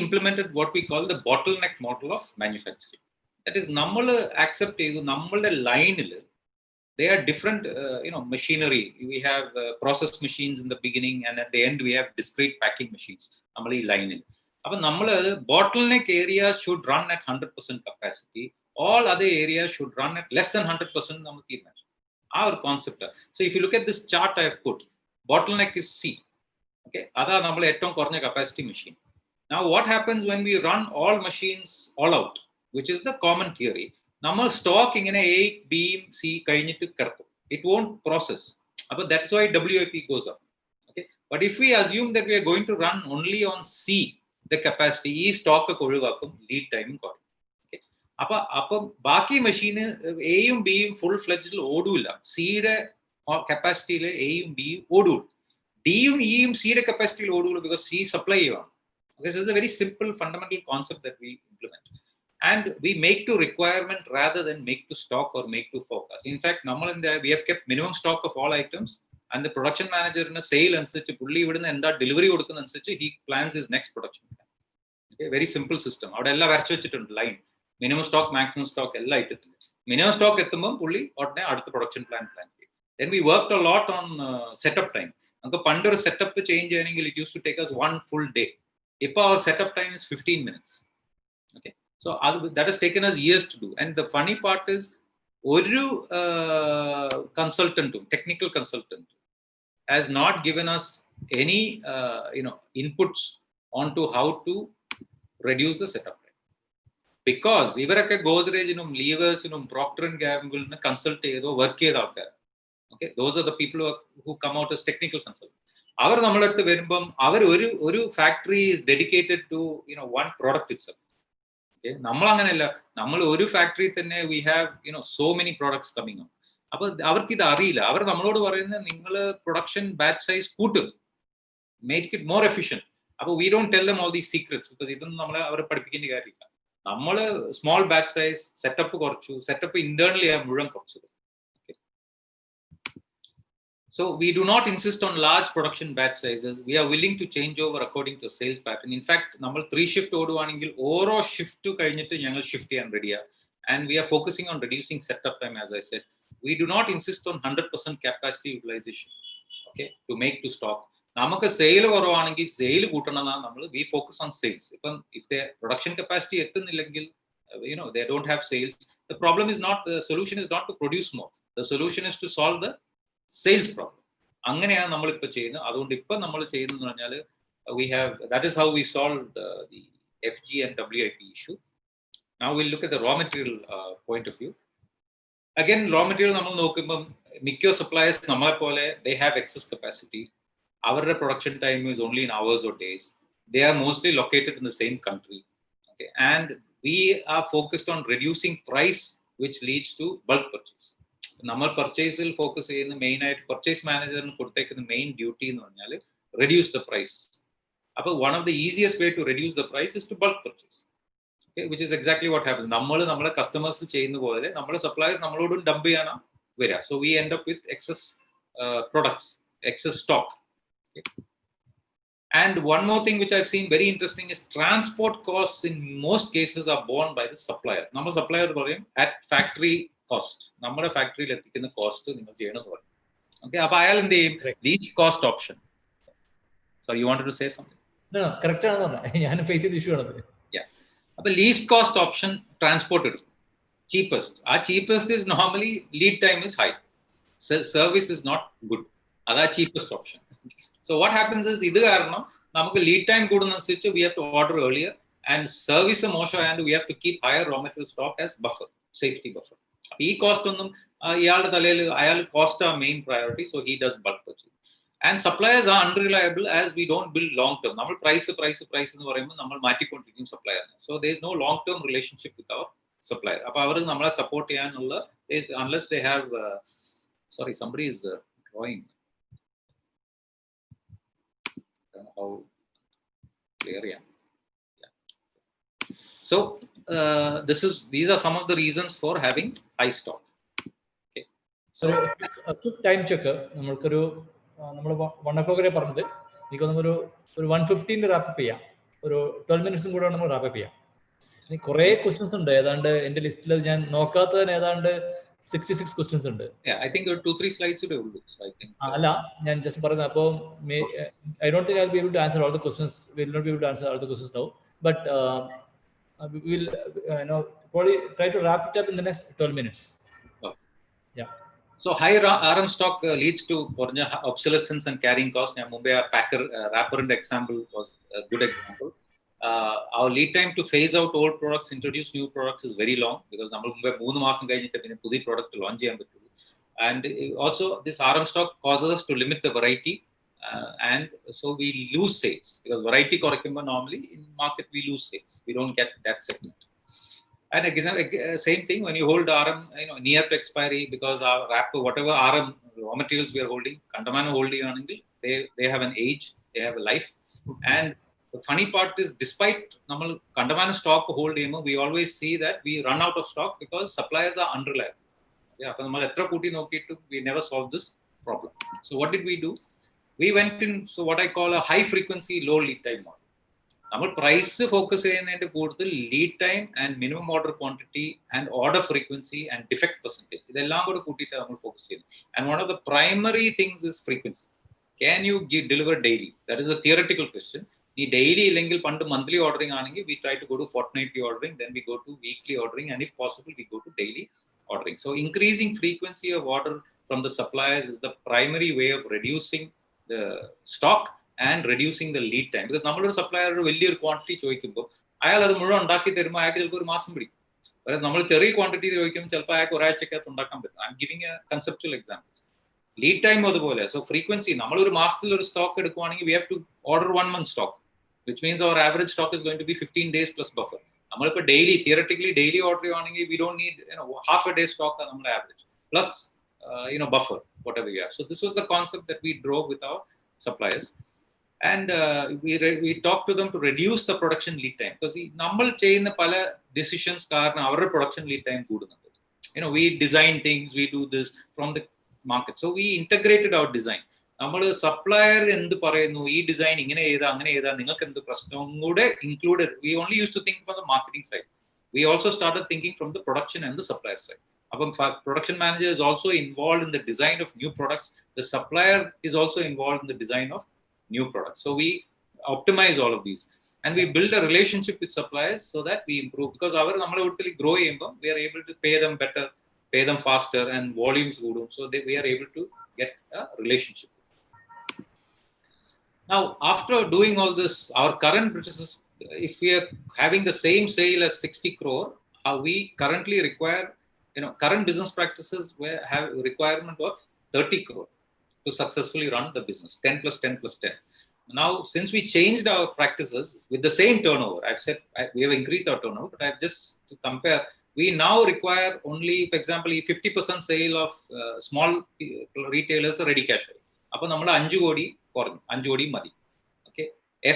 implemented what we call the bottleneck model of manufacturing. That is, നമ്മൾ accept ചെയ്തു നമ്മളുടെ ലൈനിൽ they are different machinery. We have process machines in the beginning and at the end we have discrete packing machines. നമ്മൾ ഈ ലൈനിൽ അപ്പൊ നമ്മൾ bottleneck areas should run at 100% capacity. All other areas should run at less than 100% നമ്മൾ തീരുമാനിച്ചു. ആ ഒരു concept. So if you look at this chart I have put, bottleneck is C. Okay, അതാ നമ്മൾ ഏറ്റവും കുറഞ്ഞ capacity machine. Now what happens when we run all machines all out, which is the common theory? നമ്മൾ stock ഇങ്ങനെ A, B, C കഴിഞ്ഞിട്ട് കിടക്കും. It won't process. But that's why WIP goes up. Okay, but if we assume that we are going to run only on C, the capacity, ഈ stock ഒക്കെ ഒഴിവാക്കും, lead ടൈമും കുറയും. Okay, അപ്പൊ ബാക്കി മെഷീന് എയും ബിയും ഫുൾ ഫ്ലെഡ്ജിൽ ഓടൂല. സിയുടെ കപ്പാസിറ്റിയിൽ എയും ബിയും ഓടൂല. ഡിയും ഇയും സിയുടെ കപ്പാസിറ്റിയിൽ ഓടൂല, ബിക്കോസ് സി സപ്ലൈ ചെയ്യുവാണ്. Okay, so it's a very simple fundamental concept that we implement. and we make to requirement rather than make to stock or make to forecast. In fact, we have kept minimum stock of all items, and the production manager in a sale and such delivery he plans his next production plan. Okay, very simple system. Line minimum stock, maximum stock, minimum stock production plan. Then we worked a lot on setup time. Setup change it used to take us 1 full day. Now our setup time is 15 minutes. Okay, so that has taken us years to do. And the funny part is, technical consultant has not given us any inputs onto how to reduce the setup time. Because ivarake Godrej levers Procter & Gamble consult work okay, those are the people who come out as technical consultants. Our factory is dedicated to one product itself. Okay, factory we have so many products coming out. Production batch size make it more efficient. We don't tell them all these secrets because small batch size setup internally. Okay. So we do not insist on large production batch sizes. We are willing to change over according to sales pattern. In fact, 3 shift oro shift to shift ready. And we are focusing on reducing setup time, as I said. We do not insist on 100% capacity utilization, okay, to make to stock. Sale we focus on sales. If their production capacity they don't have sales, the problem is not, the solution is not to produce more. The solution is to solve the sales problem. We have, that is how we solved the FG and WIP issue. Now we'll look at the raw material point of view. Again, raw material mikko suppliers they have excess capacity. Our production time is only in hours or days. They are mostly located in the same country. Okay, and we are focused on reducing price, which leads to bulk purchase. Purchase will focus in the main purchase manager the main duty reduce the price. One of the easiest way to reduce the price is to bulk purchase. Okay, which is exactly what happens. Customers suppliers dump. So we end up with excess products, excess stock. Okay. And one more thing which I've seen very interesting is transport costs in most cases are borne by the supplier. Supplier at factory cost. Factory cost. Okay, least cost option. So you wanted to say something? No, correct. I face the issue. Yeah. The least cost option, transported. Cheapest. Our cheapest is normally lead time is high. Service is not good. That's the cheapest option. So what happens is, lead time good, we have to order earlier, and service and we have to keep higher raw material stock as buffer, safety buffer. Cost cost our main priority, so he does bulk purchase. And suppliers are unreliable as we don't build long term. Price supplier. So there is no long term relationship with our supplier. Support is unless they have. Sorry, somebody is drawing. How clear, yeah. So these are some of the reasons for having high stock. Okay. So a quick time checker. 1 o'clock 1:15 wrap up 12 minutes wrap up. Questions in the list 66 questions. Yeah, I think there are 2-3 slides today. So I think. Just I don't think I'll be able to answer all the questions. We'll not be able to answer all the questions now. But we will probably try to wrap it up in the next 12 minutes. Oh. Yeah. So high RM stock leads to obsolescence and carrying cost. Mumbai packer wrapper example was a good example. Our lead time to phase out old products, introduce new products is very long because we product launch. And also this RM stock causes us to limit the variety, and so we lose sales because variety normally in market we lose sales. We don't get that segment. And again, same thing when you hold RM near to expiry, because our wrapper, whatever RM raw materials we are holding, they have an age, they have a life, and The funny part is, despite നമ്മൾ കണ്ടമാനം stock hold ചെയ്യുമ്പോൾ, we always see that we run out of stock because suppliers are unreliable. Yeah, അപ്പോൾ നമ്മൾ എത്ര കൂട്ടി നോക്കിയിട്ടും we never solved this problem. So what did we do? We went in what I call a high frequency low lead time model. നമ്മൾ price focus ചെയ്യുന്നതിന്റെ കൂടുതൽ lead time and minimum order quantity and order frequency and defect percentage ഇതെല്ലാം കൂടെ കൂട്ടിയിട്ട് നമ്മൾ focus ചെയ്യുന്നത്. And one of the primary things is frequency. Can you deliver daily? That is a theoretical question. ഈ daily ഇല്ലെങ്കിൽ പണ്ട് monthly ordering ആണെങ്കിൽ we try to go to fortnightly ordering, then we go to weekly ordering, and if possible we go to daily ordering. So increasing frequency of order from the suppliers is the primary way of reducing the stock and reducing the lead time. Because നമ്മളൊരു supplier ഒരു വലിയൊരു quantity ചോദിക്കുമ്പോൾ അയാൾ അത് മുഴുവൻ ഉണ്ടാക്കി തരുമ്പോൾ അയാൾക്ക് ചിലപ്പോൾ ഒരു മാസം പിടിക്കും. അതായത് നമ്മൾ ചെറിയ ക്വാണ്ടിറ്റി ചോദിക്കുമ്പോൾ ചിലപ്പോൾ അയാൾക്ക് ഒരാഴ്ചക്കകത്ത് ഉണ്ടാക്കാൻ പറ്റും. I'm giving a conceptual example. Lead time അതുപോലെ. സോ ഫ്രീക്വൻസി, നമ്മളൊരു മാസത്തിൽ ഒരു സ്റ്റോക്ക് എടുക്കുവാണെങ്കിൽ we have to order 1 month stock, which means our average stock is going to be 15 days plus buffer. നമ്മളിപ്പോൾ ഡെയിലി തിയററ്റിക്കലി ഡെയിലി ഓർഡർ ചെയ്യുവാണെങ്കിൽ we don't need half A day stock ആണ് നമ്മുടെ average, plus buffer whatever you have. So this was the concept that we drove with our suppliers, and we talked to them to reduce the production lead time, because നമ്മൾ ചെയ്യുന്ന പല decisions കാരണം അവരുടെ production lead time കൂടുന്നുണ്ട്. We design things, we do this from the market, so we integrated our design. നമ്മൾ supplier എന്ത് പറയുന്നു, ഈ ഡിസൈൻ ഇങ്ങനെ ചെയ്താൽ അങ്ങനെ ചെയ്താൽ നിങ്ങൾക്ക് എന്ത് പ്രശ്നവും കൂടെ included. We only use to think from the marketing side. We also started thinking from the production and the supplier side. അപ്പം production manager is also involve in the design of new products. The supplier is also involve in the design of new products. So we optimize all of these, and we build a relationship with suppliers so that we improve, because അവർ നമ്മളെ കൂടുതൽ grow ചെയ്യുമ്പോൾ we are able to pay them better, pay them faster, and volumes കൂടും. So we are able to get a relationship. Now, after doing all this, our current business, if we are having the same sale as 60 crore, we currently require, current business practices have a requirement of 30 crore to successfully run the business, 10 plus 10 plus 10. Now, since we changed our practices with the same turnover, I've said we have increased our turnover, but I've just to compare, we now require only, for example, 50% sale of small retailers ready cash. അപ്പോൾ നമ്മൾ 5 കോടി കുറഞ്ഞു, 5 കോടി മതി. Okay,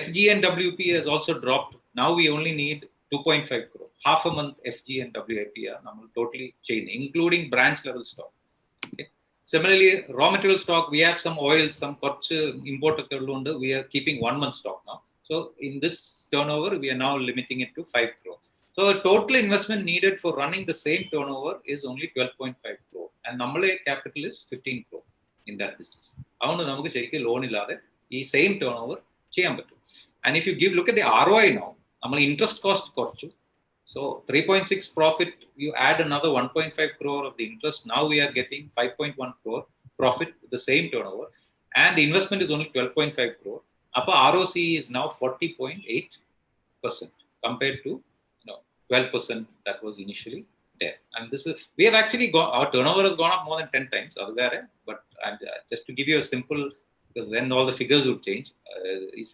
FG and WP has also dropped. Now we only need 2.5 crore. Half a month FG and WIP are നമ്മൾ totally ചെയ്യുന്നത്, including branch level stock. Okay. Similarly, raw material stock, we have some oil, some കുറച്ച് import ഒക്കെ ഉള്ളതുകൊണ്ട് we are keeping 1 month stock now. So in this turnover, we are now limiting it to 5 crore. So total investment needed for running the same turnover is only 12.5 crore, and നമ്മളെ capital is 15 crore in that business. അതുകൊണ്ട് നമുക്ക് ശരിക്കും loan ഇല്ലാതെ ഈ same turn over ചെയ്യാൻ പറ്റും. And if you look at the ROI now, നമ്മൾ interest cost കുറച്ചു. So 3.6 profit, you add another 1.5 crore of the interest, now we are getting 5.1 crore profit with the same turnover, and the investment is only 12.5 crore. Appa ROC is now 40.8% compared to 12% that was initially there. And this is, we have actually got, our turnover has gone up more than 10 times, but just to give you a simple, because then all the figures would change.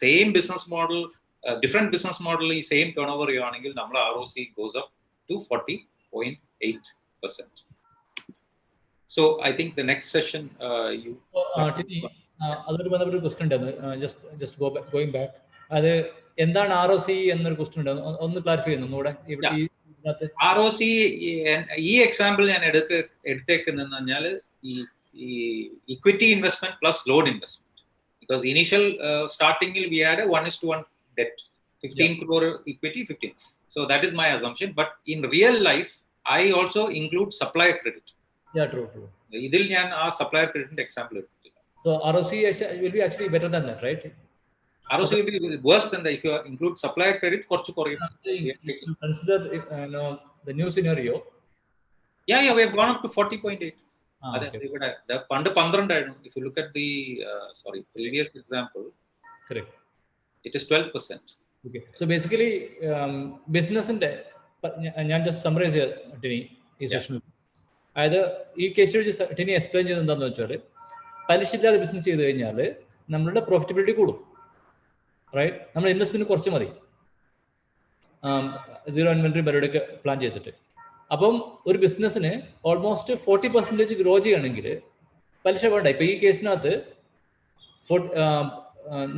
Same business model, different business model, same turnover yaanengil nammal ROC goes up to 40.8%. So I think the next session അതൊരു ബന്ധപ്പെട്ട question ഉണ്ടായിരുന്നു, just going back, അത് എന്താണ് ROC എന്നൊരു question ഉണ്ടായിരുന്നു, ഒന്ന് clarify ചെയ്യുന്നു ഒന്നുകൂടെ. ROC ഈ എക്സാമ്പിൾ ഞാൻ എടുത്തേക്കുന്നതെന്ന് പറഞ്ഞാൽ ഈ equity investment plus loan investment, because initial സ്റ്റാർട്ടിംഗിൽ we had 1:1 debt, 15 crore equity, 15. So that is my assumption, but in real life I also include supplier credit. Yeah, true. ഇതിൽ ഞാൻ ആ supplier credit എക്സാമ്പിൾ എടുത്തിട്ടില്ല. So ROC will be actually better than that, right? ROC will be worse than that if you include supplier credit. കുറച്ച് കുറയും. If you consider the new scenario, we have gone up to 40.8. ഇവിടെ പണ്ട് 12 ആയിരുന്നു. If you look at the previous example, correct, it is 12%. Okay, so basically ബിസിനസിന്റെ ഞാൻ just summarise ചെയ്യാം ടിനി ഈ സെഷനിൽ. അതായത് ഈ കേസ് ടിനി എക്സ്പ്ലെയിൻ ചെയ്ത് എന്താണെന്ന് വെച്ചാൽ, പലിശയില്ലാതെ ബിസിനസ് ചെയ്ത് കഴിഞ്ഞാൽ നമ്മളുടെ പ്രോഫിറ്റബിലിറ്റി കൂടും, റൈറ്റ്? നമ്മൾ ഇൻവെസ്റ്റ്മെന്റ് കുറച്ച് മതി, 0 ഇൻവെന്ററി പരിപാടിയൊക്കെ പ്ലാൻ ചെയ്തിട്ട്. അപ്പം ഒരു ബിസിനസ്സിന് ഓൾമോസ്റ്റ് 40% ഗ്രോ ചെയ്യുകയാണെങ്കിൽ പലിശ വേണ്ട. ഇപ്പം ഈ കേസിനകത്ത്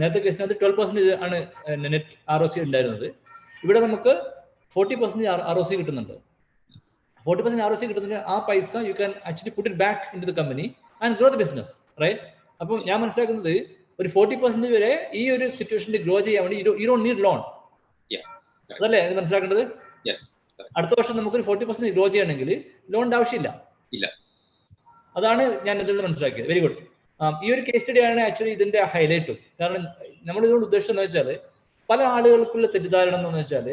നേരത്തെ കേസിനകത്ത് 12% ആണ് നെറ്റ് ROC ഉണ്ടായിരുന്നത്. ഇവിടെ നമുക്ക് 40% ROC കിട്ടുന്നുണ്ട്. 40% ROC കിട്ടുന്നതിന് ആ പൈസ you can actually put it back in to the company and grow the business, right? അപ്പം ഞാൻ മനസ്സിലാക്കുന്നത് ഒരു 40% വരെ ഈ ഒരു സിറ്റുവേഷനിൽ ഗ്രോ ചെയ്യാൻ വേണ്ടി യു ഡോണ്ട് നീഡ് ലോൺ. അതല്ലേ അത് മനസ്സിലാക്കേണ്ടത്? അടുത്ത വർഷം നമുക്കൊരു 40% ഗ്രോ ചെയ്യണമെങ്കിൽ ലോണിന്റെ ആവശ്യമില്ല. അതാണ് ഞാൻ ഇതിൽ നിന്ന് മനസ്സിലാക്കിയത്. Very good. ഈ ഒരു കേസ് സ്റ്റഡി ആണ് ആക്ച്വലി ഇതിന്റെ ഹൈലൈറ്റും. കാരണം നമ്മൾ ഇതുകൊണ്ട് ഉദ്ദേശം എന്ന് വെച്ചാൽ പല ആളുകൾക്കുള്ള തെറ്റിദ്ധാരണ എന്ന് വെച്ചാൽ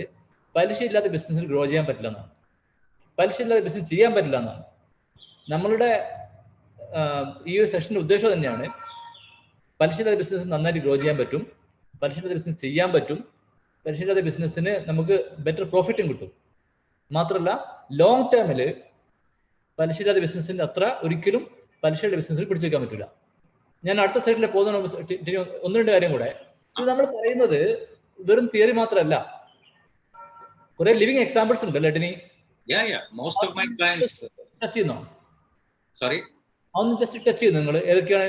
പലിശ ഇല്ലാത്ത ബിസിനസ്സിൽ ഗ്രോ ചെയ്യാൻ പറ്റില്ല എന്നാണ്. പലിശ ഇല്ലാതെ ബിസിനസ് ചെയ്യാൻ പറ്റില്ല എന്നാണ്. നമ്മളുടെ ഈ ഒരു സെഷന്റെ ഉദ്ദേശം തന്നെയാണ് പലിശയില്ലാത്ത ബിസിനസ് നന്നായിട്ട് ഗ്രോ ചെയ്യാൻ പറ്റും, പലിശയില്ലാത്ത ബിസിനസ് ചെയ്യാൻ പറ്റും, പലിശയില്ലാത്ത ബിസിനസ്സിന് നമുക്ക് ബെറ്റർ പ്രോഫിറ്റും കിട്ടും. മാത്രമല്ല ലോങ് ടേമിൽ പലിശയില്ലാത്ത ബിസിനസ്സിന്റെ അത്ര ഒരിക്കലും പലിശയുടെ ബിസിനസ്സിൽ പിടിച്ചു വെക്കാൻ പറ്റില്ല. ഞാൻ അടുത്ത സൈഡിൽ പോകുന്ന 1-2 കാര്യം കൂടെ. ഇത് നമ്മൾ പറയുന്നത് വെറും തിയറി മാത്രമല്ല, കുറെ ലിവിങ് എക്സാമ്പിൾസ് ഉണ്ട് അല്ലേ Tini? Most of my clients touch ചെയ്യുന്നോ? Sorry? അതൊന്ന് ജസ്റ്റ് ടച്ച് ചെയ്യുന്നു നിങ്ങൾ. ഏതൊക്കെയാണ്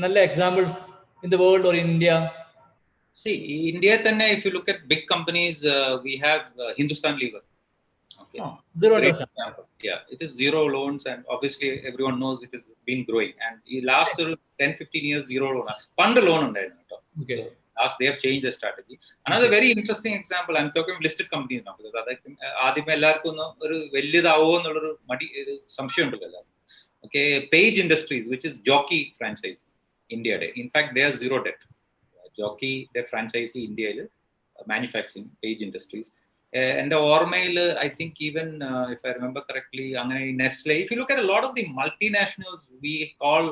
നല്ല examples in the world or India? See, India തന്നെ, if you look at big companies, we have Hindustan Lever. Okay. Zero interest. Yeah, it is zero loans, and obviously everyone knows it has been growing. And the last 10-15 years, zero loan. Fund loan undairunno. Okay. Last they have changed their strategy. Another very interesting example, I'm talking listed companies now, because ആദ്യമേ എല്ലാവർക്കും ഒരു വലിയതാവോ എന്നുള്ളൊരു സംശയം ഉണ്ടല്ലോ. Okay, Page Industries, which is jockey franchise, India. In fact, they have zero debt. Jockey, their franchisee India, manufacturing Page Industries. And the Ormail, I think even if I remember correctly, Nestle. If you look at a lot of the multinationals, we call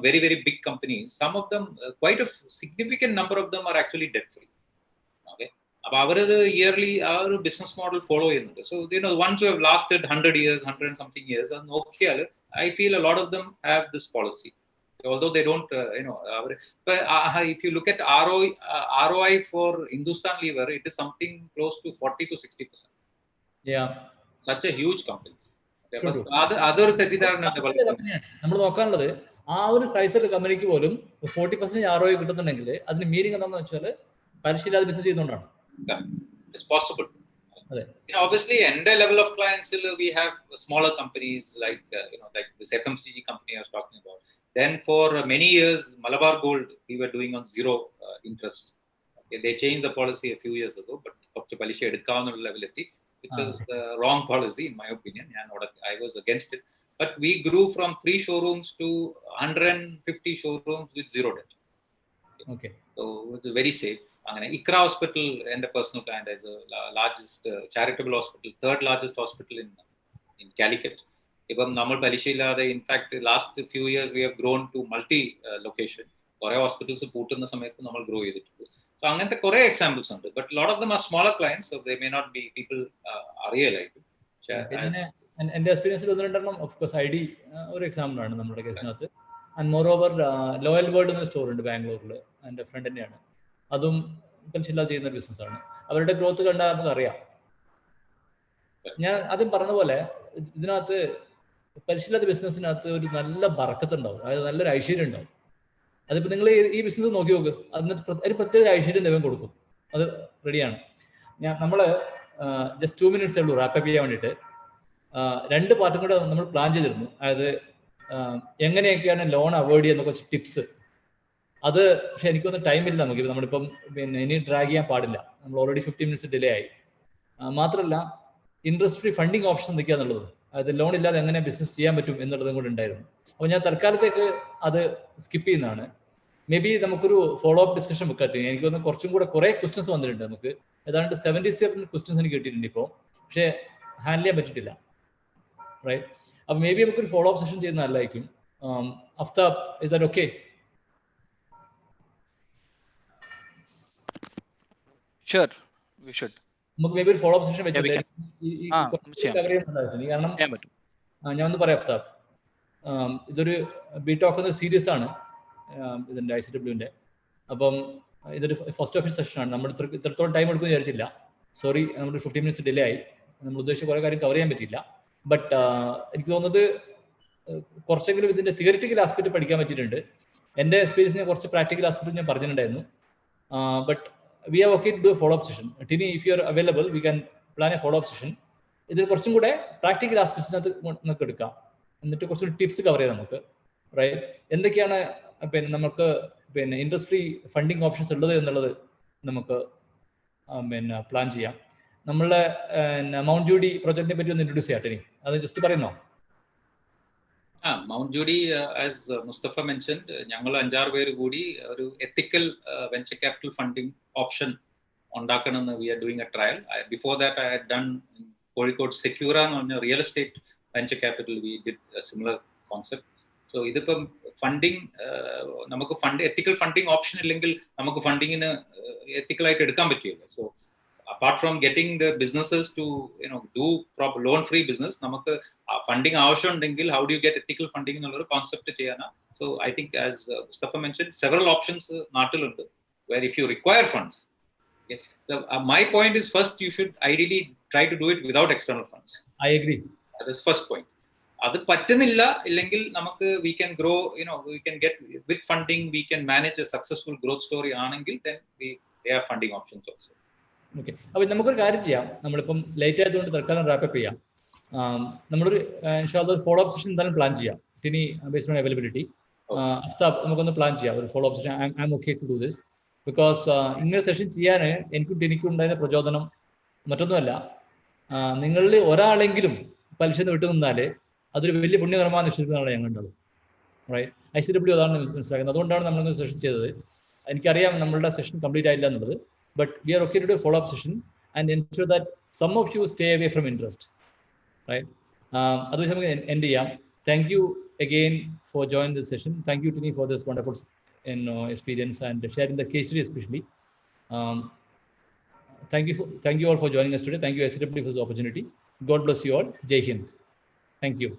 very, very big companies. Some of them, quite a significant number of them are actually debt free. Okay, our yearly our business model follow in. So the ones who have lasted 100 years, 100 and something years, and okay, I feel a lot of them have this policy. Although they don't, but if you look at ROI for Hindustan Lever, it is something close to 40 to 60%. Yeah, such a huge company. Other നമ്മൾ നോക്കാനുള്ളത് ആ ഒരു സൈസുള്ള കമ്പനിക്ക് പോലും 40% ROI കിട്ടുന്നുണ്ടെങ്കിൽ അതിന് meaning എന്താണെന്ന് വെച്ചാൽ പലിശയില്ലാതെ business ചെയ്യുന്നതുകൊണ്ടാണ്. It's possible. Obviously, end level of clients, we have smaller companies like like this FMCG company I was talking about. Then for many years, Malabar Gold we were doing on zero interest. Okay, they changed the policy a few years ago, but palisha edukkavanna level etti, which was the wrong policy in my opinion. I was against it. But we grew from 3 showrooms to 150 showrooms with zero debt. Okay. So it's very safe. Ikra Hospital and a personal client is the largest charitable hospital, third largest hospital in Calicut. In fact, the last few years we have grown to multi location. Kore hospitals pootunna samayathu nammal grow cheyidittundu. So angante kore examples undu, but a lot of them are smaller clients, so they may not be people are realized. എൻ്റെ എക്സ്പീരിയൻസിൽ 1-2 of course ID ഒരു example ആണ് നമ്മുടെ കേസിനകത്ത്. And moreover Loyal World എന്നൊരു store ഉണ്ട് ബാംഗ്ലൂരിൽ, എൻ്റെ ഫ്രണ്ട് തന്നെയാണ്. അതും പലിശയില്ലാതെ ചെയ്യുന്ന ഒരു ബിസിനസ്സാണ്. അവരുടെ ഗ്രോത്ത് കണ്ടാൽ നമുക്ക് അറിയാം. ഞാൻ ആദ്യം പറഞ്ഞ പോലെ ഇതിനകത്ത് പലിശയില്ലാത്ത ബിസിനസ്സിനകത്ത് ഒരു നല്ല ബർക്കത്ത് ഉണ്ടാവും, അതായത് നല്ലൊരു ഐശ്വര്യം ഉണ്ടാവും. അതിപ്പോൾ നിങ്ങൾ ഈ ബിസിനസ് നോക്കി നോക്ക്, അതിനകത്ത് ഒരു പ്രത്യേക ഐശ്വര്യം ദൈവം കൊടുക്കും. അത് റെഡിയാണ്. നമ്മൾ ജസ്റ്റ് 2 minutes ഉള്ളൂ റാപ്പപ്പ് ചെയ്യാൻ വേണ്ടിയിട്ട്. 2 പാർട്ടും കൂടെ നമ്മൾ പ്ലാൻ ചെയ്തിരുന്നു. അതായത് എങ്ങനെയൊക്കെയാണ് ലോൺ അവോയ്ഡ് ചെയ്യുന്ന കുറച്ച് ടിപ്സ്. അത് പക്ഷെ എനിക്കൊന്നും ടൈമില്ല. നമ്മളിപ്പം ഇനി ഡ്രാഗ് ചെയ്യാൻ പാടില്ല. നമ്മൾ ഓൾറെഡി 15 minutes ഡിലേ ആയി. മാത്രമല്ല ഇൻട്രസ്റ്റ് ഫ്രീ ഫണ്ടിങ് ഓപ്ഷൻ എന്തൊക്കെയാണെന്നുള്ളത്, അതായത് ലോൺ ഇല്ലാതെ എങ്ങനെ ബിസിനസ് ചെയ്യാൻ പറ്റും എന്നുള്ളതും കൂടെ ഉണ്ടായിരുന്നു. അപ്പോൾ ഞാൻ തൽക്കാലത്തേക്ക് അത് സ്കിപ്പ് ചെയ്യുന്നതാണ്. മേ ബി നമുക്കൊരു ഫോളോ അപ്പ് ഡിസ്കഷൻ വെക്കാട്ടെ. എനിക്ക് തോന്നുന്നു കുറച്ചും കൂടെ കുറേ ക്വസ്റ്റ്യൻസ് വന്നിട്ടുണ്ട്. നമുക്ക് ഏതാണ്ട് 77 ക്വസ്റ്റ്യൻസ് എനിക്ക് കിട്ടിയിട്ടുണ്ട് ഇപ്പോൾ, പക്ഷേ ഹാൻഡിൽ ചെയ്യാൻ പറ്റിയിട്ടില്ല. റൈറ്റ്, അപ്പോൾ മേ ബി നമുക്കൊരു ഫോളോ അപ്പ് സെഷൻ ചെയ്യുന്ന നല്ലതായിരിക്കും. Aftab, is that okay? Sure, we should. നമുക്ക് മേ ബി ഒരു ഫോളോ അപ്പ് സെഷൻ വെച്ചിട്ട് കാരണം ഞാൻ ഒന്ന് പറയാം അഫ്താബ്, ഇതൊരു ബി ടോക്ക് എന്ന സീരീസ് ആണ് ഇതിൻ്റെ ICW-ൻ്റെ. അപ്പം ഇതൊരു ഫസ്റ്റ് ഓഫ് സെഷനാണ്. നമ്മൾ ഇത്രത്തോളം ടൈം എടുക്കുമെന്ന് വിചാരിച്ചില്ല. സോറി, നമ്മൾ 15 minutes ഡിലേ ആയി. നമ്മൾ ഉദ്ദേശിച്ച കുറേ കാര്യം കവർ ചെയ്യാൻ പറ്റിയില്ല. ബട്ട് എനിക്ക് തോന്നുന്നത് കുറച്ചെങ്കിലും ഇതിൻ്റെ തിയറിറ്റിക്കൽ ആസ്പെക്ട് പഠിക്കാൻ പറ്റിയിട്ടുണ്ട്. എൻ്റെ എക്സ്പീരിയൻസിനെ കുറച്ച് പ്രാക്ടിക്കൽ ആസ്പെക്ട് ഞാൻ പറഞ്ഞിട്ടുണ്ടായിരുന്നു. But we are okay to do follow up session. Tini, if you are available we can plan a follow up session. ഇതിൽ കുറച്ചും കൂടെ പ്രാക്ടിക്കൽ ആസ്പെക്ട്സിനകത്ത് നമുക്ക് എടുക്കാം. എന്നിട്ട് കുറച്ചുകൂടി ടിപ്സ് കവർ ചെയ്യാം നമുക്ക്. റൈറ്റ്, എന്തൊക്കെയാണ് പിന്നെ നമുക്ക് പിന്നെ ഇൻഡസ്ട്രി ഫണ്ടിങ് ഓപ്ഷൻസ് ഉള്ളത് എന്നുള്ളത് നമുക്ക് പിന്നെ പ്ലാൻ ചെയ്യാം. നമ്മളുടെ മൗണ്ട് ജൂഡി പ്രൊജക്റ്റിനെ പറ്റി ഒന്ന് ഇൻട്രൊഡ്യൂസ് ചെയ്യാം ടിനി, അത് ജസ്റ്റ് പറയുന്നോ? Mount Judy, as Mustafa mentioned, ഞങ്ങൾ 5-6 പേര് കൂടി ഒരു ethical venture capital funding option ഉണ്ടാക്കണമെന്ന് we are doing a trial. Before that I had done Kozhikode Secura എന്ന് പറഞ്ഞ real estate venture capital. We did a similar concept. So ഇതിപ്പം ഫണ്ടിങ്, നമുക്ക് എത്തിക്കൽ ഫണ്ടിങ് ഓപ്ഷൻ ഇല്ലെങ്കിൽ നമുക്ക് ഫണ്ടിങ്ങിന് എത്തിക്കലായിട്ട് എടുക്കാൻ പറ്റില്ല. So apart from getting the businesses to do proper loan free business, നമുക്ക് funding ആവശ്യമുണ്ടെങ്കിൽ how do you get ethical funding എന്നുള്ളൊരു concept ചെയ്യാനാ. So I think, as Musthafa mentioned, several options നാട്ടിലുണ്ട് where if you require funds, okay, so my point is, first you should ideally try to do it without external funds. I agree. That is first point. അത് പറ്റുന്നില്ല ഇല്ലെങ്കിൽ നമുക്ക് we can grow, we can get with funding, we can manage a successful growth story ആണെങ്കിൽ then we have funding options also. Okay, അപ്പോൾ നമുക്കൊരു കാര്യം ചെയ്യാം. നമ്മളിപ്പം ലേറ്റ് ആയതുകൊണ്ട് തൽക്കാലം റാപ്പപ്പ് ചെയ്യാം. നമ്മളൊരു ഇൻഷാല്ലാ ഫോളോ അപ്പ് സെഷൻ എന്തായാലും പ്ലാൻ ചെയ്യാം. Tini, based on availability Aftab നമുക്കൊന്ന് പ്ലാൻ ചെയ്യാം ഒരു follow up session. I'm okay to do this because ഇങ്ങനെ സെഷൻ ചെയ്യാൻ എനിക്കും ഉണ്ടായിരുന്ന പ്രചോദനം മറ്റൊന്നുമല്ല, നിങ്ങളിൽ ഒരാളെങ്കിലും പലിശ വിട്ടു നിന്നാൽ അതൊരു വലിയ പുണ്യകർമ്മമാണ് നിശ്ചയിക്കുന്നതാണ് ഞാൻ കണ്ടത്. റൈറ്റ്, ICW അതാണ് മനസ്സിലാക്കുന്നത്. അതുകൊണ്ടാണ് നമ്മളിങ്ങനെ സെഷൻ ചെയ്തത്. എനിക്കറിയാം നമ്മളുടെ സെഷൻ കംപ്ലീറ്റ് ആയില്ല എന്നുള്ളത്, but we are okay to do a follow-up session and ensure that some of you stay away from interest, right? Otherwise, we can end here. Thank you again for joining this session. Thank you, Tini, for this wonderful experience and sharing the case study especially. Thank you all for joining us today. Thank you, ICW, for this opportunity. God bless you all. Jai Hind. Thank you.